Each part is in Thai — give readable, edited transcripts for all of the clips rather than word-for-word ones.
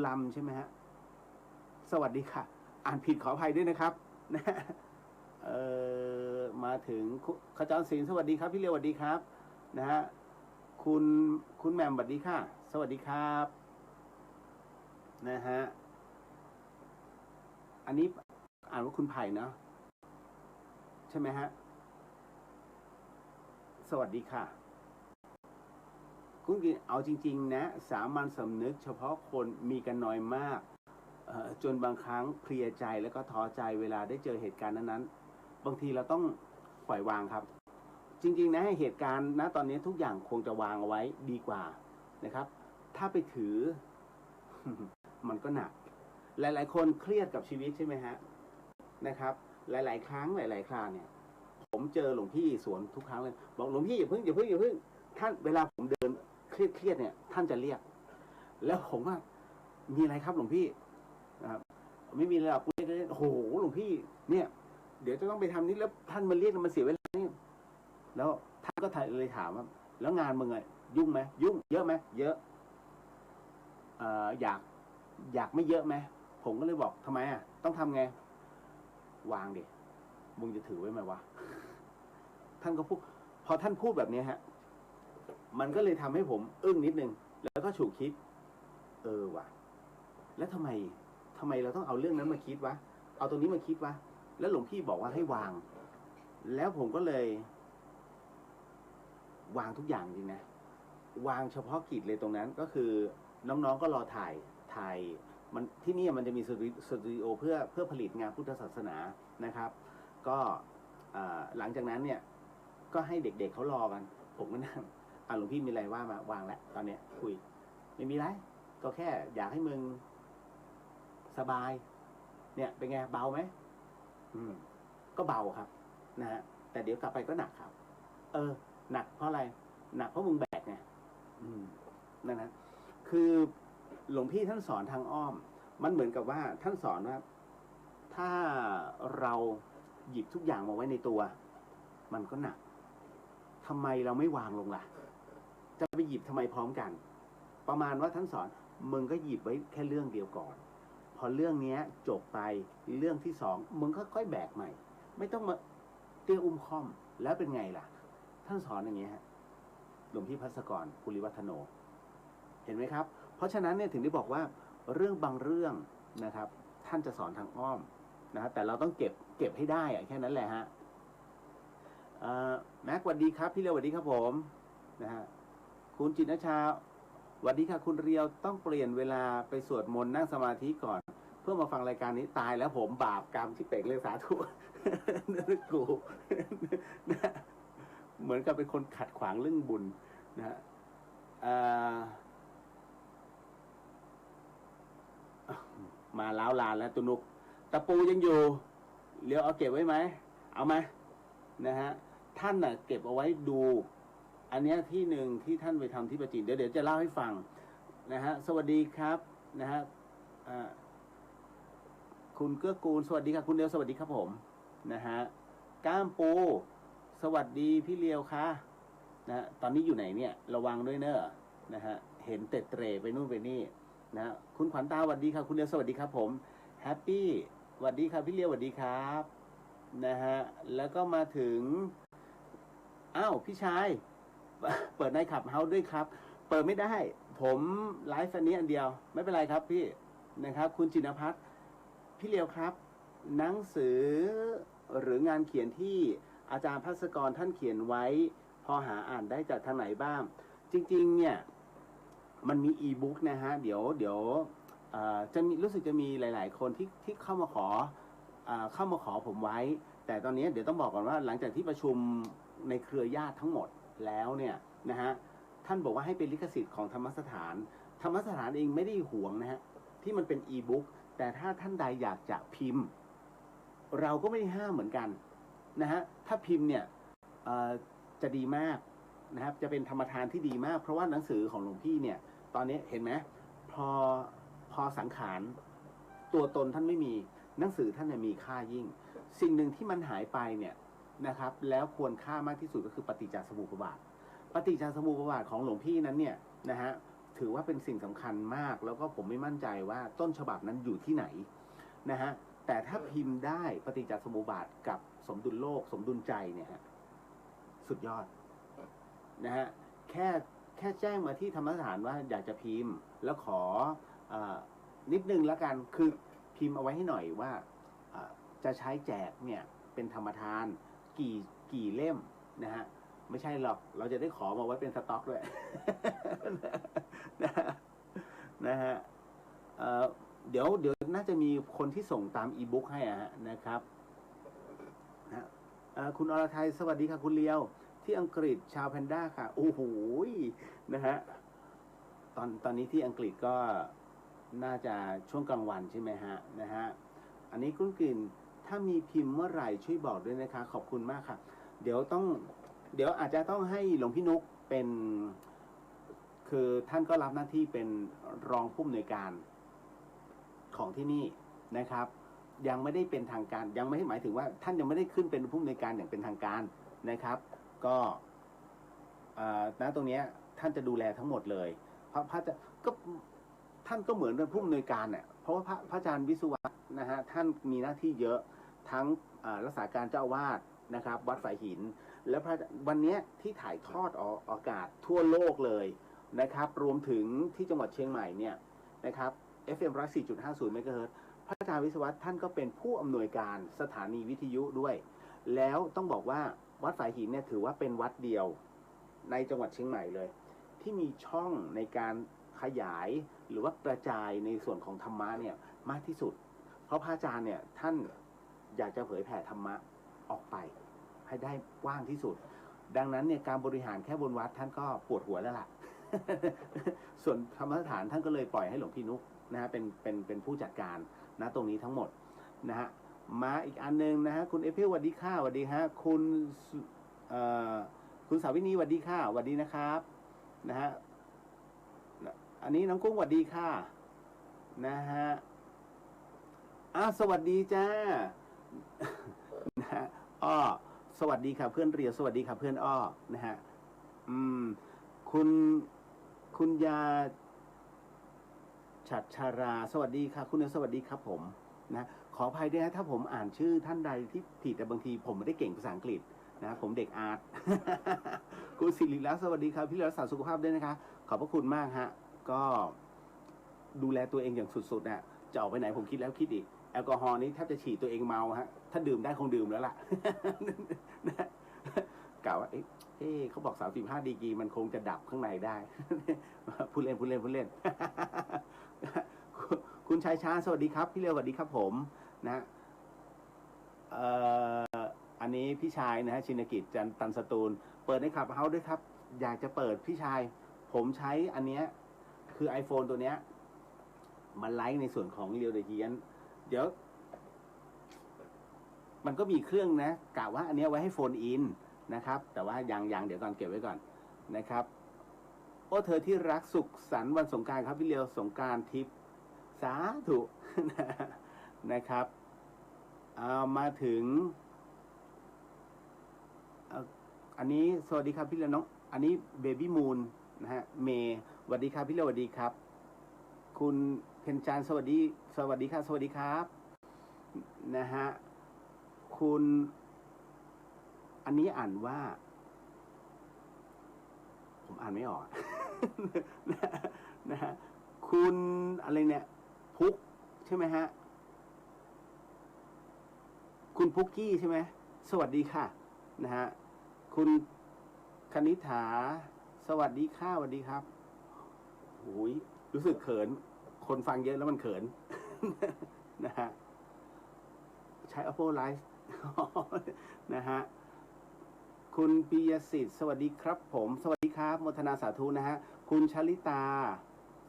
ลัมใช่ไหมฮะสวัสดีค่ะอ่านผิดขออภัยด้วยนะครับนะมาถึงขจรศิลป์สวัสดีครับพี่เลียวสวัสดีครับนะฮะคุณแหม่มสวัสดีค่ะสวัสดีครับนะฮะอันนี้อ่านว่าคุณไผ่เนาะใช่ไหมฮะสวัสดีค่ะคุณกินเอาจริงๆนะสามัญสำนึกเฉพาะคนมีกันน้อยมากจนบางครั้งเพลียใจแล้วก็ท้อใจเวลาได้เจอเหตุการณ์นั้นๆบางทีเราต้องปล่อยวางครับจริงๆนะเหตุการณ์นะตอนนี้ทุกอย่างคงจะวางเอาไว้ดีกว่านะครับถ้าไปถือ มันก็หนักหลายๆคนเครียดกับชีวิตใช่ไหมฮะนะครับหลายๆครั้งหลายๆคราเนี่ยผมเจอหลวงพี่สวนทุกครั้งเลยบอกหลวงพี่อย่าเพิ่งท่านเวลาผมเดินเครียดเนี่ยท่านจะเรียกแล้วผมว่ามีอะไรครับหลวงพี่นะครับไม่มีอะไรหรอกโอ้โหหลวงพี่เนี่ยเดี๋ยวจะต้องไปทำนี้แล้วท่านมาเรียกมันเสียเวลานี่แล้วท่านก็เลยถามว่าแล้วงานมึงอะยุ่งไหมยุ่งเยอะไหมเยอะอยากไม่เยอะไหมผมก็เลยบอกทำไมอ่ะต้องทำไงวางดิมึงจะถือไว้ไหมวะท่านก็พูดพอท่านพูดแบบนี้ฮะมันก็เลยทำให้ผมอึ้งนิดนึงแล้วก็ฉุกคิดว่ะแล้วทำไมเราต้องเอาเรื่องนั้นมาคิดวะเอาตรงนี้มาคิดวะแล้วหลวงพี่บอกว่าให้วางแล้วผมก็เลยวางทุกอย่างจริงนะวางเฉพาะกิจเลยตรงนั้นก็คือน้องๆก็รอถ่ายมันที่นี่มันจะมีสตูดิโอเพื่อผลิตงานพุทธศาสนานะครับก็หลังจากนั้นเนี่ยก็ให้เด็กๆเขารอกันผมก็นั่งหลวงพี่มีอะไรว่ามาวางแล้วตอนเนี้ยคุยไม่มีไรก็แค่อยากให้มึงสบายเนี่ยเป็นไงเบาไหมก็เบาครับนะฮะแต่เดี๋ยวกลับไปก็หนักครับหนักเพราะอะไรหนักเพราะมึงแบกไงนั่นนะคือหลวงพี่ท่านสอนทางอ้อมมันเหมือนกับว่าท่านสอนว่าถ้าเราหยิบทุกอย่างมาไว้ในตัวมันก็หนักทำไมเราไม่วางลงล่ะจะไปหยิบทำไมพร้อมกันประมาณว่าท่านสอนมึงก็หยิบไว้แค่เรื่องเดียวก่อนพอเรื่องนี้จบไปเรื่องที่สองมึงก็ค่อยแบกใหม่ไม่ต้องมาเตี้ยอุ้มค่อมแล้วเป็นไงล่ะท่านสอนอย่างนี้ฮะหลวงพี่ภัสกรภูริวัฒโนเห็นไหมครับเพราะฉะนั้นเนี่ยถึงได้บอกว่าเรื่องบางเรื่องนะครับท่านจะสอนทางอ้อมนะแต่เราต้องเก็บให้ได้แค่นั้นแหละฮะแม็กสวัสดีครับพี่เรียวสวัสดีครับผมนะฮะคุณจินชาสวัสดีค่ะคุณเรียวต้องเปลี่ยนเวลาไปสวดมนต์นั่งสมาธิก่อนเพื่อมาฟังรายการนี้ตายแล้วผมบาปกรรมที่เป่งเลยสาธุนึกกูเหมือนกับเป็นคนขัดขวางเรื่องบุญนะฮะมาล้าวลานแล้วตุนุกตะปูยังอยู่เรียวเอาเก็บไว้ไหมเอาไหมนะฮะท่านน่ะเก็บเอาไว้ดูอันนี้ที่หนึ่งที่ท่านไปทำที่ประจีนเดี๋ยวจะเล่าให้ฟังนะฮะสวัสดีครับนะฮะคุณเกื้อกูลสวัสดีครับคุณเลียวสวัสดีครับผมนะฮะก้ามปูสวัสดีพี่เลียวค่ะนะตอนนี้อยู่ไหนเนี่ยระวังด้วยเนอะนะฮะเห็นเตะเตะไปนู่นไปนี่นะคุณขวัญตาสวัสดีครับคุณเลียวสวัสดีครับผมแฮปปี้สวัสดีครับพี่เลียวสวัสดีครับนะฮะแล้วก็มาถึงอ้าวพี่ชายเปิดในขับเฮาด้วยครับเปิดไม่ได้ผมไลฟ์อันนี้อันเดียวไม่เป็นไรครับพี่นะครับคุณจินภัทรพี่เลียวครับหนังสือหรืองานเขียนที่อาจารย์ภัสกรท่านเขียนไว้พอหาอ่านได้จากทางไหนบ้างจริงๆเนี่ยมันมีอีบุ๊กนะฮะเดี๋ยวจะมีรู้สึกจะมีหลายๆคนที่เข้ามาขอผมไว้แต่ตอนนี้เดี๋ยวต้องบอกก่อนว่าหลังจากที่ประชุมในเครือญาติทั้งหมดแล้วเนี่ยนะฮะท่านบอกว่าให้เป็นลิขสิทธิ์ของธรรมสถานเองไม่ได้หวงนะฮะที่มันเป็นอีบุ๊กแต่ถ้าท่านใดอยากจะพิมพ์เราก็ไม่ได้ห้ามเหมือนกันนะฮะถ้าพิมพ์เนี่ยจะดีมากนะครับจะเป็นธรรมทานที่ดีมากเพราะว่าหนังสือของหลวงพี่เนี่ยตอนนี้เห็นไหมพอสังขารตัวตนท่านไม่มีหนังสือท่านเนี่ยมีค่ายิ่งสิ่งหนึ่งที่มันหายไปเนี่ยนะครับแล้วควรค่ามากที่สุดก็คือปฏิจจสมุปบาทของหลวงพี่นั้นเนี่ยนะฮะ ถือว่าเป็นสิ่งสำคัญมาก แล้วก็ผมไม่มั่นใจว่าต้นฉบับนั้นอยู่ที่ไหนนะฮะแต่ถ้าพิมพ์ได้ปฏิจจสมุปบาทกับสมดุลโลกสมดุลใจเนี่ยฮะสุดยอดนะฮะแค่แจ้งมาที่ธรรมสถานว่าอยากจะพิมพ์แล้วขอนิดนึงแล้วกันคือพิมพ์เอาไว้ให้หน่อยว่าจะใช้แจกเนี่ยเป็นธรรมทานกี่เล่มนะฮะไม่ใช่หรอกเราจะได้ขอมาไว้เป็นสต็อกด้วย นะฮะเดี๋ยวน่าจะมีคนที่ส่งตามอีบุ๊กให้นะครับนะคุณอรทัยสวัสดีค่ะคุณเลียวที่อังกฤษชาวแพนด้าค่ะโอ้โหนะฮะตอนนี้ที่อังกฤษก็น่าจะช่วงกลางวันใช่ไหมฮะนะฮะอันนี้คุณกลิ่นถ้ามีพิมพ์เมื่อไหร่ช่วยบอกด้วยนะคะขอบคุณมากค่ะเดี๋ยวอาจจะต้องให้หลวงพี่นุกเป็นคือท่านก็รับหน้าที่เป็นรองผู้อำนวยการของที่นี่นะครับยังไม่ได้เป็นทางการยังไม่ได้หมายถึงว่าท่านยังไม่ได้ขึ้นเป็นผู้อำนวยการอย่างเป็นทางการนะครับก็ณตรงนี้ท่านจะดูแลทั้งหมดเลยเพราะท่านก็เหมือนเป็นผู้อำนวยการเนี่ยเพราะว่าพระอาจารย์วิสุวัฒน์นะฮะท่านมีหน้าที่เยอะทั้งรักษาการเจ้าอาวาสนะครับวัดฝายหินแล้ววันนี้ที่ถ่ายทอดอากาศทั่วโลกเลยนะครับรวมถึงที่จังหวัดเชียงใหม่เนี่ยนะครับ FM 104.50 เมกะเฮิรตซ์พระอาจารย์วิศวัตรท่านก็เป็นผู้อำนวยการสถานีวิทยุด้วยแล้วต้องบอกว่าวัดฝายหินเนี่ยถือว่าเป็นวัดเดียวในจังหวัดเชียงใหม่เลยที่มีช่องในการขยายหรือว่ากระจายในส่วนของธรรมะเนี่ยมากที่สุดเพราะพระอาจารย์เนี่ยท่านอยากจะเผยแผ่ธรรมะออกไปให้ได้กว้างที่สุดดังนั้นเนี่ยการบริหารแค่บนวัดท่านก็ปวดหัวแล้วล่ะ ส่วนธรรมสถานท่านก็เลยปล่อยให้หลวงพี่นุกนะฮะเป็นผู้จัดการนะตรงนี้ทั้งหมดนะฮะมาอีกอันนึงนะฮะคุณเอพิลสวัสดีค่ะสวัสดีฮะคุณสาวินีสวัสดีค่ะสวัสดีนะครับนะฮะอันนี้น้องกุ้งสวัสดีค่ะนะฮะสวัสดีจ้านะฮะสวัสดีค่ะเพื่อนเรียวสวัสดีค่ะเพื่อนนะฮะคุณยาฉัตรชาราสวัสดีค่ะคุณเนสวัสดีครับผมนะขออภัยด้วยนะถ้าผมอ่านชื่อท่านใดที่ผิดแต่บางทีผมไม่ได้เก่งภาษาอังกฤษนะผมเด็กอาร์ต คุณสิริรักษ์สวัสดีครับพี่รักษาสุขภาพด้วยนะคะขอบพระคุณมากฮะก็ดูแลตัวเองอย่างสุดๆนะจะออกไปไหนผมคิดแล้วคิดอีกแอลกอฮอล์นี้แทบจะฉีดตัวเองเมาฮะถ้าดื่มได้คงดื่มแล้วล่ะ กล่าวว่าเขาบอก35ดีกรีมันคงจะดับข้างในได้ พูดเล่น คุณชายชาสวัสดีครับพี่เลียวสวัสดีครับผมนะอันนี้พี่ชายนะฮะชินกิจจันตันสตูลเปิดในคลับเฮาส์ด้วยครับอยากจะเปิดพี่ชายผมใช้อันเนี้ยคือ iPhone ตัวเนี้ยมันไลฟ์ในส่วนของเรียวเดเฮียนเดี๋ยวมันก็มีเครื่องนะกะว่าอันนี้ไว้ให้โฟนอินนะครับแต่ว่ายังเดี๋ยวก่อนเก็บไว้ก่อนนะครับโอ้เธอที่รักสุขสันต์วันสงกรานต์ครับพี่เลียวสงกรานต์ทิพย์สาธุนะครับมาถึงอันนี้สวัสดีครับพี่เลียวน้องอันนี้เบบี้มูนนะฮะเมย์สวัสดีครับพี่เลียวสวัสดีครับคุณเพนจานสวัสดีครับสวัสดีครับนะฮะคุณอันนี้อ่านว่าผมอ่านไม่ออก นะฮะคุณอะไรเนี่ยพุกใช่ไหมฮะคุณพุกกี้ใช่ไหมสวัสดีค่ะนะฮะคุณคณิษฐาสวัสดีค่ะสวัสดีครับโอ้ยรู้สึกเขินคนฟังเยอะแล้วมันเขิน นะฮะใช้ Apple Live นะฮะคุณปิยสิทธิ์สวัสดีครับผมสวัสดีครับโมทนาสาธุนะฮะคุณชลิตา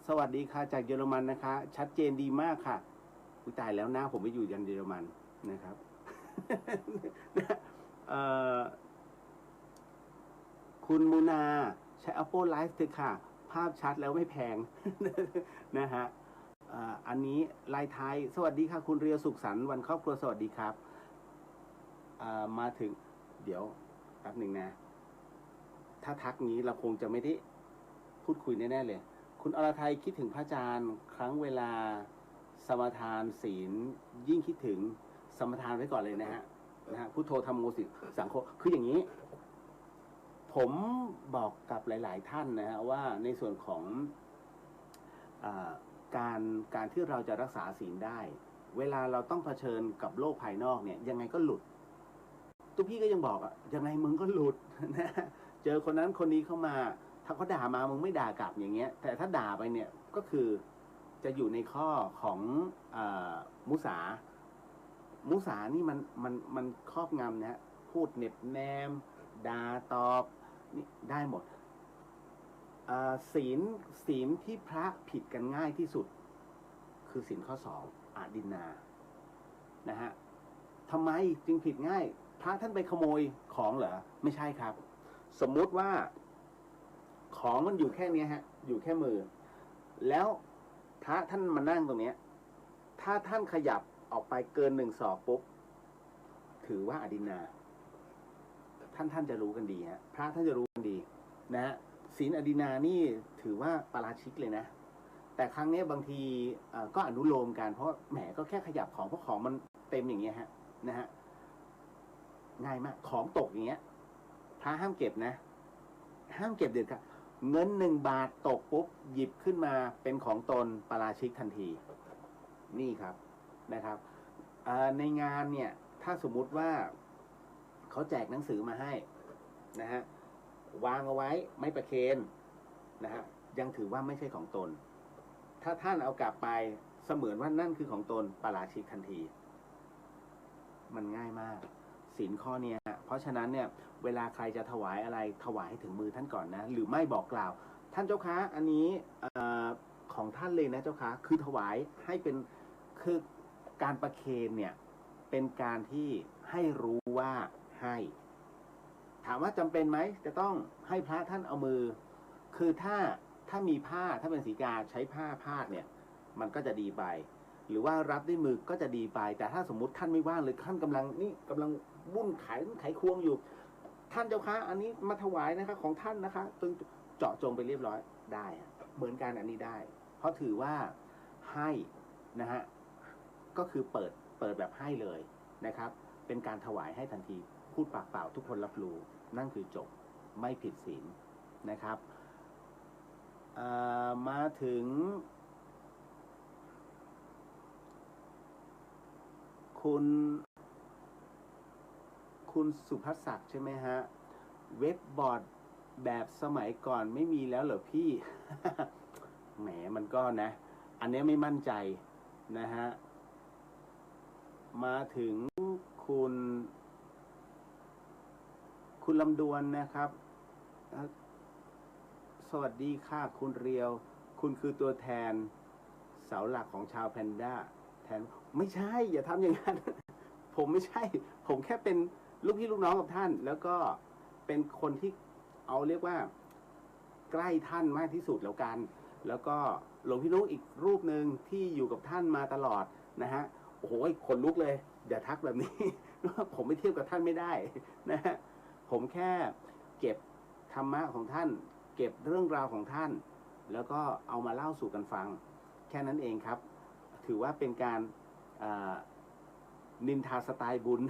สวัสดีค่ะจากเยอรมันนะคะชัดเจนดีมากค่ะตายแล้วหน้าผมไปอยู่ยันเยอรมันนะครับ คุณมูนาใช้ Apple Live เถอะค่ะภาพชัดแล้วไม่แพง นะฮะอันนี้ลายไทยสวัสดีค่ะคุณเรียวสุขสันต์วันครอบครัวสวัสดีครับมาถึงเดี๋ยวแป๊บหนึ่งนะถ้าทักนี้เราคงจะไม่ได้พูดคุยแน่ๆเลย คุณอรทัยคิดถึงพระอาจารย์ครั้งเวลาสมทานศีลยิ่งคิดถึงสมทานไว้ก่อนเลยนะฮะพุทโธธัมโมสังโฆคืออย่างนี้ ผมบอกกับหลายๆท่านนะฮะว่าในส่วนของการที่เราจะรักษาศีลได้ เวลาเราต้องเผชิญกับโลกภายนอกเนี่ยยังไงก็หลุดตุ๊พี่ก็ยังบอกอะยังไงมึงก็หลุดนะเจอคนนั้นคนนี้เข้ามาถ้าเขาด่ามามึงไม่ด่ากลับอย่างเงี้ยแต่ถ้าด่าไปเนี่ยก็คือจะอยู่ในข้อของมุสานี่มันครอบงำนะฮะพูดเน็บแนมด่าตอบนี่ได้หมดศีลที่พระผิดกันง่ายที่สุดคือศีลข้อ2อาดินนานะฮะทำไมจึงผิดง่ายพระท่านไปขโมยของเหรอไม่ใช่ครับสมมุติว่าของมันอยู่แค่นี้ฮะอยู่แค่มือแล้วพระท่านมานั่งตรงนี้ถ้าท่านขยับออกไปเกิน1 ศอกปุ๊บถือว่าอาดินนาท่านจะรู้กันดีฮะพระท่านจะรู้กันดีนะฮะศีลอดินานี่ถือว่าปาราชิกเลยนะแต่ครั้งนี้บางทีก็อนุโลมกันเพราะแหมก็แค่ขยับของเพราะของมันเต็มอย่างเงี้ยฮะนะฮะง่ายมากของตกอย่างเงี้ยพระห้ามเก็บนะห้ามเก็บเด็ดขาดเงิน1 บาทตกปุ๊บหยิบขึ้นมาเป็นของตนปาราชิกทันทีนี่ครับนะครับในงานเนี่ยถ้าสมมุติว่าเขาแจกหนังสือมาให้นะฮะวางเอาไว้ไม่ประเคนนะฮะยังถือว่าไม่ใช่ของตนถ้าท่านเอากลับไปเสมือนว่านั่นคือของตนปาราชิกทันทีมันง่ายมากศีลข้อนี้เพราะฉะนั้นเนี่ยเวลาใครจะถวายอะไรถวายให้ถึงมือท่านก่อนนะหรือไม่บอกกล่าวท่านเจ้าค้าอันนี้ของท่านเลยนะเจ้าค้าคือถวายให้เป็นคือการประเคนเนี่ยเป็นการที่ให้รู้ว่าให้ถามว่าจำเป็นไหมจะต้องให้พระท่านเอามือคือถ้ามีผ้าถ้าเป็นสีกาใช้ผ้าพาดเนี่ยมันก็จะดีไปหรือว่ารับด้วยมือก็จะดีไปแต่ถ้าสมมุติท่านไม่ว่างเลยท่านกำลังวุ่นไขควงอยู่ท่านเจ้าค้าอันนี้มาถวายนะคะของท่านนะคะตึงเจาะจงไปเรียบร้อยได้เหมือนกันอันนี้ได้เพราะถือว่าให้นะฮะก็คือเปิดแบบให้เลยนะครับเป็นการถวายให้ทันทีพูดปากเปล่าทุกคนรับรู้นั่นคือจบไม่ผิดศีลนะครับมาถึงคุณสุภัสศักดิ์ใช่ไหมฮะเว็บบอร์ดแบบสมัยก่อนไม่มีแล้วเหรอพี่ แหมมันก็นะอันนี้ไม่มั่นใจนะฮะมาถึงคุณลำดวนนะครับสวัสดีค่ะคุณเรียวคุณคือตัวแทนเสาหลักของชาวแพนด้าแทนไม่ใช่อย่าทำอย่างนั้น ผมไม่ใช่ผมแค่เป็นลูกพี่ลูกน้องกับท่านแล้วก็เป็นคนที่เอาเรียกว่าใกล้ท่านมากที่สุดแล้วกันแล้วก็หลวงพี่นุ๊กอีกรูปหนึ่งที่อยู่กับท่านมาตลอดนะฮะโอ้โหขนลุกเลยอย่าทักแบบนี้ ผมไม่เทียบกับท่านไม่ได้นะฮะผมแค่เก็บธรรมะของท่านเก็บเรื่องราวของท่านแล้วก็เอามาเล่าสู่กันฟังแค่นั้นเองครับถือว่าเป็นการนินทาสไตล์บุญ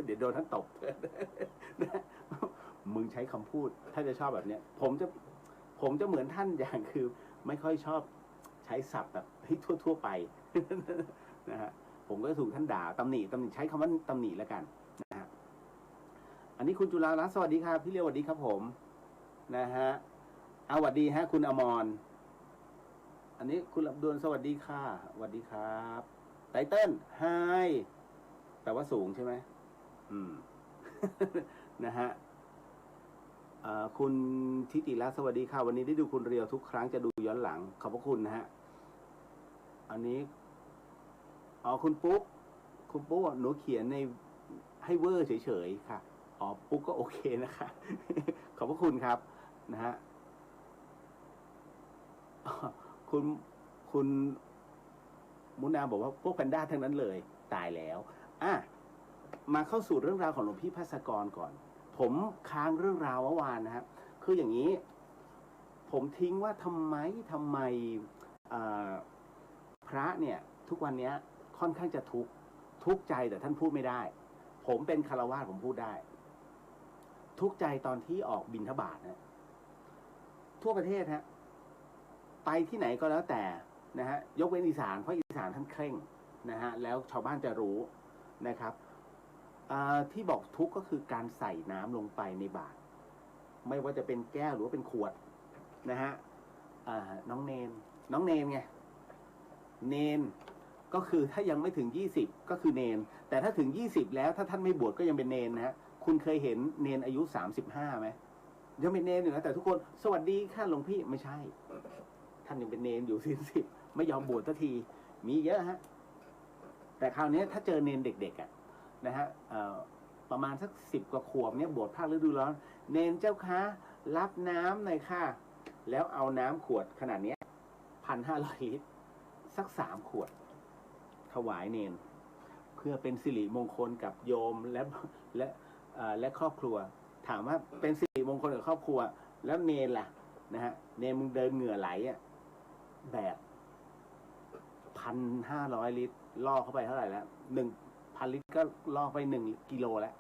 เดี๋ยวโดนท่านตบ มึงใช้คำพูดถ้าจะชอบแบบเนี้ยผมจะเหมือนท่านอย่างคือไม่ค่อยชอบใช้ศัพท์แบบทั่วไป นะฮะผมก็ถูกท่านด่าตำหนิใช้คำว่าตำหนิแล้วกันนะฮะอันนี้คุณจุฬารัตน์สวัสดีครับพี่เรียวสวัสดีครับผมนะฮะสวัสดีฮะคุณอมรอันนี้คุณลำดวนสวัสดีค่ะสวัสดีครับไตเติ้ลไฮแปลว่าสูงใช่ไหมนะฮะคุณทิติรัตน์สวัสดีค่ะวันนี้ได้ดูคุณเรียวทุกครั้งจะดูย้อนหลังขอบพระคุณนะฮะอันนี้คุณปุ๊กหนูเขียนในให้เวอร์เฉยๆค่ะปุ๊กก็โอเคนะคะ ขอบพระคุณครับนะฮะคุณมุนาบอกว่าพวกแพนด้าทั้งนั้นเลยตายแล้วมาเข้าสู่เรื่องราวของหลวงพี่ภัสกรก่อนผมค้างเรื่องราวเมื่อวานนะครับคืออย่างนี้ ผมทิ้งว่าทำไมพระเนี่ยทุกวันนี้ค่อนข้างจะทุกข์ใจแต่ท่านพูดไม่ได้ผมเป็นฆราวาสผมพูดได้ทุกข์ใจตอนที่ออกบิณฑบาตนะทั่วประเทศฮะไปที่ไหนก็แล้วแต่นะฮะยกเว้นอีสานเพราะอีสานท่านเคร่งนะฮะแล้วชาวบ้านจะรู้นะครับที่บอกทุกข์ก็คือการใส่น้ำลงไปในบาตรไม่ว่าจะเป็นแก้วหรือว่าเป็นขวดนะฮะน้องเนนไงเนนก็คือถ้ายังไม่ถึง20ก็คือเนนแต่ถ้าถึง20แล้วถ้าท่านไม่บวชก็ยังเป็นเนนนะฮะคุณเคยเห็นเนนอายุ35ไหมยังเป็นเนนอยู่นะแต่ทุกคนสวัสดีค่ะหลวงพี่ไม่ใช่ท่านยังเป็นเนนอยู่40ไม่ยอมบวชสักทีมีเยอะฮะแต่คราวนี้ถ้าเจอเนนเด็กๆอ่ะนะฮะประมาณสัก10 กว่าขวบเนี่ยบวชภาคฤดูร้อนเนนเจ้าคะรับน้ำหน่อยค่ะแล้วเอาน้ำขวดขนาดนี้1,500 ลิตรสัก3 ขวดถวายเนนเพื่อเป็นสิริมงคลกับโยมและครอบครัวถามว่าเป็นสิริมงคลกับครอบครัวแล้วเนนล่ะนะฮะเนนมึงเดินเหงื่อไหลอ่ะแบบ1,500 ลิตรล่อเข้าไปเท่าไหร่แล้ว1,000 ลิตรก็ล่อไป1 กิโลแล้ว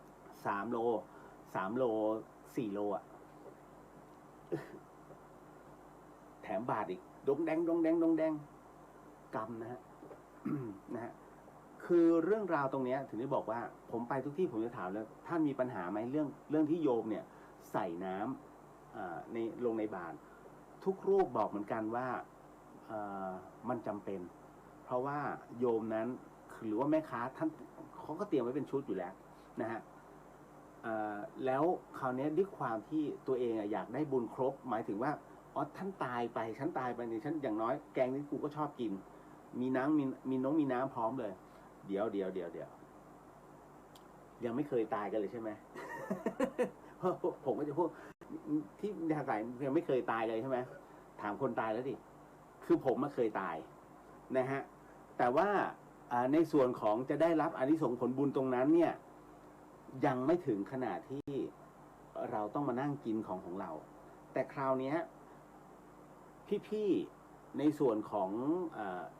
3 โล4 โลอ่ะแถมบาทอีกดงแดงกรรมนะฮะ นะฮะคือเรื่องราวตรงนี้ถึงได้บอกว่าผมไปทุกที่ผมจะถามแล้วท่านมีปัญหาไหมเรื่องที่โยมเนี่ยใส่น้ำลงในบาตรทุกรูปบอกเหมือนกันว่ามันจำเป็นเพราะว่าโยมนั้นหรือว่าแม่ค้าท่านเขาก็เตรียมไว้เป็นชุดอยู่แล้วนะฮะแล้วคราวนี้ด้วยความที่ตัวเองอยากได้บุญครบหมายถึงว่าอ๋อท่านตายไปฉันตายไปนี่ฉันอย่างน้อยแกงนี้กูก็ชอบกินมีน้ำมีน้ำพร้อมเลยเดี๋ยวยังไม่เคยตายกันเลยใช่ไหม ผมก็จะพูดที่ยาไก่ยังไม่เคยตายเลยใช่ไหมถามคนตายแล้วดิคือผมมาเคยตายนะฮะแต่ว่าในส่วนของจะได้รับอานิสงส์ผลบุญตรงนั้นเนี่ยยังไม่ถึงขนาดที่เราต้องมานั่งกินของเราแต่คราวนี้พี่ในส่วนของ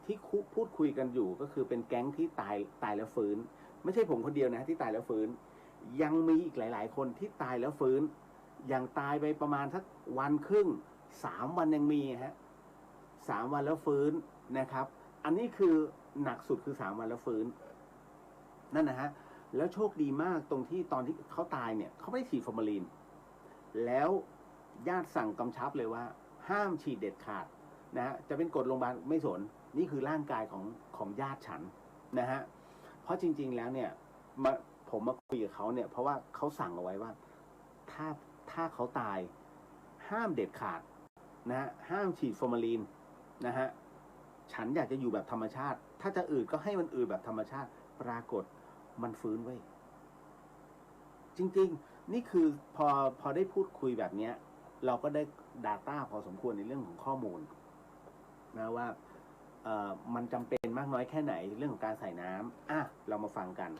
ที่พูดคุยกันอยู่ก็คือเป็นแก๊งที่ตายแล้วฟื้นไม่ใช่ผมคนเดียวนะที่ตายแล้วฟื้นยังมีอีกหลายๆคนที่ตายแล้วฟื้นอย่างตายไปประมาณสักวันครึ่ง3 วันยังมีฮะ3 วันแล้วฟื้นนะครับอันนี้คือหนักสุดคือ3 วันแล้วฟื้นนั่นนะฮะแล้วโชคดีมากตรงที่ตอนที่เขาตายเนี่ยเขาไม่ได้ฉีดฟอร์มาลีนแล้วญาติสั่งกำชับเลยว่าห้ามฉีดเด็ดขาดนะฮะจะเป็นกฎโรงพยาบาลไม่สนนี่คือร่างกายของญาติฉันนะฮะเพราะจริงๆแล้วเนี่ยผมมาคุยกับเขาเนี่ยเพราะว่าเขาสั่งเอาไว้ว่าถ้าเขาตายห้ามเด็ดขาดนะฮะห้ามฉีดฟอร์มาลีนนะฮะฉันอยากจะอยู่แบบธรรมชาติถ้าจะอืดก็ให้มันอืดแบบธรรมชาติปรากฏมันฟื้นไว้จริงๆนี่คือพอได้พูดคุยแบบนี้เราก็ได้ Data พอสมควรในเรื่องของข้อมูลนะว่ามันจำเป็นมากน้อยแค่ไหนเรื่องของการใส่น้ำเรามาฟังกัน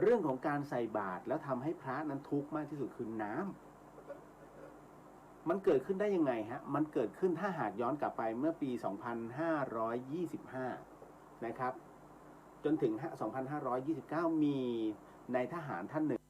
เรื่องของการใส่บาตรแล้วทำให้พระนั้นทุกข์มากที่สุดคือน้ำมันเกิดขึ้นได้ยังไงฮะมันเกิดขึ้นถ้าหากย้อนกลับไปเมื่อปี 2525 นะครับจนถึง 2529 มีนายทหารท่านหนึ่ง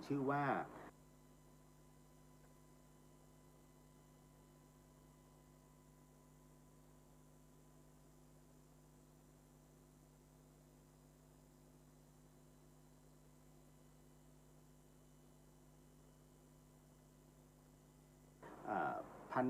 ชื่อว่าพัน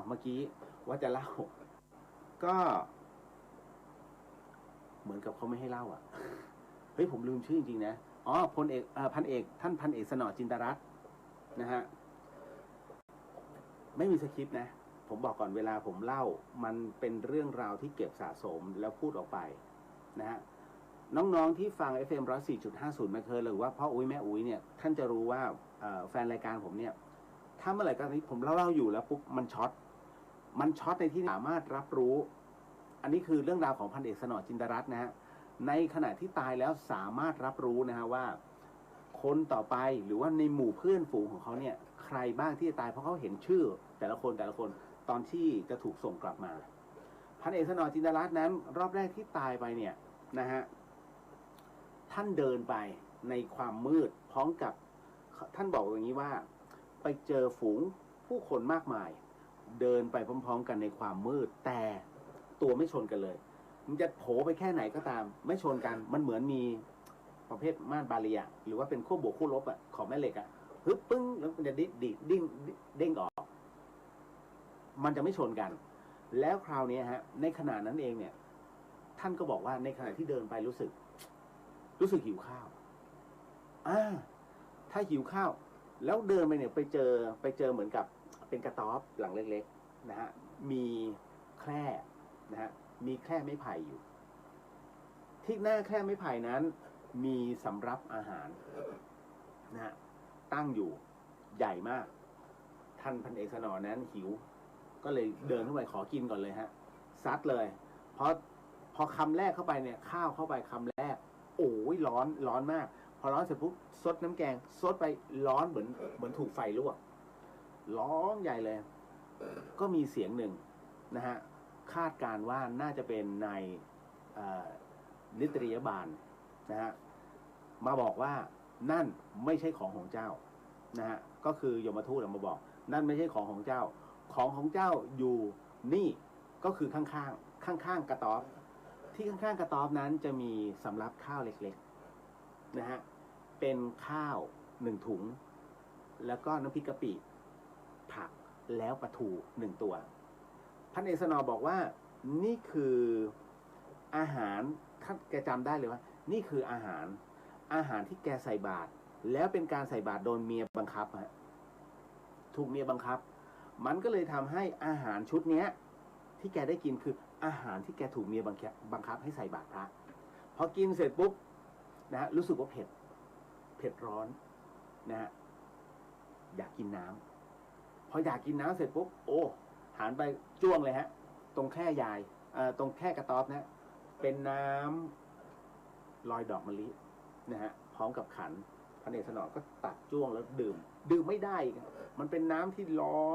เมื่อกี้ว่าจะเล่า ก็เหมือนกับเขาไม่ให้เล่าอ่ะ เฮ้ยผมลืมชื่อจริงๆนะอ๋อพันเอกท่านพันเอกสนอจินตรัตน์นะฮะไม่มีสคริปต์นะผมบอกก่อนเวลาผมเล่ามันเป็นเรื่องราวที่เก็บสะสมแล้วพูดออกไปนะฮะน้องๆที่ฟัง FM 104.50 มาเคยหรือว่าพ่ออุ้ยแม่อุ้ยเนี่ยท่านจะรู้ว่าแฟนรายการผมเนี่ยถ้าเมื่อไหร่ก็ที่ผมเล่าอยู่แล้วปุ๊บมันช็อตในที่สามารถรับรู้อันนี้คือเรื่องราวของพันเอกสนอจินตรัตน์นะฮะในขณะที่ตายแล้วสามารถรับรู้นะฮะว่าคนต่อไปหรือว่าในหมู่เพื่อนฝูงของเขาเนี่ยใครบ้างที่จะตายเพราะเขาเห็นชื่อแต่ละคนตอนที่จะถูกส่งกลับมาพันเอกสนอจินตรัตน์นั้นรอบแรกที่ตายไปเนี่ยนะฮะท่านเดินไปในความมืดพร้อมกับท่านบอกอย่างนี้ว่าไปเจอฝูงผู้คนมากมายเดินไปพร้อมๆกันในความมืดแต่ตัวไม่ชนกันเลยมันจะโผล่ไปแค่ไหนก็ตามไม่ชนกันมันเหมือนมีประเภทม่านบาเรียหรือว่าเป็นขั้วบวกขั้วลบอ่ะของแม่เหล็กอ่ะฮึบปึ้งแล้วมันจะเด้งออกมันจะไม่ชนกันแล้วคราวนี้ฮะในขณะนั้นเองเนี่ยท่านก็บอกว่าในขณะที่เดินไปรู้สึกหิวข้าวถ้าหิวข้าวแล้วเดินไปเนี่ยไปเจอเหมือนกับเป็นกระต๊อบหลังเล็กๆนะฮะมีแคร่นะฮะมีแคร่ไม้ไผ่อยู่ที่หน้าแคร่ไม้ไผ่นั้นมีสำรับอาหารนะฮะตั้งอยู่ใหญ่มากท่านพันเอกสนอนั้นหิวก็เลยเดินเข้าไปขอกินก่อนเลยฮะซัดเลยพอคำแรกเข้าไปเนี่ยข้าวเข้าไปคำแรกโอ้ยร้อนมากพอร้อนเสร็จปุ๊บซดน้ำแกงซดไปร้อนเหมือนถูกไฟลวกร้องใหญ่เลยก็มีเสียงหนึ่งนะฮะคาดการว่าน่าจะเป็นนายนิตยบาลนะฮะมาบอกว่านั่นไม่ใช่ของเจ้านะฮะก็คือยมทูตมาบอกนั่นไม่ใช่ของเจ้าของเจ้าอยู่นี่ก็คือข้างกระต๊อบที่ข้างกระต๊อบนั้นจะมีสำรับข้าวเล็กๆนะฮะเป็นข้าว1 ถุงแล้วก็น้ำพริกกะปิผักแล้วปลาทู1 ตัวพันเอกสนอบอกว่านี่คืออาหารท่านแกจำได้เลยว่านี่คืออาหารที่แกใส่บาตรแล้วเป็นการใส่บาตรโดนเมียบังคับฮะถูกเมียบังคับมันก็เลยทำให้อาหารชุดนี้ที่แกได้กินคืออาหารที่แกถูกเมียบังคับให้ใส่บาตรพระพอกินเสร็จปุ๊บนะฮะรู้สึกว่าเผ็ดร้อนนะฮะอยากกินน้ำพออยากกินน้ำเสร็จปุ๊บโอ้หันไปจ้วงเลยฮะตรงแค่ยายตรงแค่กระต๊อบนะเป็นน้ำลอยดอกมะลินะฮะพร้อมกับขันพันเอกสนอก็ตักจ้วงแล้วดื่มไม่ได้มันเป็นน้ำที่ร้อ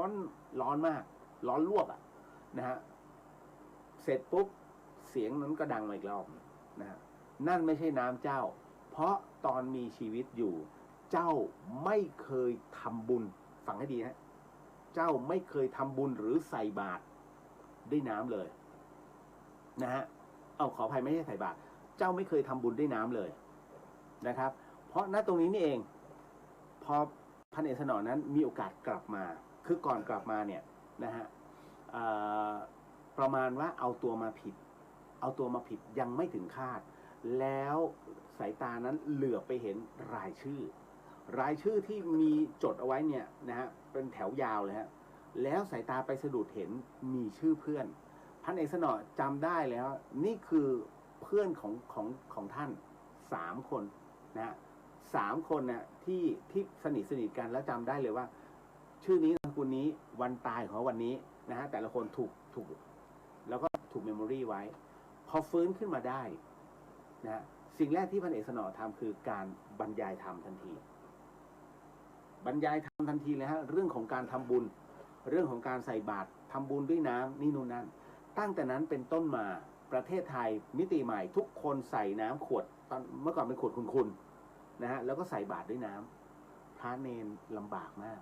นมากร้อนลวกอ่ะนะฮะเสร็จปุ๊บเสียงนั้นก็ดังมาอีกรอบนะฮะนั่นไม่ใช่น้ำเจ้าเพราะตอนมีชีวิตอยู่เจ้าไม่เคยทำบุญฟังให้ดีฮะเจ้าไม่เคยทำบุญหรือใส่บาตรด้วยน้ำเลยนะฮะขออภัยไม่ใช่ใส่บาตรเจ้าไม่เคยทำบุญด้วยน้ำเลยนะครับเพราะณตรงนี้นี่เองพอพันเอกสนอนั้นมีโอกาสกลับมาคือก่อนกลับมาเนี่ยนะฮะประมาณว่าเอาตัวมาผิดยังไม่ถึงคาดแล้วสายตานั้นเหลือบไปเห็นรายชื่อที่มีจดเอาไว้เนี่ยนะฮะเป็นแถวยาวเลยฮะแล้วสายตาไปสะดุดเห็นมีชื่อเพื่อนพันเอกสนอจำได้แล้วนี่คือเพื่อนของท่าน3 คนนะฮะ3 คนนะที่สนิทกันแล้วจำได้เลยว่าชื่อนี้นามสกุลนี้วันตายของวันนี้นะฮะแต่ละคนถูกแล้วก็ถูกเมมโมรี่ไว้พอฟื้นขึ้นมาได้นะสิ่งแรกที่พันเอกสนอทำคือการบรรยายธรรมทันทีเลยฮะเรื่องของการทำบุญเรื่องของการใส่บาตรทำบุญด้วยน้ำนี่นู่นนั่นตั้งแต่นั้นเป็นต้นมาประเทศไทยมิติใหม่ทุกคนใส่น้ำขวดตอนเมื่อก่อนเป็นขวดคุณนะฮะแล้วก็ใส่บาตรด้วยน้ำพระเนรลำบากมาก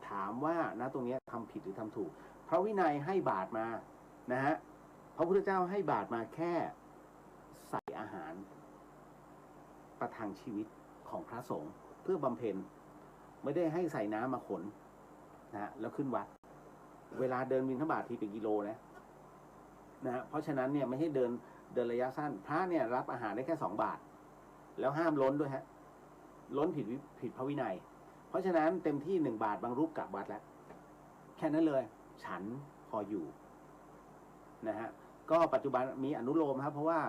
ถามว่านะตรงนี้ทำผิดหรือทำถูกพระวินัยให้บาตรมานะฮะพระพุทธเจ้าให้บาตรมาแค่ใส่อาหารประทังชีวิตของพระสงฆ์เพื่อบำเพ็ญไม่ได้ให้ใส่น้ำมาขนนะฮะแล้วขึ้นวัดเวลาเดินบิณฑบาตทีเป็นกิโลนะ นะฮะเพราะฉะนั้นเนี่ยไม่ให้เดินระยะสั้นพระเนี่ยรับอาหารได้แค่2 บาทแล้วห้ามล้นด้วยฮะล้นผิดพระวินัยเพราะฉะนั้นเต็มที่1 บาทบางรูปกลับวัดแล้วแค่นั้นเลยฉันพออยู่นะฮะก็ปัจจุบันมีอนุโลมครับเพราะว่า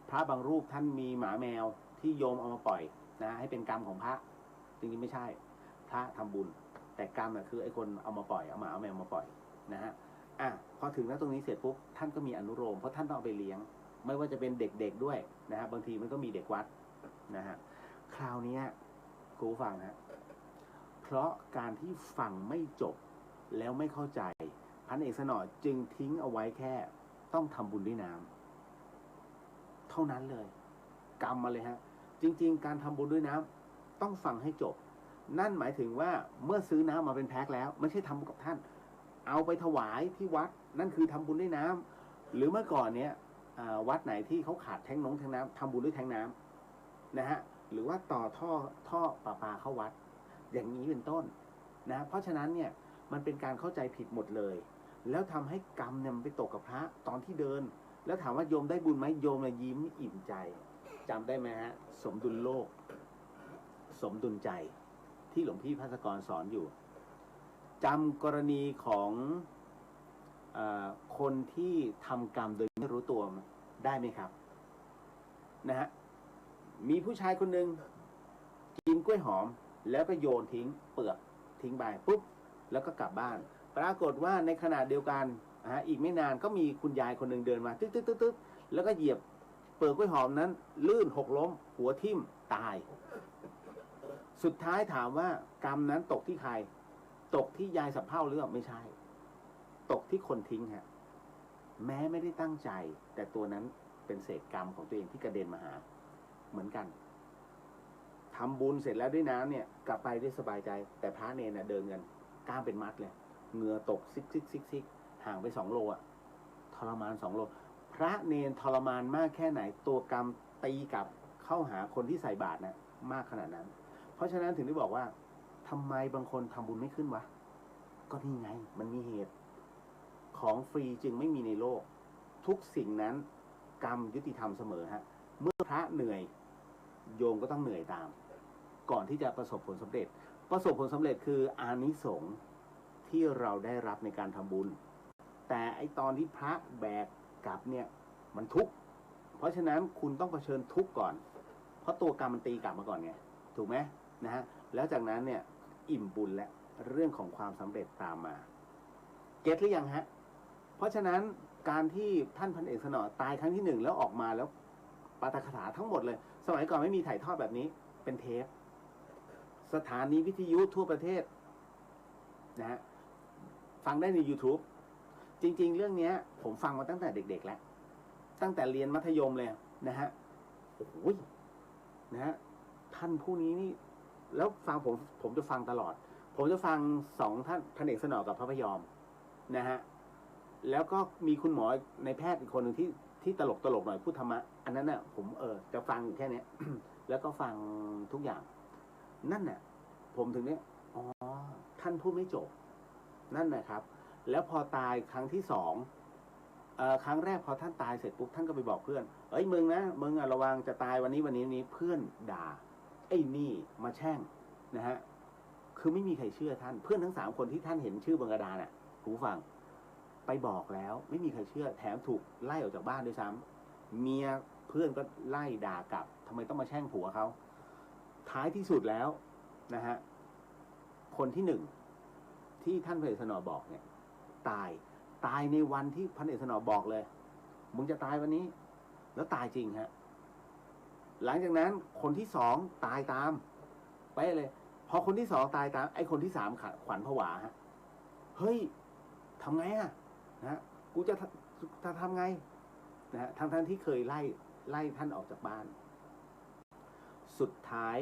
พระบางรูปท่านมีหมาแมวที่โยมเอามาปล่อยนะให้เป็นกรรมของพระจริงๆไม่ใช่พระทำบุญแต่กรรมคือไอ้คนเอามาปล่อยเอาหมาเอาแมวมาปล่อยนะฮะพอถึงตรงนี้เสร็จปุ๊บท่านก็มีอนุโลมเพราะท่านต้องเอาไปเลี้ยงไม่ว่าจะเป็นเด็กๆด้วยนะฮะบางทีมันก็มีเด็กวัดนะฮะคราวนี้ครูฟังนะเพราะการที่ฟังไม่จบแล้วไม่เข้าใจพันเอกสนอจึงทิ้งเอาไว้แค่ต้องทำบุญด้วยน้ำเท่านั้นเลยกรรมมาเลยฮะจริงๆการทำบุญด้วยน้ำต้องฟังให้จบนั่นหมายถึงว่าเมื่อซื้อน้ำมาเป็นแพ็คแล้วไม่ใช่ทำกับท่านเอาไปถวายที่วัดนั่นคือทำบุญด้วยน้ำหรือเมื่อก่อนเนี้ยวัดไหนที่เขาขาดแท้งน้ำทำบุญด้วยแท้งน้ำนะฮะหรือว่าต่อท่อประปาเข้าวัดอย่างนี้เป็นต้นนะเพราะฉะนั้นเนี่ยมันเป็นการเข้าใจผิดหมดเลยแล้วทำให้กรรมเนี่ยมันไปตกกับพระตอนที่เดินแล้วถามว่าโยมได้บุญไหมโยมเลยยิ้มอิ่มใจจำได้ไหมฮะสมดุลโลกสมดุลใจที่หลวงพี่ภัสกรสอนอยู่จำกรณีของคนที่ทำกรรมโดยไม่รู้ตัวได้ไหมครับนะฮะมีผู้ชายคนหนึ่งกินกล้วยหอมแล้วก็โยนทิ้งเปลือกทิ้งไปปุ๊บแล้วก็กลับบ้านปรากฏว่าในขณะเดียวกันอีกไม่นานก็มีคุณยายคนหนึ่งเดินมาตึ๊ดแล้วก็เหยียบเปลือกกล้วยหอมนั้นลื่นหกล้มหัวทิ่มตายสุดท้ายถามว่ากรรมนั้นตกที่ใครตกที่ยายสับเผ่าหรือเปล่าไม่ใช่ตกที่คนทิ้งฮะแม้ไม่ได้ตั้งใจแต่ตัวนั้นเป็นเศษกรรมของตัวเองที่กระเด็นมาหาเหมือนกันทำบุญเสร็จแล้วด้วยน้ำเนี่ยกลับไปด้วยสบายใจแต่พระเนรเดินกันกล้ามเป็นมัดเลยเหงื่อตกซิกห่างไป2 โลทรมาน2 โลพระเนรทรมานมากแค่ไหนตัวกรรมตีกลับเข้าหาคนที่ใส่บาตรมากขนาดนั้นเพราะฉะนั้นถึงได้บอกว่าทำไมบางคนทำบุญไม่ขึ้นวะก็นี่ไงมันมีเหตุของฟรีจึงไม่มีในโลกทุกสิ่งนั้นกรรมยุติธรรมเสมอฮะเมื่อพระเหนื่อยโยมก็ต้องเหนื่อยตามก่อนที่จะประสบผลสำเร็จคืออานิสงส์ที่เราได้รับในการทำบุญแต่ไอตอนที่พระแบกกลับเนี่ยมันทุกข์เพราะฉะนั้นคุณต้องเผชิญทุกข์ก่อนเพราะตัวกรรมมันตีกลับมาก่อนไงถูกไหมนะฮะแล้วจากนั้นเนี่ยอิ่มบุญและเรื่องของความสำเร็จตามมาเก็ตหรือยังฮะเพราะฉะนั้นการที่ท่านพันเอกสนอตายครั้งที่1แล้วออกมาแล้วปาฐกถาทั้งหมดเลยสมัยก่อนไม่มีถ่ายทอดแบบนี้เป็นเทปสถานีวิทยุทั่วประเทศนะฮะฟังได้ใน YouTube จริงๆเรื่องนี้ผมฟังมาตั้งแต่เด็กๆแล้วตั้งแต่เรียนมัธยมเลยนะฮะโอ้โหนะฮะท่านผู้นี้นี่แล้วฟังผมจะฟังตลอดผมจะฟัง2ท่านพันเอกสนอกับพระพยอมนะฮะแล้วก็มีคุณหมอในแพทย์อีกคนหนึ่งที่ตลกหน่อยพูดธรรมะอันนั้นน่ะผมจะฟังแค่นี้ แล้วก็ฟังทุกอย่างนั่นน่ะผมถึงเนี่ยอ๋อท่านพูดไม่จบนั่นนะครับแล้วพอตายครั้งที่2ครั้งแรกพอท่านตายเสร็จปุ๊บท่านก็ไปบอกเพื่อนเอ้ยมึงระวังจะตายวันนี้เพื่อนด่าไอ้นี่มาแช่งนะฮะคือไม่มีใครเชื่อท่านเพื่อนทั้ง3 คนที่ท่านเห็นชื่อบนกระดานน่ะหูฟังไปบอกแล้วไม่มีใครเชื่อแถมถูกไล่ออกจากบ้านด้วยซ้ำเมียเพื่อนก็ไล่ด่ากลับทำไมต้องมาแช่งผัวเขาท้ายที่สุดแล้วนะฮะคนที่1ที่ท่านพระเอกสนอบอกเนี่ยตายในวันที่พระเอกสนอบอกเลยมึงจะตายวันนี้แล้วตายจริงฮะหลังจากนั้นคนที่2ตายตามไปเลยพอคนที่2ตายตามไอ้คนที่3ขวัญผวาฮะเฮ้ยทำไงนะกูจะทำไงนะฮะทั้งที่เคยไล่ท่านออกจากบ้านสุดท้าย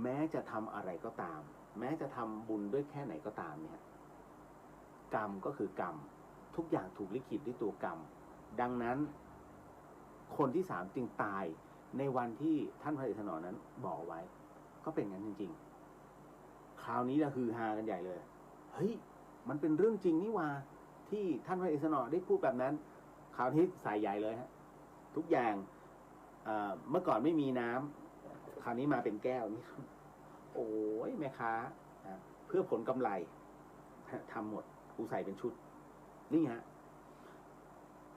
แม้จะทำอะไรก็ตามแม้จะทำบุญด้วยแค่ไหนก็ตามเนี่ยกรรมก็คือกรรมทุกอย่างถูกลิขิตด้วยตัวกรรมดังนั้นคนที่3จึงตายในวันที่ท่านพระเอกสนอนั้นบอกไว้ก็เป็นงั้นจริงๆคราวนี้ละฮือฮากันใหญ่เลยเฮ้ยมันเป็นเรื่องจริงนี่ว่าที่ท่านพระเอกสนอได้พูดแบบนั้น คราวนี้ใส่ใหญ่เลยฮะทุกอย่างเมื่อก่อนไม่มีน้ำคราวนี้มาเป็นแก้วนี่โอ้ยแม่ค้าเพื่อผลกำไรทำหมดกูใส่เป็นชุดนี่ฮะ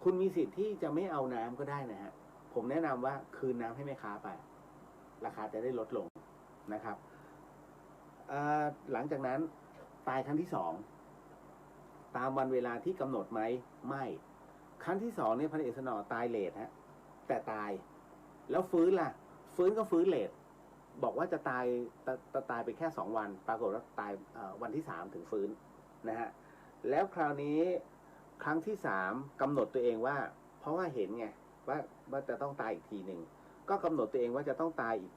คุณมีสิทธิ์ที่จะไม่เอาน้ำก็ได้นะฮะผมแนะนำว่าคืนน้ำให้แม่ค้าไปราคาจะได้ลดลงนะครับหลังจากนั้นตายครั้งที่สองตามวันเวลาที่กำหนดไหมไม่ครั้งที่สองเนี่ยพันเอกสนอตายเลทฮะแต่ตายแล้วฟื้นล่ะฟื้นก็ฟื้นเลทบอกว่าจะตายไปแค่2 วันปรากฏว่าตายวันที่3ถึงฟื้นนะฮะแล้วคราวนี้ครั้งที่3กำหนดตัวเองว่าเพราะว่าเห็นไงว่าจะต้องตายอีกทีหนึ่งก็กำหนดตัวเองว่าจะต้องตายอีก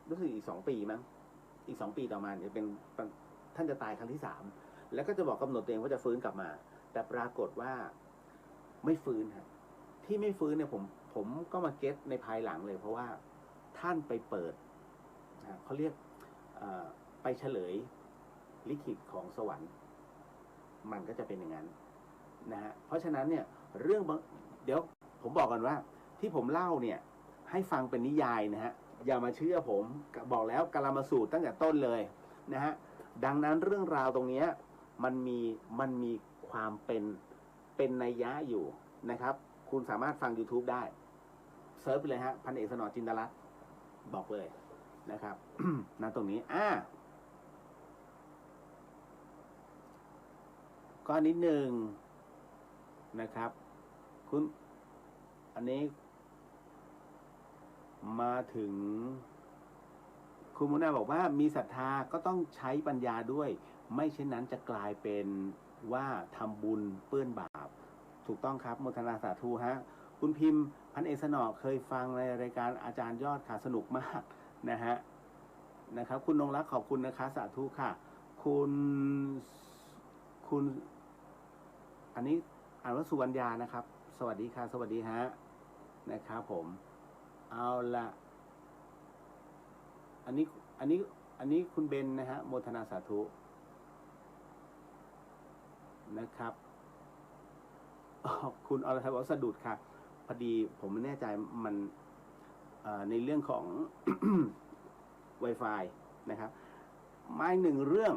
รู้สึกอีก2 ปีมั้งอีก2 ปีต่อมาจะเป็นท่านจะตายครั้งที่3แล้วก็จะบอกกำหนดตัวเองว่าจะฟื้นกลับมาแต่ปรากฏว่าไม่ฟื้นฮะที่ไม่ฟื้นเนี่ยผมก็มาเก็ตในภายหลังเลยเพราะว่าท่านไปเปิดเขาเรียกไปเฉลยลิขิตของสวรรค์มันก็จะเป็นอย่างนั้นนะฮะเพราะฉะนั้นเนี่ยเรื่องเดี๋ยวผมบอกกันว่าที่ผมเล่าเนี่ยให้ฟังเป็นนิยายนะฮะอย่ามาเชื่อผมบอกแล้วกาลามสูตรตั้งแต่ต้นเลยนะฮะดังนั้นเรื่องราวตรงนี้มันมีความเป็นนัยยะอยู่นะครับคุณสามารถฟัง YouTube ได้เซิร์ชไปเลยฮะพันเอกสนอจินตรัตน์บอกเลยนะครับ นั่นตรงนี้ก็นิดหนึ่งนะครับคุณอันนี้มาถึงคุณมุนาบอกว่ามีศรัทธาก็ต้องใช้ปัญญาด้วยไม่เช่นนั้นจะกลายเป็นว่าทำบุญเปื้อนบาปถูกต้องครับโมทนาสาธุฮะคุณพิมพ์พันเอกสนอเคยฟังในรายการอาจารย์ยอดค่ะสนุกมากนะฮะนะครับคุณนงรักขอบคุณนะคะสาธุค่ะคุณอันนี้อ่านว่าสุวรรณญานะครับสวัสดีค่ะสวัสดีฮะนะครับผมเอาละอันนี้คุณเบนนะฮะโมทนาสาธุนะครับคุณอรทัยบอกสะดุดค่ะพอดีผมไม่แน่ใจมันในเรื่องของ Wi-Fi นะครับมาหนึ่งเรื่อง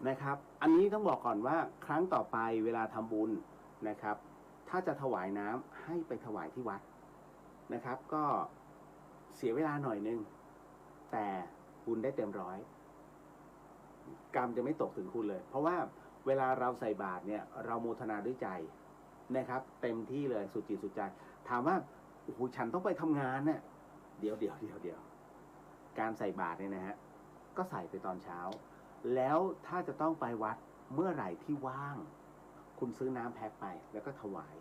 นะครับอันนี้ต้องบอกก่อนว่าครั้งต่อไปเวลาทำบุญนะครับถ้าจะถวายน้ำให้ไปถวายที่วัดนะครับก็เสียเวลาหน่อยนึงแต่บุญได้เต็มร้อยกรรมจะไม่ตกถึงคุณเลยเพราะว่าเวลาเราใส่บาตรเนี่ยเราโมทนาด้วยใจนะครับเต็มที่เลยสุดจิตสุดใจถามว่าโอ้โหฉันต้องไปทำงานเนี่ยเดี๋ยวการใส่บาตรเนี่ยนะฮะก็ใส่ไปตอนเช้าแล้วถ้าจะต้องไปวัดเมื่อไหร่ที่ว่างคุณซื้อน้ำแพ็คไปแล้วก็ถวาย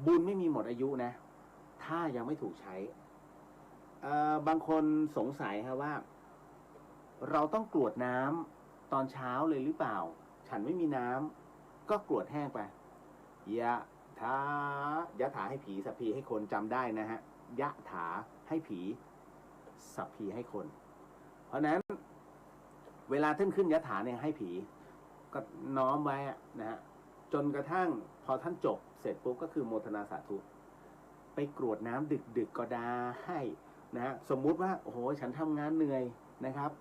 บุญไม่มีหมดอายุนะถ้ายังไม่ถูกใช้บางคนสงสัยฮะว่าเราต้องกรวดน้ำตอนเช้าเลยหรือเปล่าฉันไม่มีน้ำก็กรวดแห้งไปยะถาให้ผีสัพพีให้คนจำได้นะฮะยะถาให้ผีสัพพีให้คนเพราะนั้นเวลาท่านขึ้นยะถาเนี่ยให้ผีก็น้อมไว้นะฮะจนกระทั่งพอท่านจบเสร็จปุ๊บก็คือโมทนาสาธุไปกรวดน้ำดึกก็ได้ให้นะฮะสมมุติว่าโอ้โหฉันทำงานเหนื่อยนะครับ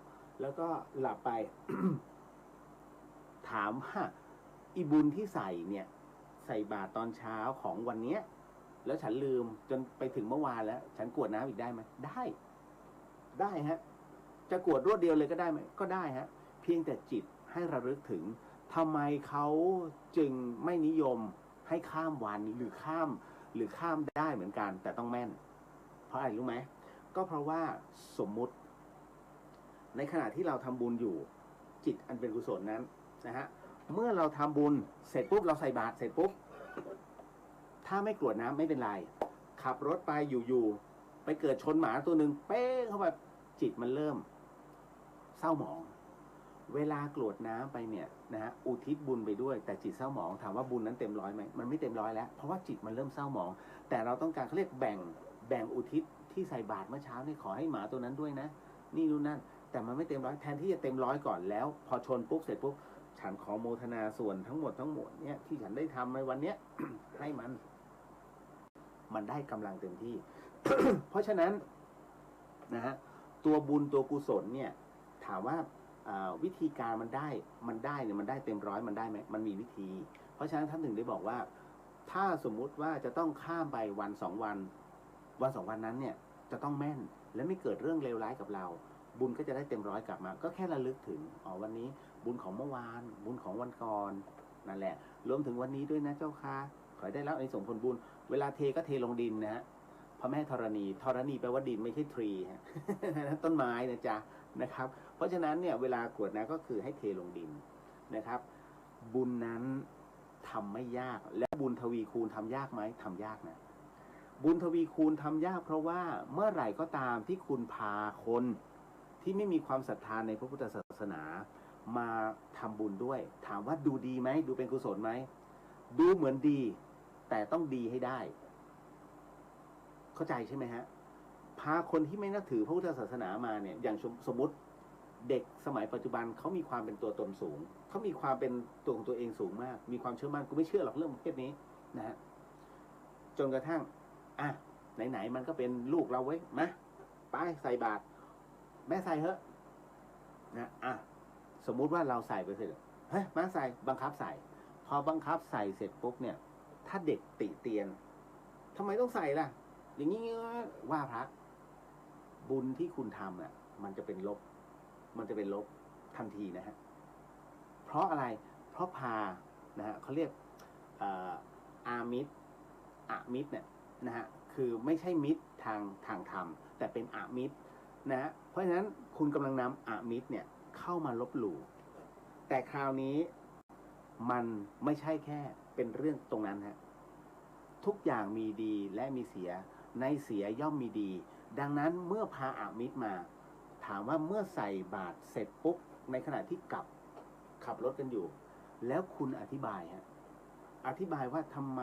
แล้วก็หลับไป ถามว่าอีบุญที่ใส่เนี่ยใส่บาตรตอนเช้าของวันเนี้ยแล้วฉันลืมจนไปถึงเมื่อวานแล้วฉันกรวดน้ำอีกได้ไหมได้ฮะจะกรวดรวดเดียวเลยก็ได้ไหมก็ได้ฮะเพียงแต่จิตให้ระลึกถึงทำไมเขาจึงไม่นิยมให้ข้ามวันหรือข้ามได้เหมือนกันแต่ต้องแม่นเพราะอะไรรู้ไหมก็เพราะว่าสมมุติในขณะที่เราทำบุญอยู่จิตอันเป็นกุศลนั้นนะฮะเมื่อเราทำบุญเสร็จปุ๊บเราใส่บาตรเสร็จปุ๊บถ้าไม่กรวดน้ำไม่เป็นไรขับรถไปอยู่ไปเกิดชนหมาตัวหนึ่งเป้งเข้าไปจิตมันเริ่มเศร้าหมองเวลากรวดน้ำไปเนี่ยนะฮะอุทิศบุญไปด้วยแต่จิตเศร้าหมองถามว่าบุญนั้นเต็มร้อยไหมมันไม่เต็มร้อยแล้วเพราะว่าจิตมันเริ่มเศร้าหมองแต่เราต้องการเขาเรียกแบ่งอุทิศที่ใส่บาตรเมื่อเช้านี่ขอให้หมาตัวนั้นด้วยนะนี่นู่นนั่นแต่มันไม่เต็มร้อยแทนที่จะเต็มร้อยก่อนแล้วพอชนปุ๊บเสร็จปุ๊บฉันขอโมทนาส่วนทั้งหมดเนี่ยที่ฉันได้ทำในวันเนี้ย ให้มันได้กำลังเต็มที่ เพราะฉะนั้นนะฮะตัวบุญตัวกุศลเนี่ยถามว่าวิธีการมันได้เนี่ยมันได้เต็มร้อยมันได้ไหมมันมีวิธี เพราะฉะนั้นท่านถึงได้บอกว่าถ้าสมมุติว่าจะต้องข้ามไปวันสองวันนั้นเนี่ยจะต้องแม่นและไม่เกิดเรื่องเลวร้ายกับเราบุญก็จะได้เต็มร้อยกลับมาก็แค่ระลึกถึงวันนี้บุญของเมื่อวานบุญของวันก่อนนั่นแหละรวมถึงวันนี้ด้วยนะเจ้าค่ะขอให้ได้รับในส่งผลบุญเวลาเทก็เทลงดินนะฮะพระแม่ธรณีแปลว่าดินไม่ใช่ทรีฮะ ต้นไม้นะจ๊ะนะครับเพราะฉะนั้นเนี่ยเวลากรวดน้ำก็คือให้เทลงดินนะครับบุญนั้นทำไม่ยากแล้วบุญทวีคูณทำยากไหมทำยากนะบุญทวีคูณทำยากเพราะว่าเมื่อไหร่ก็ตามที่คุณพาคนที่ไม่มีความศรัทธาในพระพุทธศาสนามาทำบุญด้วยถามว่าดูดีไหมดูเป็นกุศลไหมดูเหมือนดีแต่ต้องดีให้ได้เข้าใจใช่ไหมฮะพาคนที่ไม่นับถือพระพุทธศาสนามาเนี่ยอย่างสมมติเด็กสมัยปัจจุบันเขามีความเป็นตัวตนสูงเขามีความเป็นตัวของตัวเองสูงมากมีความเชื่อมั่นกูไม่เชื่อหรอกเรื่องประเภทนี้นะฮะจนกระทั่งไหนมันก็เป็นลูกเราไว้มาไปใส่บาตรแม่ใส่เถอะนะสมมุติว่าเราใส่ไปเสร็จเฮ้ยมาใส่บังคับใส่พอบังคับใส่เสร็จปุ๊บเนี่ยถ้าเด็กติเตียนทำไมต้องใส่ล่ะอย่างนี้ว่าพระบุญที่คุณทำมันจะเป็นลบทันทีนะฮะเพราะอะไรเพราะพานะฮะเขาเรียกอามิตรเนี่ยนะฮะคือไม่ใช่มิตรทางธรรมแต่เป็นอามิตรนะฮะเพราะฉะนั้นคุณกำลังนำอามิตรเนี่ยเข้ามาลบหลู่แต่คราวนี้มันไม่ใช่แค่เป็นเรื่องตรงนั้นฮะทุกอย่างมีดีและมีเสียในเสียย่อมมีดีดังนั้นเมื่อพาอามิตรมาถามว่าเมื่อใส่บาตรเสร็จปุ๊บในขณะที่ขับรถกันอยู่แล้วคุณอธิบายว่าทำไม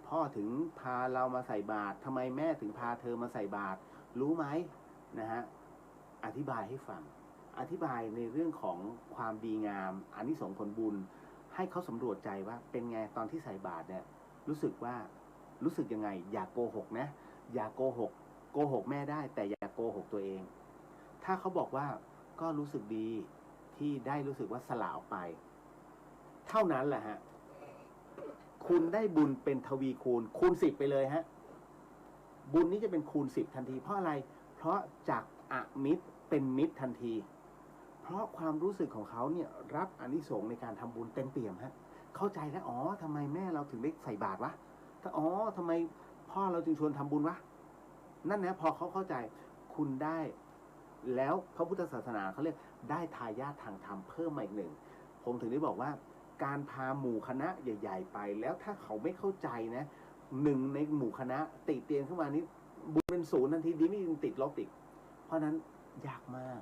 พ่อถึงพาเรามาใส่บาตรทำไมแม่ถึงพาเธอมาใส่บาตรรู้ไหมนะฮะอธิบายให้ฟังอธิบายในเรื่องของความดีงามอานิสงส์ผลบุญให้เขาสำรวจใจว่าเป็นไงตอนที่ใส่บาตรเนี่ยรู้สึกยังไงอย่าโกหกนะอย่าโกหกแม่ได้แต่อย่าโกหกตัวเองถ้าเขาบอกว่าก็รู้สึกดีที่ได้รู้สึกว่าสละออกไปเท่านั้นแหละฮะคุณได้บุญเป็นทวีคูณ10ไปเลยฮะบุญนี้จะเป็นคูณ10ทันทีเพราะอะไรเพราะจากอมิตรเป็นมิตรทันทีเพราะความรู้สึกของเขาเนี่ยรับอานิสงส์ในการทำบุญเต็มเปี่ยมฮะเข้าใจแล้วทำไมแม่เราถึงได้ใส่บาตรวะทำไมพ่อเราจึงชวนทำบุญวะนั่นนะพอเขาเข้าใจคุณได้แล้วพระพุทธศาสนาเขาเรียกได้ทายาททางธรรมเพิ่มมาอีกหนึ่งผมถึงได้บอกว่าการพาหมู่คณะใหญ่ๆไปแล้วถ้าเขาไม่เข้าใจนะหนึ่งในหมู่คณะติเตียนขึ้นมานี้บุญเป็นศูนย์ทันทีดีไม่ยังติดลบอีกเพราะนั้นยากมาก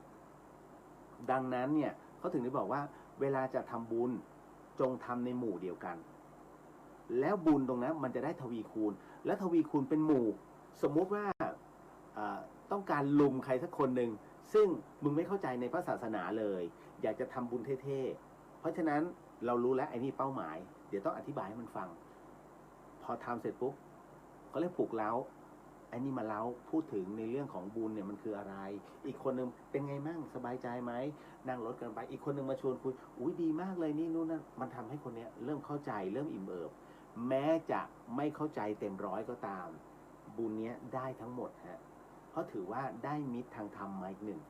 ดังนั้นเนี่ยเขาถึงได้บอกว่าเวลาจะทำบุญจงทำในหมู่เดียวกันแล้วบุญตรงนั้นมันจะได้ทวีคูณและทวีคูณเป็นหมู่สมมุติว่าต้องการลุมใครสักคนหนึ่งซึ่งมึงไม่เข้าใจในพระศาสนาเลยอยากจะทำบุญเท่ๆเพราะฉะนั้นเรารู้แล้วไอ้นี่เป้าหมายเดี๋ยวต้องอธิบายให้มันฟังพอทำเสร็จปุ๊บเขาเรียกปลุกเล้าไอ้นี่มาเล้าพูดถึงในเรื่องของบุญเนี่ยมันคืออะไรอีกคนนึงเป็นไงมั่งสบายใจไหมนั่งรถกันไปอีกคนนึงมาชวนคุยอุ้ยดีมากเลยนี่นู่นนั่นมันทำให้คนเนี้ยเริ่มเข้าใจเริ่มอิ่มเอิบแม้จะไม่เข้าใจเต็มร้อยก็ตามบุญเนี้ยได้ทั้งหมดฮะเพราะถือว่าได้มิตรทางธรรมมาอีกหนึ่ง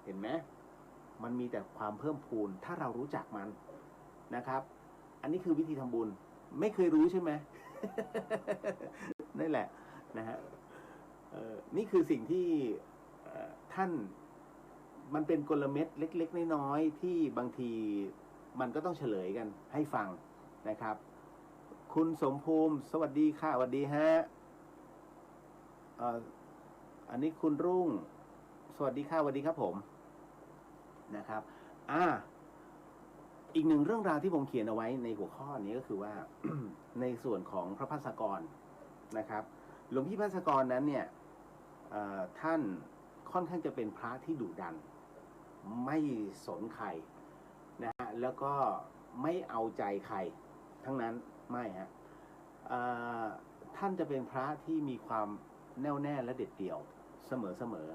เห็นไหมมันมีแต่ความเพิ่มพูนถ้าเรารู้จักมันนะครับอันนี้คือวิธีทำบุญไม่เคยรู้ใช่ไหม นั่นแหละนะฮะนี่คือสิ่งที่ท่านมันเป็นกลเม็ดเล็กๆน้อยๆที่บางทีมันก็ต้องเฉลยกันให้ฟังนะครับคุณสมภูมิสวัสดีค่ะสวัสดีฮะอันนี้คุณรุ่งสวัสดีค่ะสวัสดีครับผมนะครับอีกหนึ่งเรื่องราวที่ผมเขียนเอาไว้ในหัวข้อนี้ก็คือว่า ในส่วนของพระภัสกรนะครับหลวงพี่ภัสกรนั้นเนี่ยท่านค่อนข้างจะเป็นพระที่ดุดันไม่สนใครนะฮะแล้วก็ไม่เอาใจใครทั้งนั้นไม่ฮะ อ่าท่านจะเป็นพระที่มีความแน่วแน่และเด็ดเดี่ยวเสมอ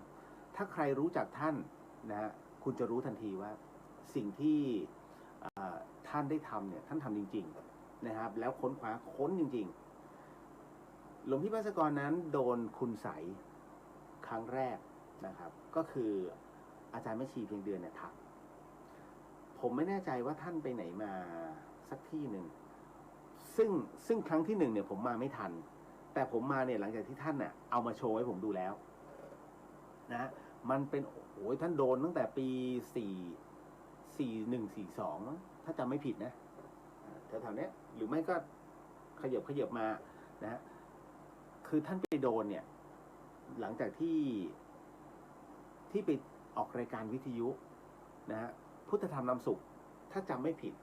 ถ้าใครรู้จักท่านนะฮะคุณจะรู้ทันทีว่าสิ่งที่ท่านได้ทำเนี่ยท่านทำจริงๆนะครับแล้วค้นจริงๆหลวงพี่ภัสกรนั้นโดนคุณใสยครั้งแรกนะครับก็คืออาจารย์แม่ชีเพียงเดือนเนี่ยทักผมไม่แน่ใจว่าท่านไปไหนมาสักที่หนึ่งซึ่งครั้งที่หนึ่งเนี่ยผมมาไม่ทันแต่ผมมาเนี่ยหลังจากที่ท่านน่ะเอามาโชว์ให้ผมดูแล้วนะมันเป็นโอ้ยท่านโดนตั้งแต่ปี4142ถ้าจำไม่ผิดนะแถวๆนี้หรือไม่ก็ขยับมานะฮะคือท่านไปโดนเนี่ยหลังจากที่ไปออกรายการวิทยุนะฮะพุทธธรรมนำสุขถ้าจำไม่ผิด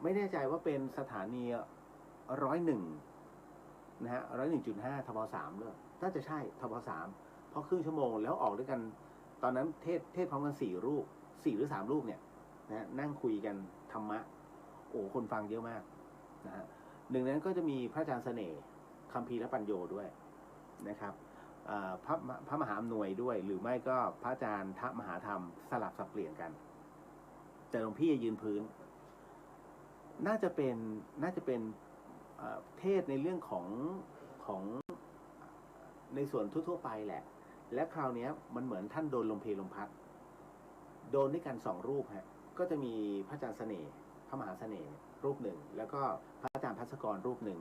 ไม่แน่ใจว่าเป็นสถานี101นะฮะ101.5 ทบ3เลยน่าจะใช่ทบ3เพราะครึ่งชั่วโมงแล้วออกด้วยกันตอนนั้นเทศพร้อมกัน4 รูป4 หรือ 3 รูปเนี่ยนะนั่งคุยกันธรรมะโอ้คนฟังเยอะมากนะฮะหนึ่งนั้นก็จะมีพระอาจารย์เสน่ห์คัมภีร์และปัญโยด้วยนะครับพระมหาอำนวยด้วยหรือไม่ก็พระอาจารย์ทะมหาธรรมสลับสับเปลี่ยนกันแต่หลวงพี่ยืนพื้นน่าจะเป็นเทศในเรื่องของในส่วนทั่วไปแหละและคราวนี้มันเหมือนท่านโดนลมเพลมพัดโดนด้วยกัน2 รูปฮะก็จะมีพระอาจารย์เสน่ห์พระมหาเสน่ห์รูปหนึ่งแล้วก็พระอาจารย์ภัสกรรูปหนึ่ง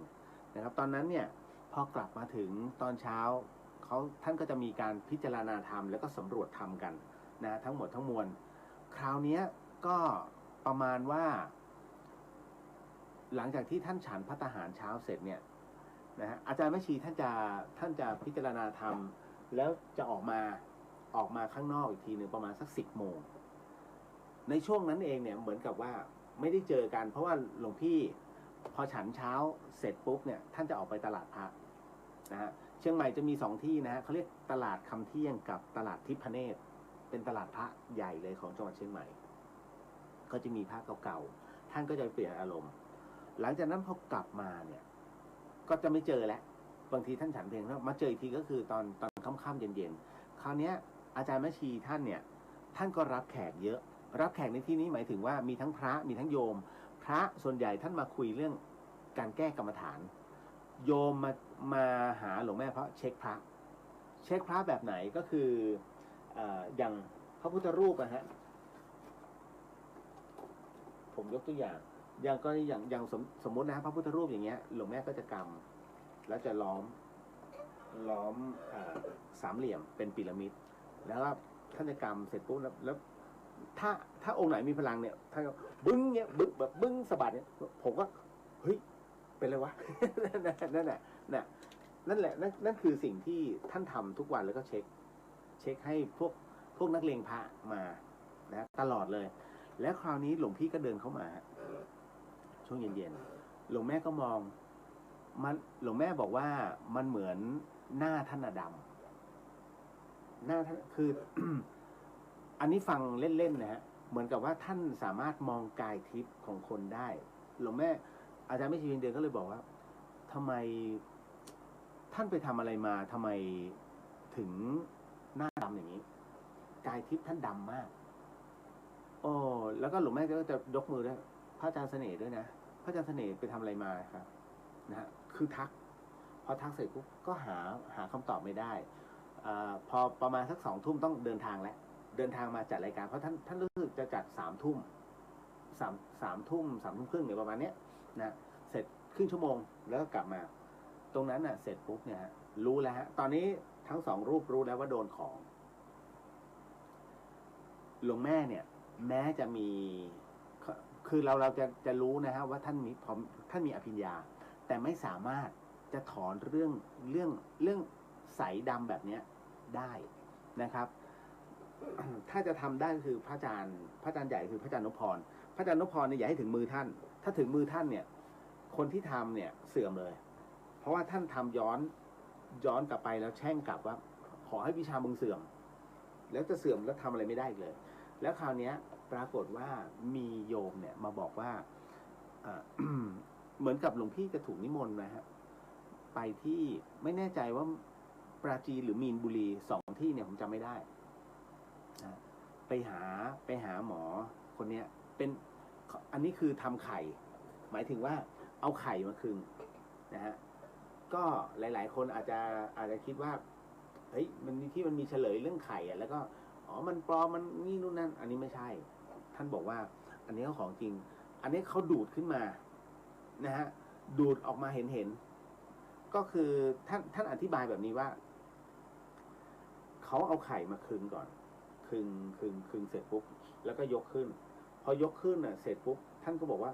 นะครับตอนนั้นเนี่ยพอกลับมาถึงตอนเช้าท่านก็จะมีการพิจารณาธรรมแล้วก็สำรวจธรรมกันนะทั้งหมดทั้งมวลคราวนี้ก็ประมาณว่าหลังจากที่ท่านฉันภัตตาหารเช้าเสร็จเนี่ยนะฮะอาจารย์แม่ชีท่านจะพิจารณาธรรมแล้วจะออกมาข้างนอกอีกทีหนึ่งประมาณสัก10 โมงในช่วงนั้นเองเนี่ยเหมือนกับว่าไม่ได้เจอกันเพราะว่าหลวงพี่พอฉันเช้าเสร็จปุ๊บเนี่ยท่านจะออกไปตลาดพระนะฮะเชียงใหม่จะมี2 ที่นะฮะเขาเรียกตลาดคำเที่ยงกับตลาดทิพเนตรเป็นตลาดพระใหญ่เลยของจังหวัดเชียงใหม่ก็จะมีพระเก่าๆท่านก็จะเปลี่ยนอารมณ์หลังจากนั้นพอกลับมาเนี่ยก็จะไม่เจอแล้วบางทีท่านฉันเพลงแล้วมาเจออีกทีก็คือตอนค่ำๆเย็นๆคราวนี้อาจารย์แม่ชีท่านเนี่ยท่านก็รับแขกเยอะรับแขกในที่นี้หมายถึงว่ามีทั้งพระมีทั้งโยมพระส่วนใหญ่ท่านมาคุยเรื่องการแก้กรรมฐานโยมมาหาหลวงแม่เพราะเช็คพระแบบไหนก็คืออย่างพระพุทธรูปนะฮะผมยกตัวอย่างอย่างก็อย่างสมมตินะพระพุทธรูปอย่างเงี้ยหลวงแม่ก็จะกำแล้วจะล้อมสามเหลี่ยมเป็นพีระมิดแล้วท่านจะกำเสร็จปุ๊บแล้วถ้าองค์ไหนมีพลังเนี่ยท่านก็บึ้งเงี้ยบึ้งแบบบึ้งสะบัดเนี่ยผมก็เฮ้ยเป็นไรวะ นั่นแหละนั่นคือสิ่งที่ท่านทำทุกวันแล้วก็เช็คให้พวกนักเลงพระมานะตลอดเลยแล้วคราวนี้หลวงพี่ก็เดินเข้ามาช่วงเย็นๆหลวงแม่ก็มองหลวงแม่บอกว่ามันเหมือนหน้าท่านดำหน้าท่านคือ อันนี้ฟังเล่นๆนะฮะเหมือนกับว่าท่านสามารถมองกายทิพย์ของคนได้หลวงแม่อาจารย์แม่ชีเพียงเดือนก็เลยบอกว่าทำไมท่านไปทำอะไรมาทำไมถึงหน้าดำอย่างนี้กายทิพย์ท่านดำมากโอ้แล้วก็หลวงแม่ก็จะยกมือด้วยพระอาจารย์เสน่ห์ด้วยนะพระอาจารย์เสน่ห์ไปทำอะไรมาครับนะฮะคือทักพอทักเสร็จปุ๊บก็หาคำตอบไม่ได้พอประมาณสัก2 ทุ่มต้องเดินทางแล้วเดินทางมาจัดรายการเพราะท่านรู้สึกจะจัด3 ทุ่ม3 ทุ่มครึ่งเนี่ยประมาณเนี้ยนะเสร็จครึ่งชั่วโมงแล้วก็กลับมาตรงนั้นน่ะเสร็จปุ๊บเนี่ยรู้แล้วฮะตอนนี้ทั้ง2 รูปรู้แล้วว่าโดนของหลวงแม่เนี่ยแม้จะมีคือเราจะรู้นะฮะว่าท่านมีอภิญญาแต่ไม่สามารถจะถอนเรื่องใสดำแบบนี้ได้นะครับถ้าจะทำได้คือพระอาจารย์ใหญ่คือพระอาจารย์นพพรพระอาจารย์นพพรเนี่ยอย่าให้ถึงมือท่านถ้าถึงมือท่านเนี่ยคนที่ทำเนี่ยเสื่อมเลยเพราะว่าท่านทำย้อนกลับไปแล้วแช่งกลับว่าขอให้วิชามึงเสื่อมแล้วจะเสื่อมแล้วทำอะไรไม่ได้เลยแล้วคราวนี้ปรากฏว่ามีโยมเนี่ยมาบอกว่า เหมือนกับหลวงพี่จะถูกนิมนต์นะฮะไปที่ไม่แน่ใจว่าปราจีนหรือมีนบุรี2 ที่เนี่ยผมจำไม่ได้นะไปหาหมอคนเนี้ยเป็นอันนี้คือทำไข่ หมายถึงว่าเอาไข่มาคึงนะฮะก็หลายๆคนอาจจะคิดว่าเฮ้ยมันมีเฉลยเรื่องไข่อ่ะแล้วก็อ๋อมันปลอมมันนี่นู่นนั่นอันนี้ไม่ใช่ ท่านบอกว่าอันนี้เขาของจริง อันนี้เขาดูดขึ้นมานะฮะดูดออกมาเห็นก็คือท่านอธิบายแบบนี้ว่าเขาเอาไข่มาคึงก่อนคึงเสร็จปุ๊บแล้วก็ยกขึ้นพอยกขึ้นน่ะเสร็จปุ๊บท่านก็บอกว่า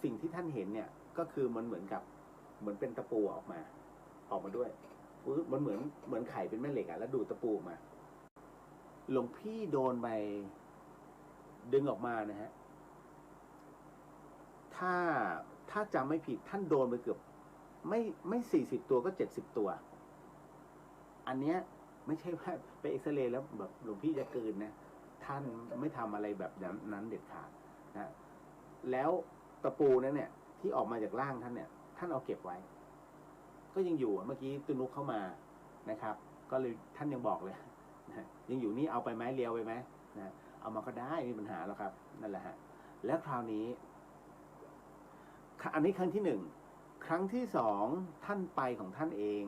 สิ่งที่ท่านเห็นเนี่ยก็คือมันเหมือนเป็นตะปูออกมาด้วยมันเหมือนไข่เป็นแม่เหล็กอ่ะแล้วดูดตะปูออกมาหลวงพี่โดนไปดึงออกมานะฮะถ้าจำไม่ผิดท่านโดนไปเกือบไม่40 ตัวก็70 ตัวอันเนี้ยไม่ใช่ว่าไปเอ็กซเรย์แล้วแบบหลวงพี่จะเกินนะท่านไม่ทำอะไรแบบนั้นเด็ดขาดนะแล้วตะปูนั้นเนี่ยที่ออกมาจากร่างท่านเนี่ยท่านเอาเก็บไว้ก็ยังอยู่เมื่อกี้ตุนุกเข้ามานะครับก็เลยท่านยังบอกเลยนะยังอยู่นี่เอาไปไหมเลียวไปไหมนะเอามาก็ได้ไม่มีปัญหาแล้วครับนั่นแหละฮะแล้วคราวนี้อันนี้ครั้งที่1ครั้งที่2ท่านไปของท่านเอง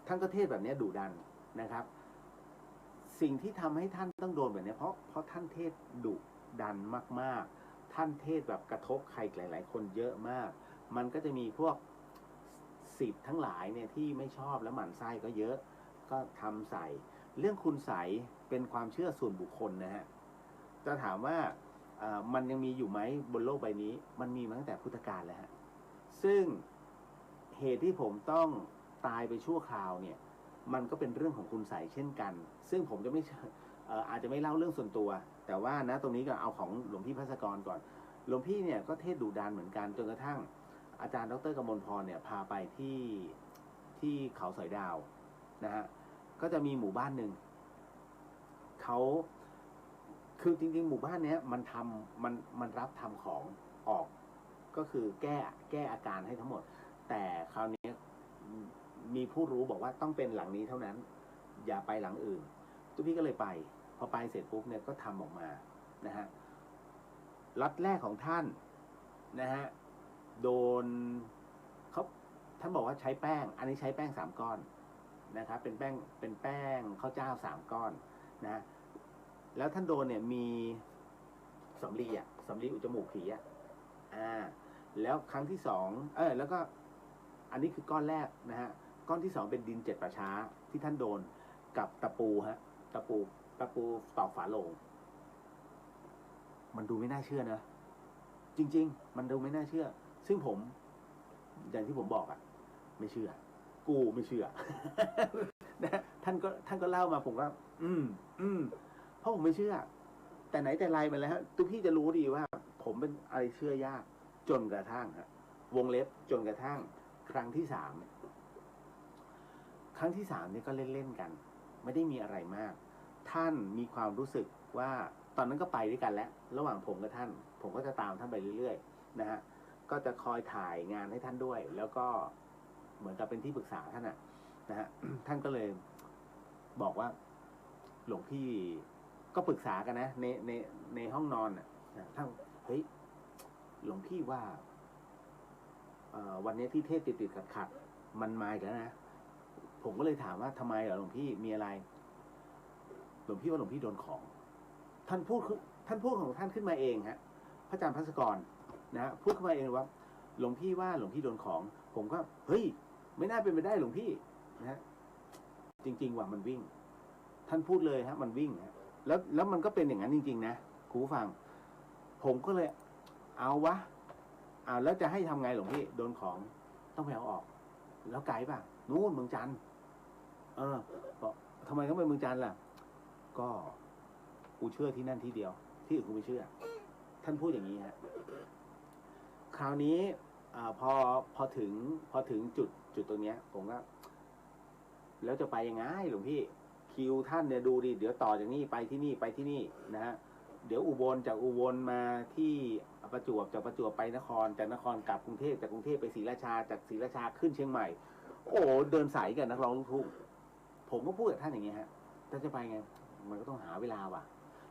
ท่านก็เทศแบบนี้ดุดันนะครับ สิ่งที่ทำให้ท่านต้องโดนแบบนี้เพราะท่านเทศดุดันมากๆท่านเทศแบบกระทบใครหลายๆคนเยอะมากมันก็จะมีพวกศิษย์ทั้งหลายเนี่ยที่ไม่ชอบและหมั่นไส้ก็เยอะก็ทำใส่เรื่องคุณไสยเป็นความเชื่อส่วนบุคคลนะฮะจะถามว่ามันยังมีอยู่ไหมบนโลกใบนี้มันมีมาตั้งแต่พุทธกาลแล้วฮะซึ่งเหตุที่ผมต้องตายไปชั่วคราวเนี่ยมันก็เป็นเรื่องของคุณไสยเช่นกันซึ่งผมจะไม่อาจจะไม่เล่าเรื่องส่วนตัวแต่ว่านะตรงนี้ก็เอาของหลวงพี่ภัสกรก่อนหลวงพี่เนี่ยก็เทศดุดันเหมือนกันจนกระทั่งอาจารย์ดร.กมลพรเนี่ยพาไปที่เขาสอยดาวนะฮะก็จะมีหมู่บ้านหนึ่งเขาคือจริงๆหมู่บ้านเนี้ยมันรับทำของออกก็คือแก้อาการให้ทั้งหมดแต่คราวนี้มีผู้รู้บอกว่าต้องเป็นหลังนี้เท่านั้นอย่าไปหลังอื่นทุกพี่ก็เลยไปพอไปเสร็จปุ๊บเนี่ยก็ทำออกมานะฮะล็อตแรกของท่านนะฮะโดนท่านบอกว่าใช้แป้งอันนี้ใช้แป้ง3 ก้อนนะครับเป็นแป้งข้าวเจ้า3 ก้อนนะแล้วท่านโดนเนี่ยมีสำลีอุจจมูกผีแล้วครั้งที่2แล้วก็อันนี้คือก้อนแรกนะฮะก้อนที่2เป็นดิน7 ป่าช้าที่ท่านโดนกับตะปูตะปูตอกฝาโลงมันดูไม่น่าเชื่อนะจริงๆมันดูไม่น่าเชื่อซึ่งผมอย่างที่ผมบอกไม่เชื่อกูไม่เชื่อ นะท่านก็เล่ามาผมก็เพราะผมไม่เชื่อแต่ไหนแต่ไรมาแล้วทุกพี่จะรู้ดีว่าผมเป็นอะไรเชื่อยากจนกระทั่งวงเล็บจนกระทั่งครั้งที่3นี่ก็เล่นๆกันไม่ได้มีอะไรมากท่านมีความรู้สึกว่าตอนนั้นก็ไปด้วยกันแล้วระหว่างผมกับท่านผมก็จะตามท่านไปเรื่อยๆนะฮะก็จะคอยถ่ายงานให้ท่านด้วยแล้วก็เหมือนกับเป็นที่ปรึกษาท่านนะฮะ ท่านก็เลยบอกว่าหลวงพี่ก็ปรึกษากันนะในห้องนอนท่านเฮ้ยหลวงพี่ว่าวันนี้ที่เทศติดขัดมันมาอีกแล้วนะผมก็เลยถามว่าทำไมเหรอหลวงพี่มีอะไรหลวงพี่ว่าหลวงพี่โดนของท่านพูดของท่านขึ้นมาเองฮะพระอาจารย์ภัสกรนะพูดขึ้นมาเองว่าหลวงพี่ว่าหลวงพี่โดนของผมก็เฮ้ยไม่น่าเป็นไปได้หลวงพี่นะฮะจริงๆว่ามันวิ่งท่านพูดเลยฮะมันวิ่งฮะแล้วมันก็เป็นอย่างนั้นจริงๆนะคุณผู้ฟังผมก็เลยเอาวะแล้วจะให้ทำไงหลวงพี่โดนของต้องไปเอาออกแล้วไกลป่ะนู่นเมืองจันทร์บอกทำไมต้องไปเมืองจันทร์ล่ะก็กูเชื่อที่นั่นที่เดียวที่อื่นกูไม่เชื่อท่านพูดอย่างนี้ฮะคราวนี้พอถึงจุดตรงเนี้ยผมก็แล้วจะไปยังไงหลวงพี่คิวท่านเนี่ยดูดิเดี๋ยวต่อจากนี้ไปที่นี่นะฮะ เดี๋ยวอุบลจากอุบลมาที่ประจวบจากประจวบไปนครจากนครกลับกรุงเทพจากกรุงเทพไปศรีราชาจากศรีราชาขึ้นเชียงใหม่โอ้เดินสายกันนักร้องลูกทุ่งผมก็พูดกับท่านอย่างเงี้ยฮะถ้าจะไปไงมันก็ต้องหาเวลาว่ะ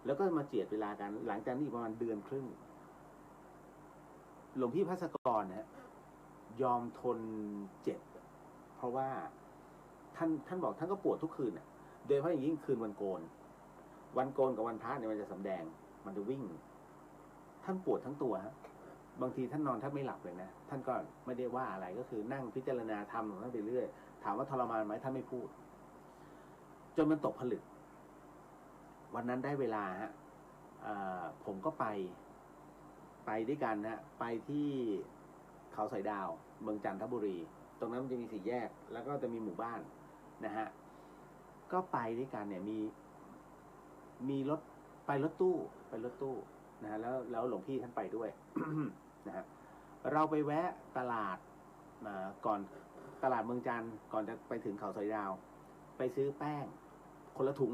แล้วก็มาเจียดเวลากันหลังจากนี้ประมาณเดือนครึ่งหลวงพี่ภัสกรนะฮะยอมทนเจ็บเพราะว่าท่านบอกท่านก็ปวดทุกคืนอ่ะโดยเฉพาะอย่างยิ่งคืนวันโกนกับวันพระเนี่ยมันจะสำแดงมันจะวิ่งท่านปวดทั้งตัวฮะบางทีท่านนอนแทบไม่หลับเลยนะท่านก็ไม่ได้ว่าอะไรก็คือนั่งพิจารณาธรรมของท่านไปเรื่อยถามว่าทรมานไหมท่านไม่พูดจนมันตกผลึกวันนั้นได้เวลาฮะผมก็ไปด้วยกันนะไปที่เขาสอยดาวเมืองจันทบุรีตรงนั้นมันจะมีสี่แยกแล้วก็จะมีหมู่บ้านนะฮะก็ไปด้วยกันเนี่ยมีรถตู้นะฮะแล้วหลวงพี่ท่านไปด้วย นะฮะเราไปแวะตลาดก่อนตลาดเมืองจันทร์ก่อนจะไปถึงเขาสอยดาวไปซื้อแป้งคนละถุง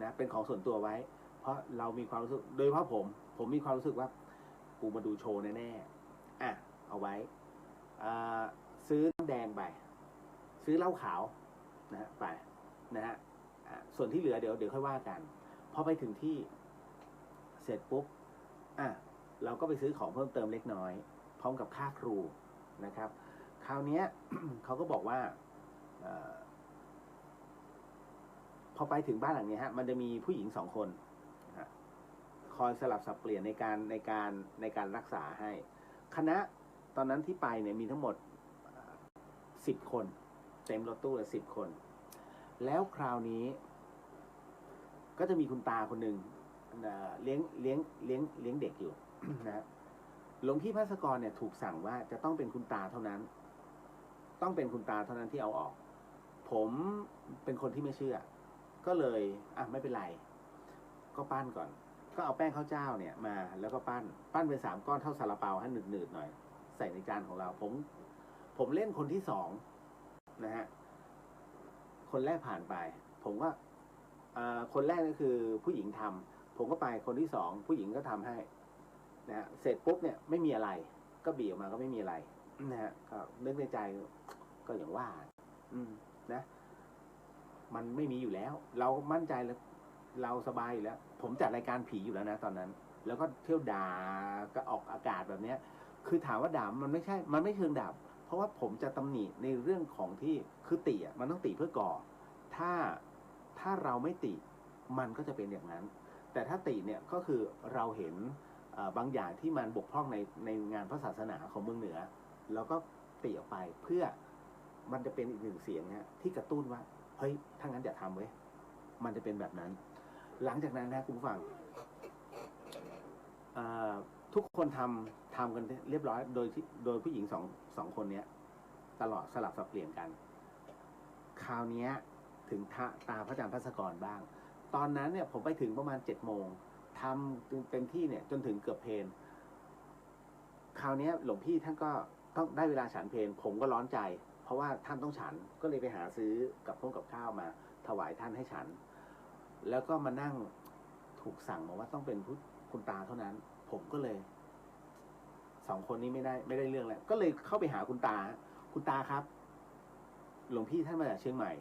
นะเป็นของส่วนตัวไว้เพราะเรามีความรู้สึกโดยเฉพาะผมมีความรู้สึกว่ากูมาดูโชว์แน่ๆเอาไว้ซื้อน้ำแดงไปซื้อเหล้าขาวนะฮะไปนะฮะส่วนที่เหลือเดี๋ยวค่อยว่ากันพอไปถึงที่เสร็จปุ๊บเราก็ไปซื้อของเพิ่มเติมเล็กน้อยพร้อมกับค่าครูนะครับคราวนี้ เขาก็บอกว่าพอไปถึงบ้านหลังนี้ฮะมันจะมีผู้หญิง2 คนคอยสลับสับเปลี่ยนในการรักษาให้คณะตอนนั้นที่ไปเนี่ยมีทั้งหมด10 คนเต็มรถตู้เลย10 คนแล้วคราวนี้ก็จะมีคุณตาคนหนึ่งเลี้ยงเด็กอยู่ นะหลวงพี่ภัสกรเนี่ยถูกสั่งว่าจะต้องเป็นคุณตาเท่านั้นที่เอาออกผมเป็นคนที่ไม่เชื่อก็เลยไม่เป็นไรก็ปั้นก่อนก็เอาแป้งข้าวเจ้าเนี่ยมาแล้วก็ปั้นเป็น3 ก้อนเท่าซาลาเปาให้หนืดๆหน่อยใส่ในจานของเราผมเล่นคนที่2นะฮะคนแรกผ่านไปผมก็คนแรกก็คือผู้หญิงทำผมก็ไปคนที่2ผู้หญิงก็ทำให้นะฮะเสร็จปุ๊บเนี่ยไม่มีอะไรก็บีบออกมาก็ไม่มีอะไรนะฮะก็นึกในใจก็อย่างว่านะมันไม่มีอยู่แล้วเรามั่นใจแล้วเราสบายอยู่แล้วผมจัดรายการผีอยู่แล้วนะตอนนั้นแล้วก็เที่ยวด่าก็ออกอากาศแบบเนี้ยคือถามว่าด่ามันไม่เชิงด่าเพราะว่าผมจะตำหนิในเรื่องของที่คือติมันต้องติเพื่อก่อถ้าเราไม่ติมันก็จะเป็นอย่างนั้นแต่ถ้าติเนี่ยก็คือเราเห็นบางอย่างที่มันบกพร่องในงานพระศาสนาของเมืองเหนือแล้วก็ติออกไปเพื่อมันจะเป็นอีกหนึ่งเสียงนะที่กระตุ้นว่าเฮ้ยถ้างั้นอย่าทำเว้ยมันจะเป็นแบบนั้นหลังจากนั้นนะคุณผู้ฟังทุกคนทำกันเรียบร้อยโดยผู้หญิงสองคนนี้ตลอดสลับสับเปลี่ยนกันคราวนี้ถึงตาพระอาจารย์ภัสกรบ้างตอนนั้นเนี่ยผมไปถึงประมาณ7 โมงทำเต็มที่เนี่ยจนถึงเกือบเพลคราวนี้หลวงพี่ท่านก็ต้องได้เวลาฉันเพลผมก็ร้อนใจเพราะว่าท่านต้องฉันก็เลยไปหาซื้อกับข้าวมาถวายท่านให้ฉันแล้วก็มานั่งถูกสั่งมาว่าต้องเป็นคุณตาเท่านั้นผมก็เลย2 คนนี้ไม่ได้เรื่องแล้วก็เลยเข้าไปหาคุณตาครับหลวงพี่ท่านมาจากเชียงใหม่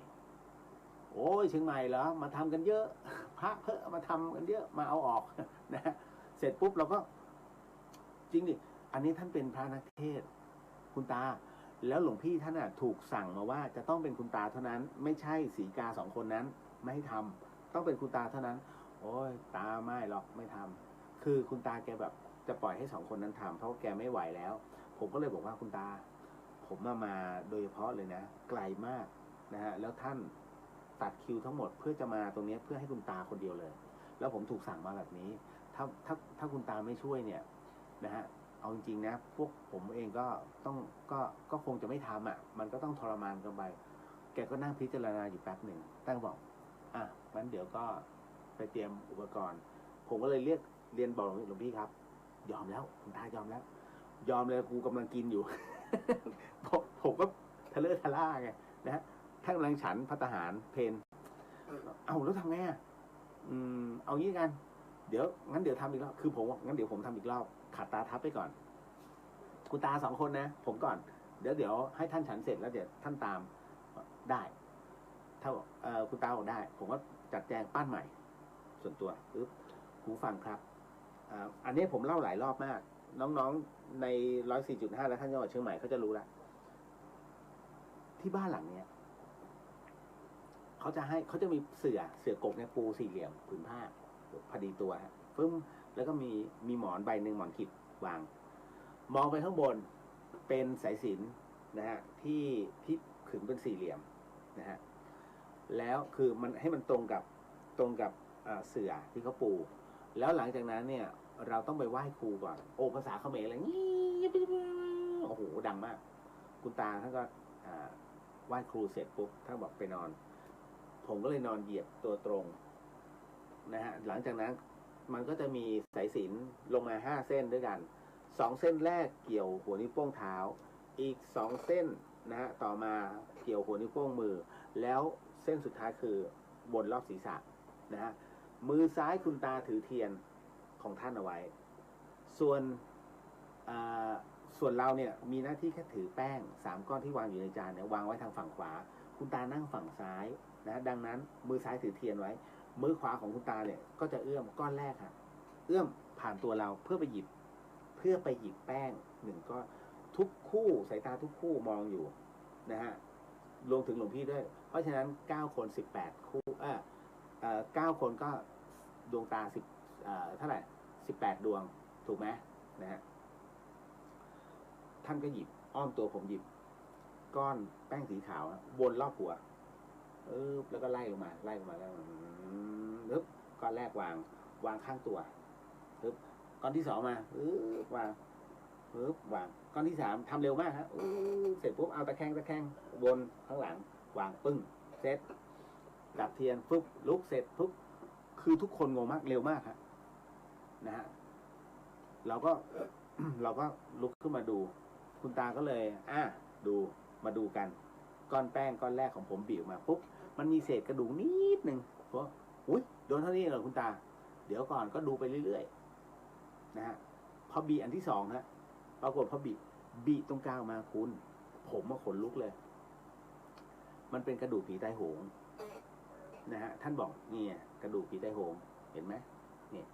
โอ้ยเชียงใหม่เหรอมาทำกันเยอะพระเพิ่มมาทำกันเยอะมาเอาออกนะเสร็จปุ๊บเราก็จริงดิอันนี้ท่านเป็นพระนักเทศคุณตาแล้วหลวงพี่ท่านถูกสั่งมาว่าจะต้องเป็นคุณตาเท่านั้นไม่ใช่สีกา2 คนนั้นไม่ให้ทำต้องเป็นคุณตาเท่านั้นโอ้ยตาไม่หรอกไม่ทำคือคุณตาแกแบบจะปล่อยให้2 คนนั้นทำเพราะแกไม่ไหวแล้วผมก็เลยบอกว่าคุณตาผมมาโดยเฉพาะเลยนะไกลมากนะฮะแล้วท่านตัดคิวทั้งหมดเพื่อจะมาตรงนี้เพื่อให้คุณตาคนเดียวเลยแล้วผมถูกสั่งมาแบบนี้ถ้าคุณตาไม่ช่วยเนี่ยนะฮะเอาจริงๆนะพวกผมเองก็ก็คงจะไม่ทำมันก็ต้องทรมานกันไปแกก็นั่งพิจารณาอยู่แป๊บหนึ่งตั้งบอกงั้นเดี๋ยวก็ไปเตรียมอุปกรณ์ผมก็เลยเรียนบอกหลวงพี่ครับยอมแล้วคุณตายอมแล้วยอมเลยกูกำลังกินอยู่ ผมก็ทะเลาะทะล่าไงนะฮะท่านกำลังฉันภัตตาหารเพลเอาแล้วทำไงเอางี้กัน เดี๋ยวงั้นเดี๋ยวทำอีกรอบคือผมงั้นเดี๋ยวผมทำอีกรอบขัดตาทับไปก่อนคุณตา2 คนนะผมก่อนเดี๋ยวให้ท่านฉันเสร็จแล้วเดี๋ยวท่านตามได้ถ้าคุณตาบอกได้ผมก็จัดแจงปั้นใหม่ส่วนตัวปึ๊บหูฟังครับอันนี้ผมเล่าหลายรอบมากน้องๆใน104.5และท่านจังหวัดเชียงใหม่เขาจะรู้แล้วที่บ้านหลังเนี้ยเขาจะมีเสื่อกกเนี่ยปู4 เหลี่ยมผืนผ้าพอดีตัวฮะฟึ้มแล้วก็มีหมอนใบหนึ่งหมอนขิดวางมองไปข้างบนเป็นสายสิญจน์นะฮะที่ขึงเป็น4 เหลี่ยมนะฮะแล้วคือมันให้มันตรงกับเสื่อที่เขาปูแล้วหลังจากนั้นเนี่ยเราต้องไปไหว้ครูก่อนโอ้ภาษาเขมรอะไรงี้โอ้โหดังมากคุณตาท่านก็ไหว้ครูเสร็จปุ๊บท่านบอกไปนอนผมก็เลยนอนเหยียบตัวตรงนะฮะหลังจากนั้นมันก็จะมีสายสิญจน์ลงมา5 เส้นด้วยกัน2 เส้นแรกเกี่ยวหัวนิ้วโป้งเท้าอีก2 เส้นนะฮะต่อมาเกี่ยวหัวนิ้วโป้งมือแล้วเส้นสุดท้ายคือบนรอบศีรษะนะฮะมือซ้ายคุณตาถือเทียนของท่านเอาไว้ส่วนเราเนี่ยมีหน้าที่แค่ถือแป้ง3 ก้อนที่วางอยู่ในจานเนี่ยวางไว้ทางฝั่งขวาคุณตานั่งฝั่งซ้ายนะดังนั้นมือซ้ายถือเทียนไว้มือขวาของคุณตาเนี่ยก็จะเอื้อมก้อนแรกค่ะเอื้อมผ่านตัวเราเพื่อไปหยิบแป้ง1 ก้อนทุกคู่สายตาทุกคู่มองอยู่นะฮะรวมถึงหลวงพี่ด้วยเพราะฉะนั้น9 คน18 คู่9 คนก็ดวงตาเท่าไหร่18 ดวงถูกไหมนะฮะท่านก็หยิบอ้อมตัวผมหยิบก้อนแป้งสีขาววนรอบหัวแล้วก็ไล่ลงมาปึ๊บก้อนแรกวางข้างตัวปึ๊บก้อนที่2มาวางปึ๊บวางก้อนที่3ทำเร็วมากฮะเสร็จปุ๊บเอาตะแคงวนข้างหลังวางปึ้งเสร็จดับเทียนปุ๊บลุกเสร็จปุ๊บคือทุกคนงงมากเร็วมากครับนะฮะเราก็ลุกขึ้นมาดูคุณตาก็เลยมาดูกันก้อนแป้งก้อนแรกของผมบีบมาปุ๊บมันมีเศษกระดูกนิดนึงเพราะอุ้ยโดนเท่านี้เหรอคุณตาเดี๋ยวก่อนก็ดูไปเรื่อยๆนะฮะพอบีอันที่2ฮะปรากฏพอบีตรงกลางมาคุณผมมาขนลุกเลยมันเป็นกระดูกผีใต้โหงนะฮะท่านบอกนี่กระดูกผีใต้โหงเห็นไหมเนี่ย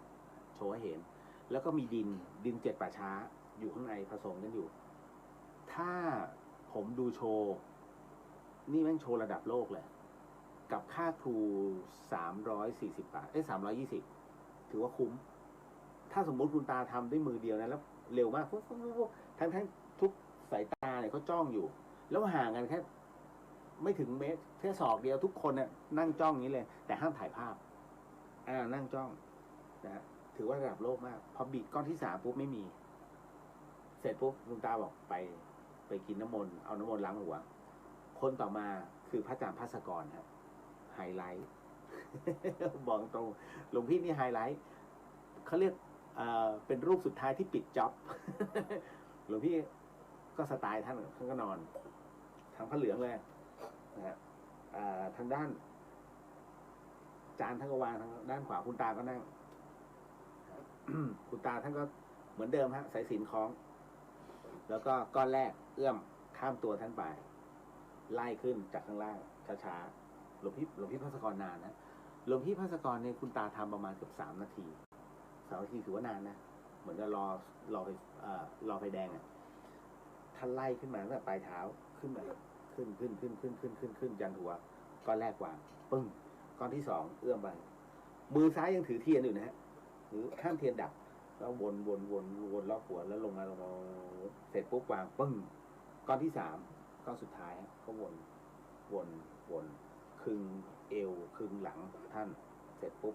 โชว์ให้เห็นแล้วก็มีดิน7 ป่าช้าอยู่ข้างในผสมกันอยู่ถ้าผมดูโชว์นี่แม่งโชว์ระดับโลกเลยกับค่าครู340 บาท320ถือว่าคุ้มถ้าสมมติคุณตาทำด้วยมือเดียวนะแล้วเร็วมากทั้งทุกสายตาเนี่ยเขาจ้องอยู่แล้วห่างกันแค่ไม่ถึงเมตรแค่ศอกเดียวทุกคนเนี่ยนั่งจ้องอย่างนี้เลยแต่ห้ามถ่ายภาพนั่งจ้องนะฮะถือว่าระดับโลกมากพอบีบก้อนที่3ปุ๊บไม่มีเสร็จปุ๊บคุณตาบอกไปกินน้ำมนต์เอาน้ำมนต์ล้างหัวคนต่อมาคือพระอาจารย์ภัสกรครับไฮไลท์ บอกตรงหลวงพี่นี่ไฮไลท์เขาเรียกเป็นรูปสุดท้ายที่ปิดจ็อบ หลวงพี่ก็สไตล์ท่านก็นอนทางผ้าเหลืองเลยนะฮะทางด้านจานท่านก็วางทางด้านขวาคุณตาก็นั่ง คุณตาท่านก็เหมือนเดิมฮะสายสิญจน์คล้องแล้วก็ก้อนแรกเอื้อมข้ามตัวท่านไปไล่ขึ้นจากข้างล่างช้าๆหลวงพี่ภัสกรนานนะหลวงพี่ภัสกรเนี่ยคุณตาทำประมาณเกือบ3 นาทีถือว่านานนะเหมือนกับรอไฟแดงอ่ะท่านไล่ขึ้นมาตั้งแต่ปลายเท้าขึ้นมาขึ้นยันหัวก้อนแรกวางปึ้งก้อนที่2เอื้อมไปมือซ้ายยังถือเทียนอยู่นะฮะหรือข้ามเทียนดับแล้ววนรอบหัวแล้วลงมาเสร็จปุ๊บวางปึ้งก้อนที่3ก้อนสุดท้ายก็วนครึ่งเอวครึ่งหลังท่านเสร็จปุ๊บ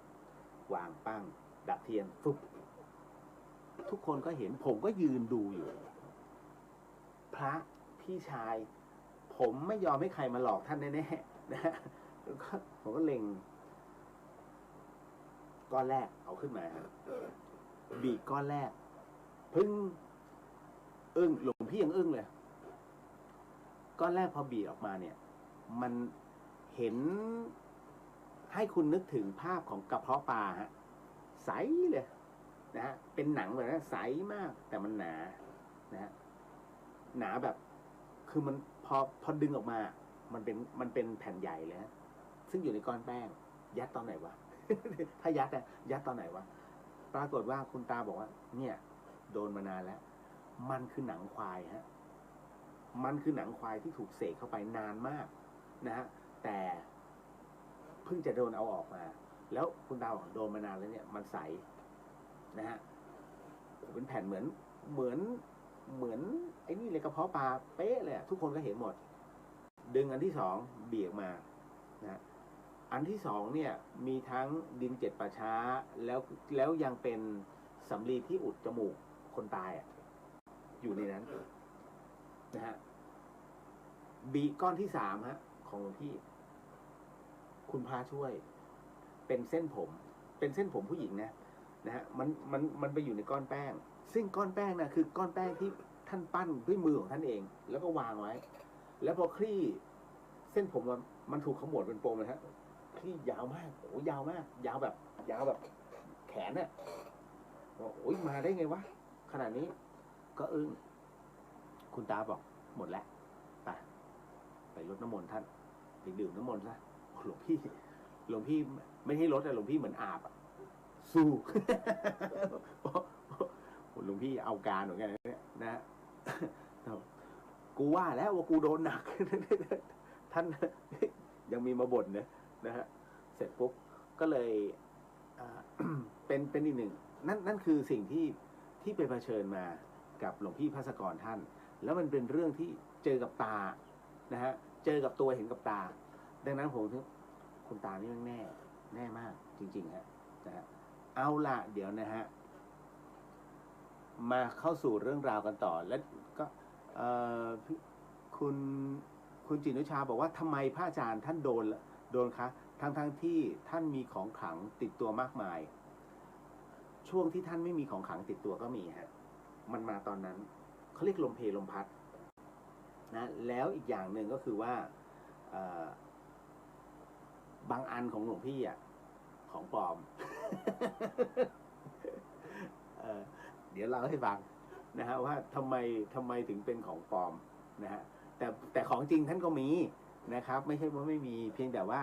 วางปั้งดับเทียนฟุบทุกคนก็เห็นผมก็ยืนดูอยู่พระพี่ชายผมไม่ยอมให้ใครมาหลอกท่านแน่ๆนะฮะผมก็เล็งก้อนแรกเอาขึ้นมาบีบก้อนแรกพึ่งอึ้งหลวงพี่ยังอึ้งเลยก้อนแรกพอบีบออกมาเนี่ยมันเห็นให้คุณนึกถึงภาพของกระเพาะปลาฮะ ใสเลยนะฮะเป็นหนังแบบนั้นใสมากแต่มันหนานะฮะหนาแบบคือมันพอดึงออกมามันเป็นแผ่นใหญ่เลยฮะซึ่งอยู่ในก้อนแป้งยัดตอนไหนวะ ถ้ายัดตอนไหนวะปรากฏว่าคุณตาบอกว่าเนี่ยโดนมานานแล้วมันคือหนังควายฮะมันคือหนังควายที่ถูกเสกเข้าไปนานมากนะฮะแต่เพิ่งจะโดนเอาออกมาแล้วคุณตาบอกโดนมานานแล้วเนี่ยมันใสนะฮะเป็นแผ่นเหมือนไอ้นี่เลยกระเพาะปลาเป๊ะเลยทุกคนก็เห็นหมดดึงอันที่สองเบี่ยงมานะอันที่สองเนี่ยมีทั้งดินเจ็ดป่าช้าแล้วยังเป็นสำลีที่อุดจมูกคนตายอยู่ในนั้นนะฮะบีก้อนที่สามฮะของหลวงพี่คุณพระช่วยเป็นเส้นผมผู้หญิงนะฮะมันไปอยู่ในก้อนแป้งซึ่งก้อนแป้งนะคือก้อนแป้งที่ท่านปั้นด้วยมือของท่านเองแล้วก็วางไว้แล้วพอคลี่เส้นผมมันถูกขมวดเป็นปมเลยฮะคลี่ยาวมากโอ้ยาวมากยาวแบบแขนเนี่ยโอ้ยมาได้ไงวะขนาดนี้ก็อึ้งคุณตาบอกหมดแล้วไปรดน้ำมนต์ท่านไปดื่มน้ำมนต์ซะหลวงพี่ไม่ให้รดแต่หลวงพี่เหมือนอาบสู้ หลวงพี่เอาการเหมือนกันเนี่ยนะกูว่าแล้วว่ากูโดนหนัก ท่านยังมีมาบ่นนะฮะเสร็จปุ๊บก็เลยเป็นอีกหนึ่งนั่นคือสิ่งที่ไปเผชิญมากับหลวงพี่ภัสกรท่านแล้วมันเป็นเรื่องที่เจอกับตานะฮะเจอกับตัวเห็นกับตาดังนั้นผมถึงคุณตานี่แน่มากจริงๆฮะนะฮะเอาล่ะเดี๋ยวนะฮะมาเข้าสู่เรื่องราวกันต่อแล้วก็คุณจินุชาบอกว่าทำไมพระอาจารย์ท่านโดนคะทั้งที่ท่านมีของขลังติดตัวมากมายช่วงที่ท่านไม่มีของขลังติดตัวก็มีฮะมันมาตอนนั้นเขาเรียกลมเพลมพัดนะแล้วอีกอย่างหนึ่งก็คือว่าบางอันของหลวงพี่ของปลอม เดี๋ยวเล่าให้ฟังนะฮะว่าทำไมถึงเป็นของปลอมนะฮะแต่ของจริงท่านก็มีนะครับไม่ใช่ว่าไม่มีเพียงแต่ว่า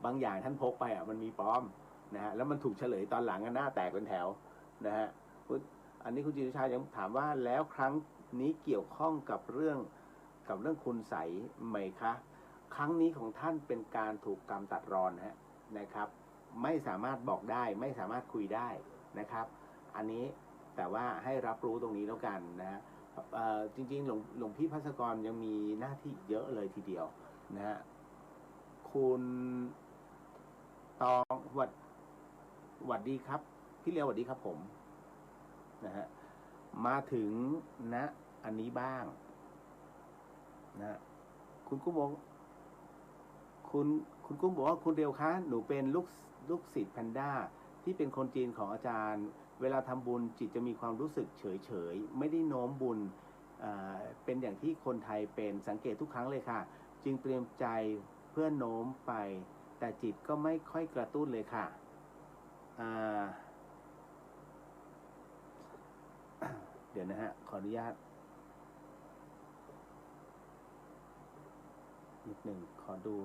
บางอย่างท่านพกไปมันมีปลอมนะฮะแล้วมันถูกเฉลยตอนหลังหน้าแตกเป็นแถวนะฮะอันนี้คุณจิตชัยยังถามว่าแล้วครั้งนี้เกี่ยวข้องกับเรื่องคุณใสไหมคะครั้งนี้ของท่านเป็นการถูกกรรมตัดรอนนะครับไม่สามารถบอกได้ไม่สามารถคุยได้นะครับอันนี้แต่ว่าให้รับรู้ตรงนี้แล้วกันนะจริงๆหลวงพี่ภัสกรยังมีหน้าที่เยอะเลยทีเดียวนะฮะคุณตองหวัดดีครับพี่เลียวหวัดดีครับผมนะฮะมาถึงอันนี้บ้างนะคุณกุ้งบอกคุณกุ้งบอกว่าคุณเดียวคะหนูเป็นลูกศิษย์แพนด้าที่เป็นคนจีนของอาจารย์เวลาทำบุญจิตจะมีความรู้สึกเฉยไม่ได้โน้มบุญเป็นอย่างที่คนไทยเป็นสังเกตทุกครั้งเลยค่ะจึงเตรียมใจเพื่อโน้มไปแต่จิตก็ไม่ค่อยกระตุ้นเลยค่ะเดี๋ยวนะฮะขออนุญาตนิดหนึ่งขอดู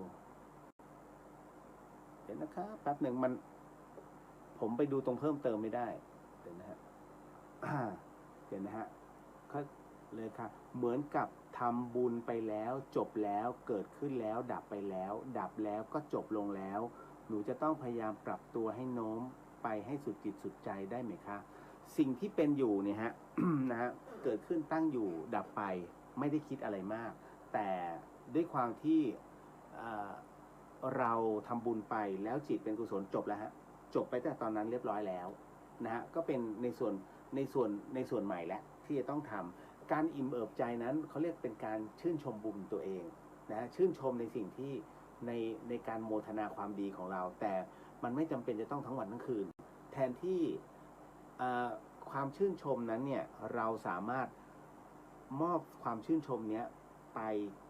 เดี๋ยวนะครับแป๊บหนึ่งผมไปดูตรงเพิ่มเติมไม่ได้เดี๋ยวนะฮะเดี๋ยวนะฮะก็เลยค่ะเหมือนกับทำบุญไปแล้วจบแล้วเกิดขึ้นแล้วดับไปแล้วดับแล้วก็จบลงแล้วหนูจะต้องพยายามปรับตัวให้โน้มไปให้สุดจิตสุดใจได้ไหมคะสิ่งที่เป็นอยู่เนี่ยฮะ นะฮะเกิดขึ้นตั้งอยู่ดับไปไม่ได้คิดอะไรมากแต่ด้วยความที่เราทำบุญไปแล้วจิตเป็นกุศลจบแล้วฮะจบไปแต่ตอนนั้นเรียบร้อยแล้วนะฮะก็เป็นในส่วนใหม่แล้วที่จะต้องทำการอิ่มเอิบใจนั้นเขาเรียกเป็นการชื่นชมบุญตัวเองนะชื่นชมในสิ่งที่ในการโมทนาความดีของเราแต่มันไม่จำเป็นจะต้องทั้งวันทั้งคืนแทนที่ความชื่นชมนั้นเนี่ยเราสามารถมอบความชื่นชมเนี้ยไป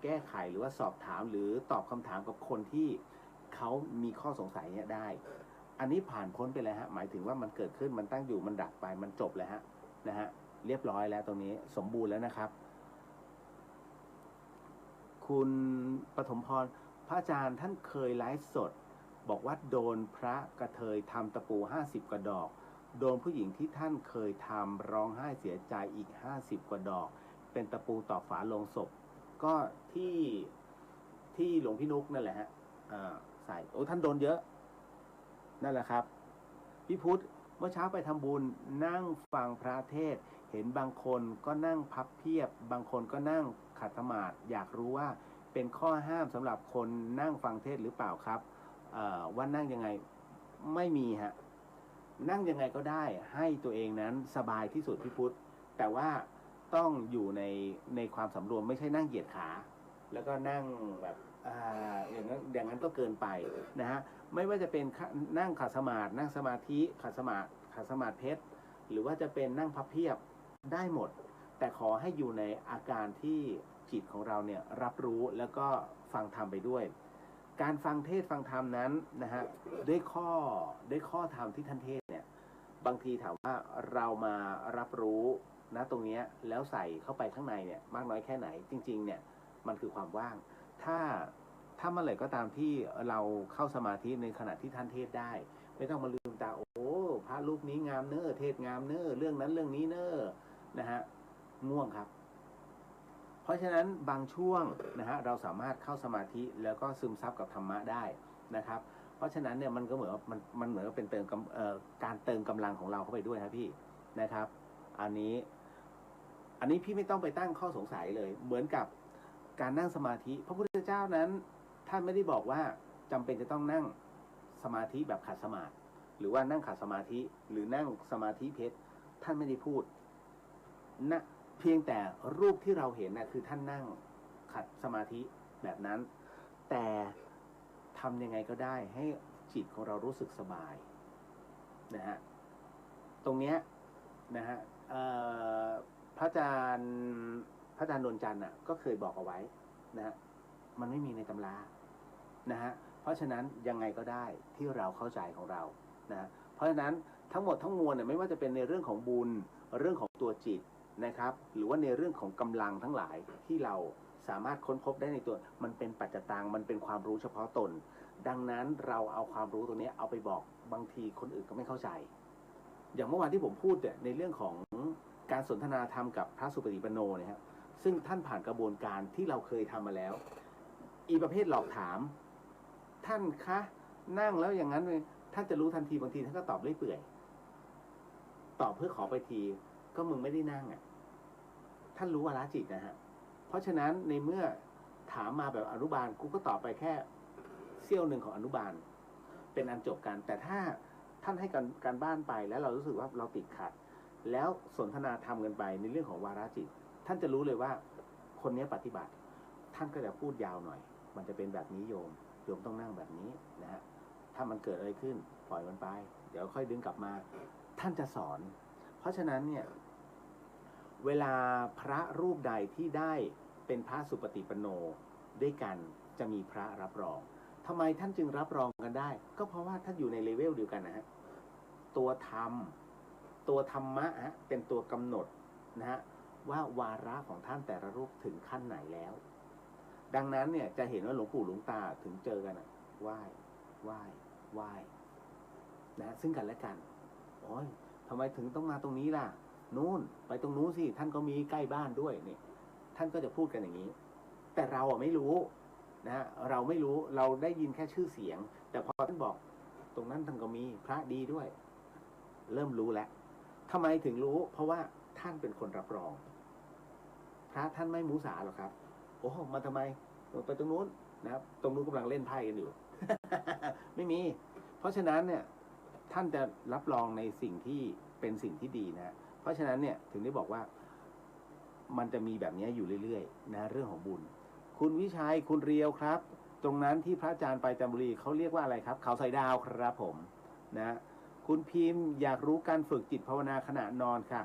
แก้ไขหรือว่าสอบถามหรือตอบคำถามกับคนที่เขามีข้อสงสัยเนี่ยได้ อันนี้ผ่านพ้นไปแล้วฮะหมายถึงว่ามันเกิดขึ้นมันตั้งอยู่มันดับไปมันจบแล้วฮะนะฮะเรียบร้อยแล้วตรงนี้สมบูรณ์แล้วนะครับคุณปฐมพรพระอาจารย์ท่านเคยไลฟ์สดบอกว่าโดนพระกระเทยทำตะปู50กว่าดอกโดนผู้หญิงที่ท่านเคยทำร้องไห้เสียใจอีก50กว่าดอกเป็นตะปูต่อฝาโลงศพก็ที่หลวงพี่นุกนั่นแหละฮะใส่โอ้ท่านโดนเยอะนั่นแหละครับพี่พุทธเมื่อเช้าไปทำบุญนั่งฟังพระเทศเห็นบางคนก็นั่งพับเพียบบางคนก็นั่งขัดสมาธิอยากรู้ว่าเป็นข้อห้ามสำหรับคนนั่งฟังเทศหรือเปล่าครับว่านั่งยังไงไม่มีฮะนั่งยังไงก็ได้ให้ตัวเองนั้นสบายที่สุดพี่พุทธแต่ว่าต้องอยู่ในความสำรวมไม่ใช่นั่งเหยียดขาแล้วก็นั่งแบบอย่างนั้นก็เกินไปนะฮะไม่ว่าจะเป็นนั่งขัดสมาธินั่งสมาธิขัดสมาธิเพชรหรือว่าจะเป็นนั่งพับเพียบได้หมดแต่ขอให้อยู่ในอาการที่จิตของเราเนี่ยรับรู้แล้วก็ฟังธรรมไปด้วยการฟังเทศฟังธรรมนั้นนะฮะด้วยข้อธรรมที่ท่านเทศเนี่ยบางทีถามว่าเรามารับรู้นะตรงนี้แล้วใส่เข้าไปข้างในเนี่ยมากน้อยแค่ไหนจริงๆเนี่ยมันคือความว่างถ้าเมื่อไหร่ก็ตามที่เราเข้าสมาธิในขณะที่ท่านเทศได้ไม่ต้องมาลืมตาโอ้พระรูปนี้งามเน้อเทศงามเน้อเรื่องนั้นเรื่องนี้เน้อนะฮะง่วงครับเพราะฉะนั้นบางช่วงนะฮะเราสามารถเข้าสมาธิแล้วก็ซึมซับกับธรรมะได้นะครับเพราะฉะนั้นเนี่ยมันก็เหมือนมันเหมือนเป็นการเติมกำลังของเราเข้าไปด้วยครับพี่นะครับอันนี้พี่ไม่ต้องไปตั้งข้อสงสัยเลยเหมือนกับการนั่งสมาธิพระพุทธเจ้านั้นท่านไม่ได้บอกว่าจำเป็นจะต้องนั่งสมาธิแบบขัดสมาธิหรือว่านั่งขัดสมาธิหรือนั่งสมาธิเพชรท่านไม่ได้พูดนะเพียงแต่รูปที่เราเห็นนะคือท่านนั่งขัดสมาธิแบบนั้นแต่ทำยังไงก็ได้ให้จิตของเรารู้สึกสบายนะฮะตรงเนี้ยนะฮะพระอาจารย์นนจันทร์ก็เคยบอกเอาไว้นะฮะมันไม่มีในตำรานะฮะเพราะฉะนั้นยังไงก็ได้ที่เราเข้าใจของเรานะเพราะฉะนั้นทั้งหมดทั้งมวลเนี่ยไม่ว่าจะเป็นในเรื่องของบุญเรื่องของตัวจิตนะครับหรือว่าในเรื่องของกำลังทั้งหลายที่เราสามารถค้นพบได้ในตัวมันเป็นปัจจตังมันเป็นความรู้เฉพาะตนดังนั้นเราเอาความรู้ตรงนี้เอาไปบอกบางทีคนอื่นก็ไม่เข้าใจอย่างเมื่อวานที่ผมพูดเนี่ยในเรื่องของการสนทนาธรรมกับพระสุปฏิปันโนเนี่ยครับซึ่งท่านผ่านกระบวนการที่เราเคยทำมาแล้วอีประเภทหลอกถามท่านคะนั่งแล้วอย่างนั้นเลยท่านจะรู้ทันทีบางทีท่านก็ตอบเรื่อยเปื่อยตอบเพื่อขอไปทีก็มึงไม่ได้นั่งท่านรู้วาระจิตนะฮะเพราะฉะนั้นในเมื่อถามมาแบบอนุบาลกูก็ตอบไปแค่เสี้ยวหนึ่งของอนุบาลเป็นอันจบกันแต่ถ้าท่านให้การบ้านไปแล้วเรารู้สึกว่าเราติดขัดแล้วสนทนาธรรมกันไปในเรื่องของวาระจิตท่านจะรู้เลยว่าคนนี้ปฏิบัติท่านก็จะพูดยาวหน่อยมันจะเป็นแบบนี้โยมต้องนั่งแบบนี้นะฮะถ้ามันเกิดอะไรขึ้นปล่อยมันไปเดี๋ยวค่อยดึงกลับมาท่านจะสอนเพราะฉะนั้นเนี่ยเวลาพระรูปใดที่ได้เป็นพระสุปฏิปันโนด้วยกันจะมีพระรับรองทำไมท่านจึงรับรองกันได้ก็เพราะว่าท่านอยู่ในเลเวลเดียวกันนะฮะตัวธรรมะฮะเป็นตัวกำหนดนะฮะว่าวาระของท่านแต่ละรูปถึงขั้นไหนแล้วดังนั้นเนี่ยจะเห็นว่าหลวงปู่หลวงตาถึงเจอกันไหว้นะซึ่งกันและกันโอ้ยทำไมถึงต้องมาตรงนี้ล่ะนู่นไปตรงนู้นสิท่านก็มีใกล้บ้านด้วยนี่ท่านก็จะพูดกันอย่างนี้แต่เราไม่รู้นะเราไม่รู้เราได้ยินแค่ชื่อเสียงแต่พอท่านบอกตรงนั้นท่านก็มีพระดีด้วยเริ่มรู้แล้วทำไมถึงรู้เพราะว่าท่านเป็นคนรับรองพระท่านไม่มุสาหรอกครับโอ้มาทำไมไปตรงนู้นนะครับตรงนู้นกำลังเล่นไพ่กันอยู่ ไม่มีเพราะฉะนั้นเนี่ยท่านจะรับรองในสิ่งที่เป็นสิ่งที่ดีนะเพราะฉะนั้นเนี่ยถึงได้บอกว่ามันจะมีแบบนี้อยู่เรื่อยๆนะเรื่องของบุญคุณวิชัยคุณเรียวครับตรงนั้นที่พระอาจารย์ไปจันทบุรีเขาเรียกว่าอะไรครับเขาใส่ดาวครับผมนะคุณพิมพ์อยากรู้การฝึกจิตภาวนาขณะนอนค่ะ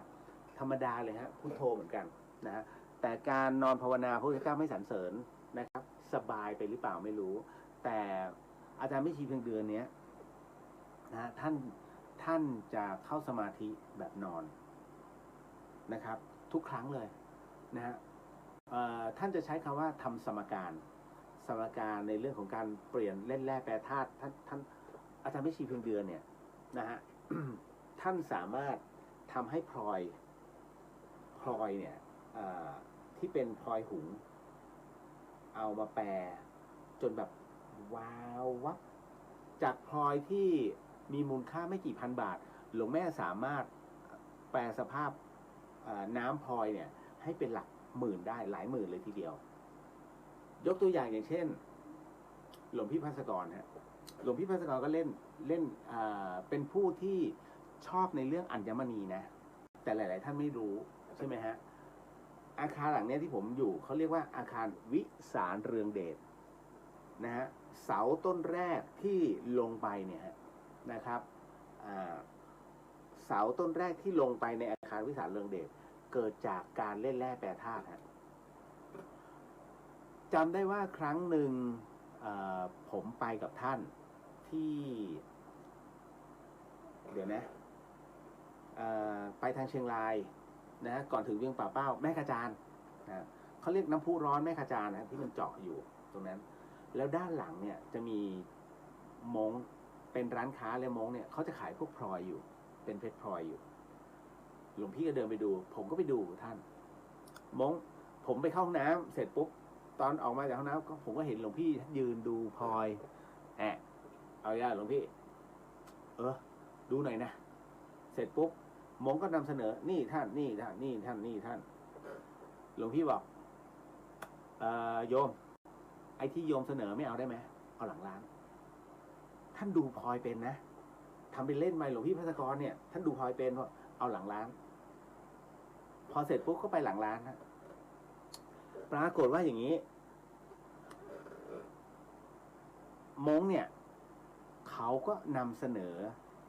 ธรรมดาเลยฮะพุทโธเหมือนกันนะแต่การนอนภาวนาพระพุทธเจ้าไม่สรรเสริญนะครับสบายไปหรือเปล่าไม่รู้แต่อาจารย์ไม่ชีเพียงเดือนนี้ นะท่านจะเข้าสมาธิแบบนอนนะครับ ทุกครั้งเลยนะฮะท่านจะใช้คำว่าทำสมการในเรื่องของการเปลี่ยนเล่นแร่แปรธาตุท่านอาจารย์พิชีเพียงเดือนเนี่ยนะฮะ ท่านสามารถทำให้พลอยเนี่ยที่เป็นพลอยหุงเอามาแปรจนแบบว้าววับจากพลอยที่มีมูลค่าไม่กี่พันบาทหลวงแม่สามารถแปลสภาพน้ำพลอยเนี่ยให้เป็นหลักหมื่นได้หลายหมื่นเลยทีเดียวยกตัวอย่างเช่นหลวงพี่ภัสกรฮะหลวงพี่ภัสกรก็เล่นเป็นผู้ที่ชอบในเรื่องอัญมณีนะแต่หลายๆท่านไม่รู้ใช่ไหมฮะอาคารหลังนี้ที่ผมอยู่เขาเรียกว่าอาคารวิสารเรืองเดชนะฮะเสาต้นแรกที่ลงไปเนี่ยนะครับเสาต้นแรกที่ลงไปในอาคารวิสารเรืองเดชเกิดจากการเล่นแร่แปรธาตุฮะจำได้ว่าครั้งหนึ่งผมไปกับท่านที่เดี๋ยวนะไปทางเชียงรายนะก่อนถึงเวียงป่าเป้าแม่ขจารนะเขาเรียกน้ำพุร้อนแม่ขจารนะที่มันเจาะอยู่ตรงนั้นแล้วด้านหลังเนี่ยจะมีมงเป็นร้านค้าและมงเนี่ยเขาจะขายพวกพลอยอยู่เป็นเพชรพลอยอยู่หลวงพี่ก็เดินไปดูผมก็ไปดูท่านมงผมไปเข้าห้องน้ำเสร็จปุ๊บตอนออกมาจากห้องน้ำผมก็เห็นหลวงพี่ยืนดูพลอยเอาอย่าหลวงพี่ดูหน่อยนะเสร็จปุ๊บมงก็นำเสนอนี่ท่านนี่ท่านนี่ท่านนี่ท่านหลวงพี่บอกโยมไอ้ที่โยมเสนอไม่เอาได้ไหมเอาหลังร้านท่านดูพลอยเป็นนะทำเป็นเล่นไปหลวงพี่ภัสกรเนี่ยท่านดูพลอยเป็นว่าเอาหลังร้านพอเสร็จปุ๊บก็ไปหลังร้านนะปรากฏว่าอย่างนี้มงเนี่ยเขาก็นำเสนอ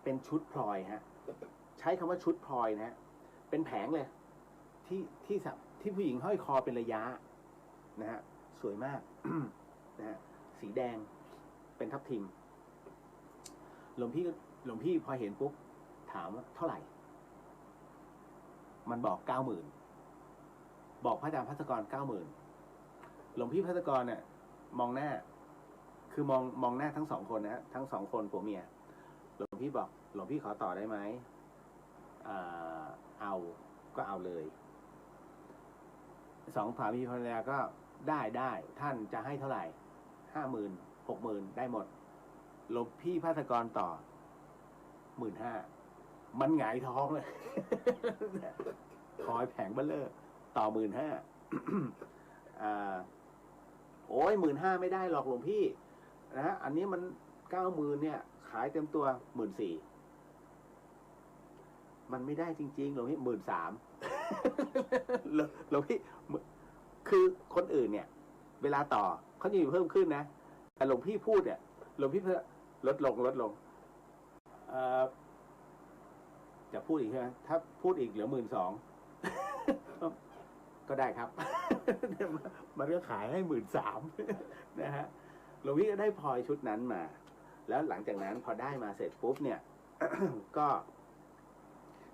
เป็นชุดพลอยฮะใช้คำว่าชุดพลอยนะฮะเป็นแผงเลยที่ผู้หญิงห้อยคอเป็นระยะนะฮะสวยมาก นะฮะสีแดงเป็นทับทิมหลวงพี่พอเห็นปุ๊บถามว่าเท่าไหร่มันบอก 90,000บอกพระอาจารย์ภัสกร 90,000หลวงพี่ภัสกรเนี่ยมองหน้าคือมองหน้าทั้งสองคนนะทั้งสองคนผัวเมียหลวงพี่บอกหลวงพี่ขอต่อได้ไหมเอาก็เอาเลยสองสามีภรรยาก็ได้ท่านจะให้เท่าไหร่ 50,000 60,000ได้หมดหลวงพี่ภัสกรต่อ 15,000มันหงายท้องเลย คอยแผงเบลเลอร์ต่อ 15,000โอ้ย 15,000ไม่ได้หรอกหลวงพี่นะอันนี้มัน 90,000เนี่ยขายเต็มตัว 14,000มันไม่ได้จริงๆหลวงพี่ 13,000หลวงพี่คือคนอื่นเนี่ยเวลาต่อเขาจะมีเพิ่มขึ้นนะแต่หลวงพี่พูดเนี่ยหลวงพี่เพื่อลดลงจะพูดอีกใช่ไหมถ้าพูดอีกเหลือ 12,000 ก็ได้ครับ มาเลือกขายให้ 13,000 นะฮะหลวงพี่ก็ได้พลอยชุดนั้นมาแล้วหลังจากนั้นพอได้มาเสร็จปุ๊บเนี่ย ก็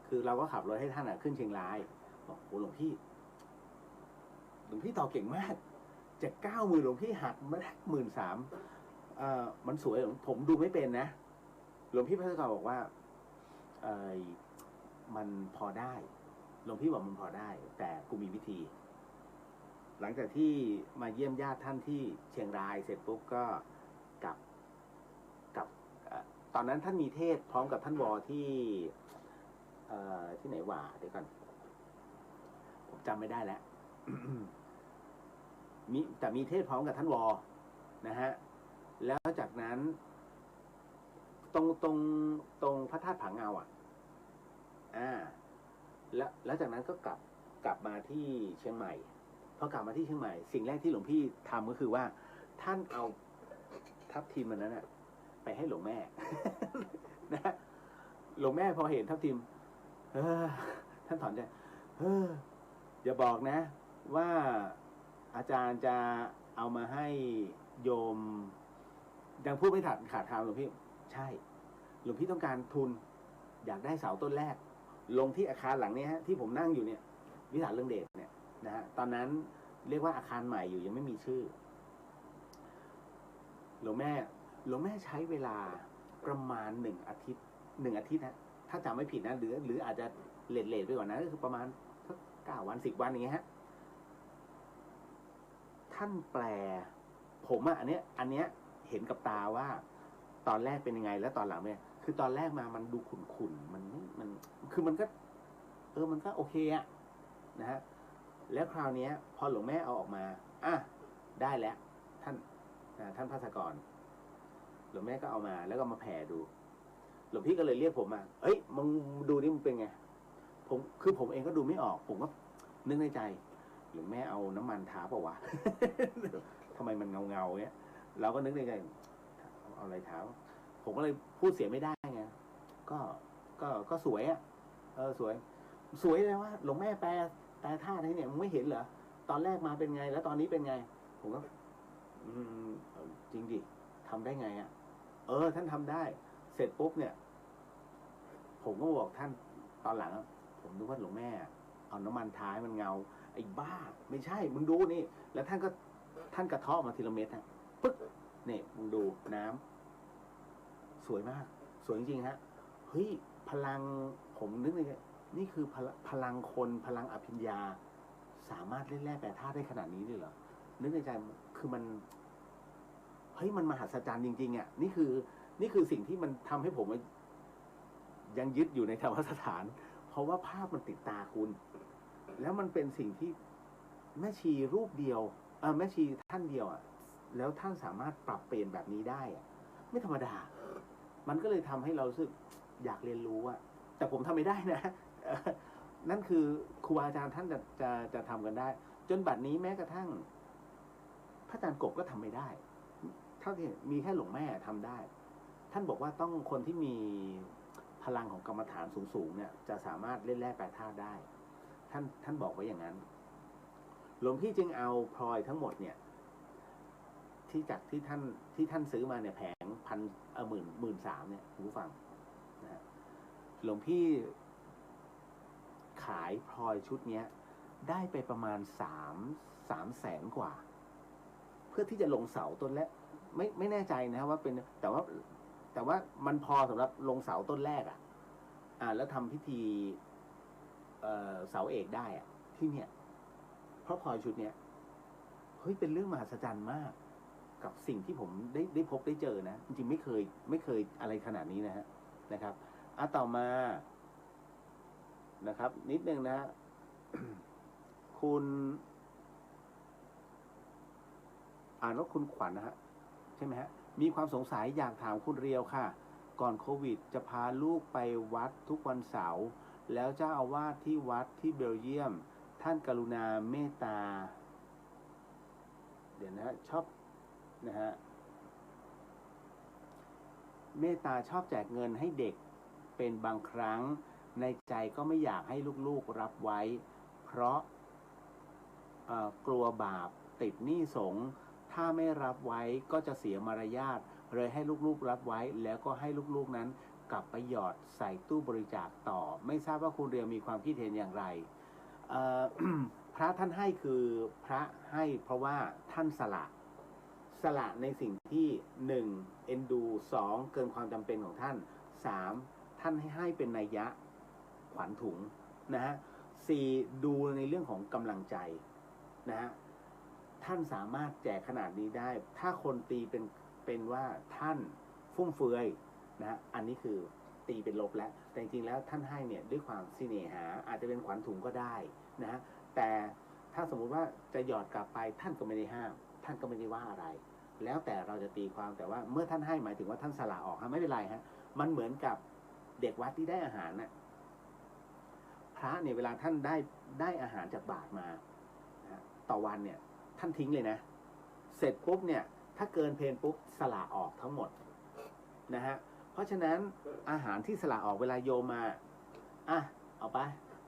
คือเราก็ขับรถให้ท่านขึ้นเชียงรายบอกโอ้หลวงพี่ต่อเก่งมากจาก 90,000หลวงพี่หักมาได้ 13,000มันสวยผมดูไม่เป็นนะหลวงพี่ภัสกรบอกว่ามันพอได้หลวงพี่บอกมันพอได้แต่กูมีวิธีหลังจากที่มาเยี่ยมญาติท่านที่เชียงรายเสร็จปุ๊บก็กลับตอนนั้นท่านมีเทศพร้อมกับท่านวอที่ไหนวะเดี๋ยวก่อนผมจำไม่ได้แล้ว แต่มีเทศพร้อมกับท่านวอนะฮะแล้วจากนั้นตรงพระธาตุผาเงาแล้วจากนั้นก็กลับมาที่เชียงใหม่พอกลับมาที่เชียงใหม่สิ่งแรกที่หลวงพี่ทำก็คือว่าท่านเอาทับทิมมันนั้นไปให้หลวงแม่ นะหลวงแม่พอเห็นทับทิมท่านถอนใจอย่าบอกนะว่าอาจารย์จะเอามาให้โยมยังพูดไม่ขาดคำหลวงพี่ใช่ หลวงพี่ต้องการทุนอยากได้เสาต้นแรกลงที่อาคารหลังนี้ฮะที่ผมนั่งอยู่เนี่ยวิสาเรื่องเดชเนี่ยนะฮะตอนนั้นเรียกว่าอาคารใหม่อยู่ยังไม่มีชื่อหลวงแม่ใช้เวลาประมาณ1 อาทิตย์นะถ้าจำไม่ผิดนะหรืออาจจะเลทไปกว่านั้นก็คือประมาณสัก9 วัน10 วันอย่างเงี้ยฮะท่านแปลผมอะอันเนี้ยเห็นกับตาว่าตอนแรกเป็นยังไงแล้วตอนหลังเนี่ยคือตอนแรกมามันดูขุ่นมันคือมันก็มันก็โอเคอะนะฮะแล้วคราวนี้พอหลวงแม่เอาออกมาได้แล้วท่านภาสกรหลวงแม่ก็เอามาแล้วก็มาแผ่ดูหลวงพี่ก็เลยเรียกผมมาเฮ้ยมึงดูนี่มันเป็นไงผมเองก็ดูไม่ออกผมก็นึกในใจหลวงแม่เอาน้ำมันทาเปล่าวะ ทำไมมันเงาเงี้ยเราก็นึกในใจเอาอะไรทาผมก็เลยพูดเสียไม่ได้ไงก็สวยอ่ะสวยเลยว่าหลวงแม่แปลท่าที่เนี่ยมึงไม่เห็นเหรอตอนแรกมาเป็นไงแล้วตอนนี้เป็นไงผมก็จริงดิทำได้ไงอ่ะท่านทำได้เสร็จปุ๊บเนี่ยผมก็บอกท่านตอนหลังผมนึกว่าหลวงแม่เอาน้ำมันท้ายมันเงาไอ้บ้าไม่ใช่มึงดูนี่แล้วท่านกระเทาะมาทีละเม็ดฮะปึ๊กเนี่ยมึงดูน้ำสวยมากสวยจริงๆฮะเฮ้ยพลังผมนึกเลยนี่คือพลังคนพลังอภิญญาสามารถเล่นแร่แปรธาตุได้ขนาดนี้เลยเหรอนึกในใจคือมันเฮ้ยมันมหัศจรรย์จริงๆอ่ะนี่คือสิ่งที่มันทำให้ผมยังยึดอยู่ในธรรมสถานเพราะว่าภาพมันติดตาคุณแล้วมันเป็นสิ่งที่แม่ชีรูปเดียวแม่ชีท่านเดียวอ่ะแล้วท่านสามารถปรับเปลี่ยนแบบนี้ได้อ่ะไม่ธรรมดามันก็เลยทำให้เรารู้สึกอยากเรียนรู้อ่ะแต่ผมทำไม่ได้นะนั่นคือครูอาจารย์ท่านจะทำกันได้จนบัดนี้แม้กระทั่งพระอาจารย์กบก็ทำไม่ได้เท่าที่มีแค่หลวงแม่ทำได้ท่านบอกว่าต้องคนที่มีพลังของกรรมฐานสูงๆเนี่ยจะสามารถเล่นแร่แปรธาตุได้ท่านบอกไว้อย่างนั้นหลวงพี่จึงเอาพลอยทั้งหมดเนี่ยที่ท่านซื้อมาเนี่ยแผง13,000เนี่ยคุณผู้ฟังนะฮะหลวงพี่ขายพลอยชุดเนี้ยได้ไปประมาณ3 แสนกว่าเพื่อที่จะลงเสาต้นแรกไม่แน่ใจนะว่าเป็นแต่ว่ามันพอสำหรับลงเสาต้นแรกแล้วทำพิธีเสาเอกได้ที่เนี่ยเพราะพลอยชุดเนี้ยเฮ้ยเป็นเรื่องมหัศจรรย์มากกับสิ่งที่ผมได้พบได้เจอนะจริงๆไม่เคยอะไรขนาดนี้นะครับต่อมานะครับนิดนึงนะ คุณอ่านว่าคุณขวัญนะฮะใช่ไหมฮะมีความสงสัยอยากถามคุณเรียวค่ะก่อนโควิดจะพาลูกไปวัดทุกวันเสาร์แล้วเจ้าอาวาสที่วัดที่เบลเยียมท่านกรุณาเมตตาเดี๋ยวนะชอบนะฮะเมตตาชอบแจกเงินให้เด็กเป็นบางครั้งในใจก็ไม่อยากให้ลูกๆรับไว้เพราะกลัวบาปติดหนี้สงฆ์ถ้าไม่รับไว้ก็จะเสียมารยาทเลยให้ลูกๆรับไว้แล้วก็ให้ลูกๆนั้นกลับไปหยอดใส่ตู้บริจาคต่อไม่ทราบว่าคุณเรียวมีความคิดเห็นอย่างไร พระท่านให้คือพระให้เพราะว่าท่านสละในสิ่งที่1เอ็นดู2เกินความจำเป็นของท่าน3ท่านให้เป็นนัยยะขวัญถุงนะฮะ4ดูในเรื่องของกำลังใจนะฮะท่านสามารถแจกขนาดนี้ได้ถ้าคนตีเป็นว่าท่านฟุ่มเฟือยนะฮะอันนี้คือตีเป็นลบแล้วแต่จริงๆแล้วท่านให้เนี่ยด้วยความเสน่หาอาจจะเป็นขวัญถุงก็ได้นะฮะแต่ถ้าสมมุติว่าจะหยอดกลับไปท่านก็ไม่ได้ห้ามท่านก็ไม่ได้ว่าอะไรแล้วแต่เราจะตีความแต่ว่าเมื่อท่านให้หมายถึงว่าท่านสละออกไม่เป็นไรฮะมันเหมือนกับเด็กวัดที่ได้อาหารน่ะพระเนี่ยเวลาท่านได้อาหารจากบาตรมาต่อวันเนี่ยท่านทิ้งเลยนะเสร็จปุ๊บเนี่ยถ้าเกินเพลปุ๊บสละออกทั้งหมดนะฮะเพราะฉะนั้นอาหารที่สละออกเวลาโยมมาเอาไป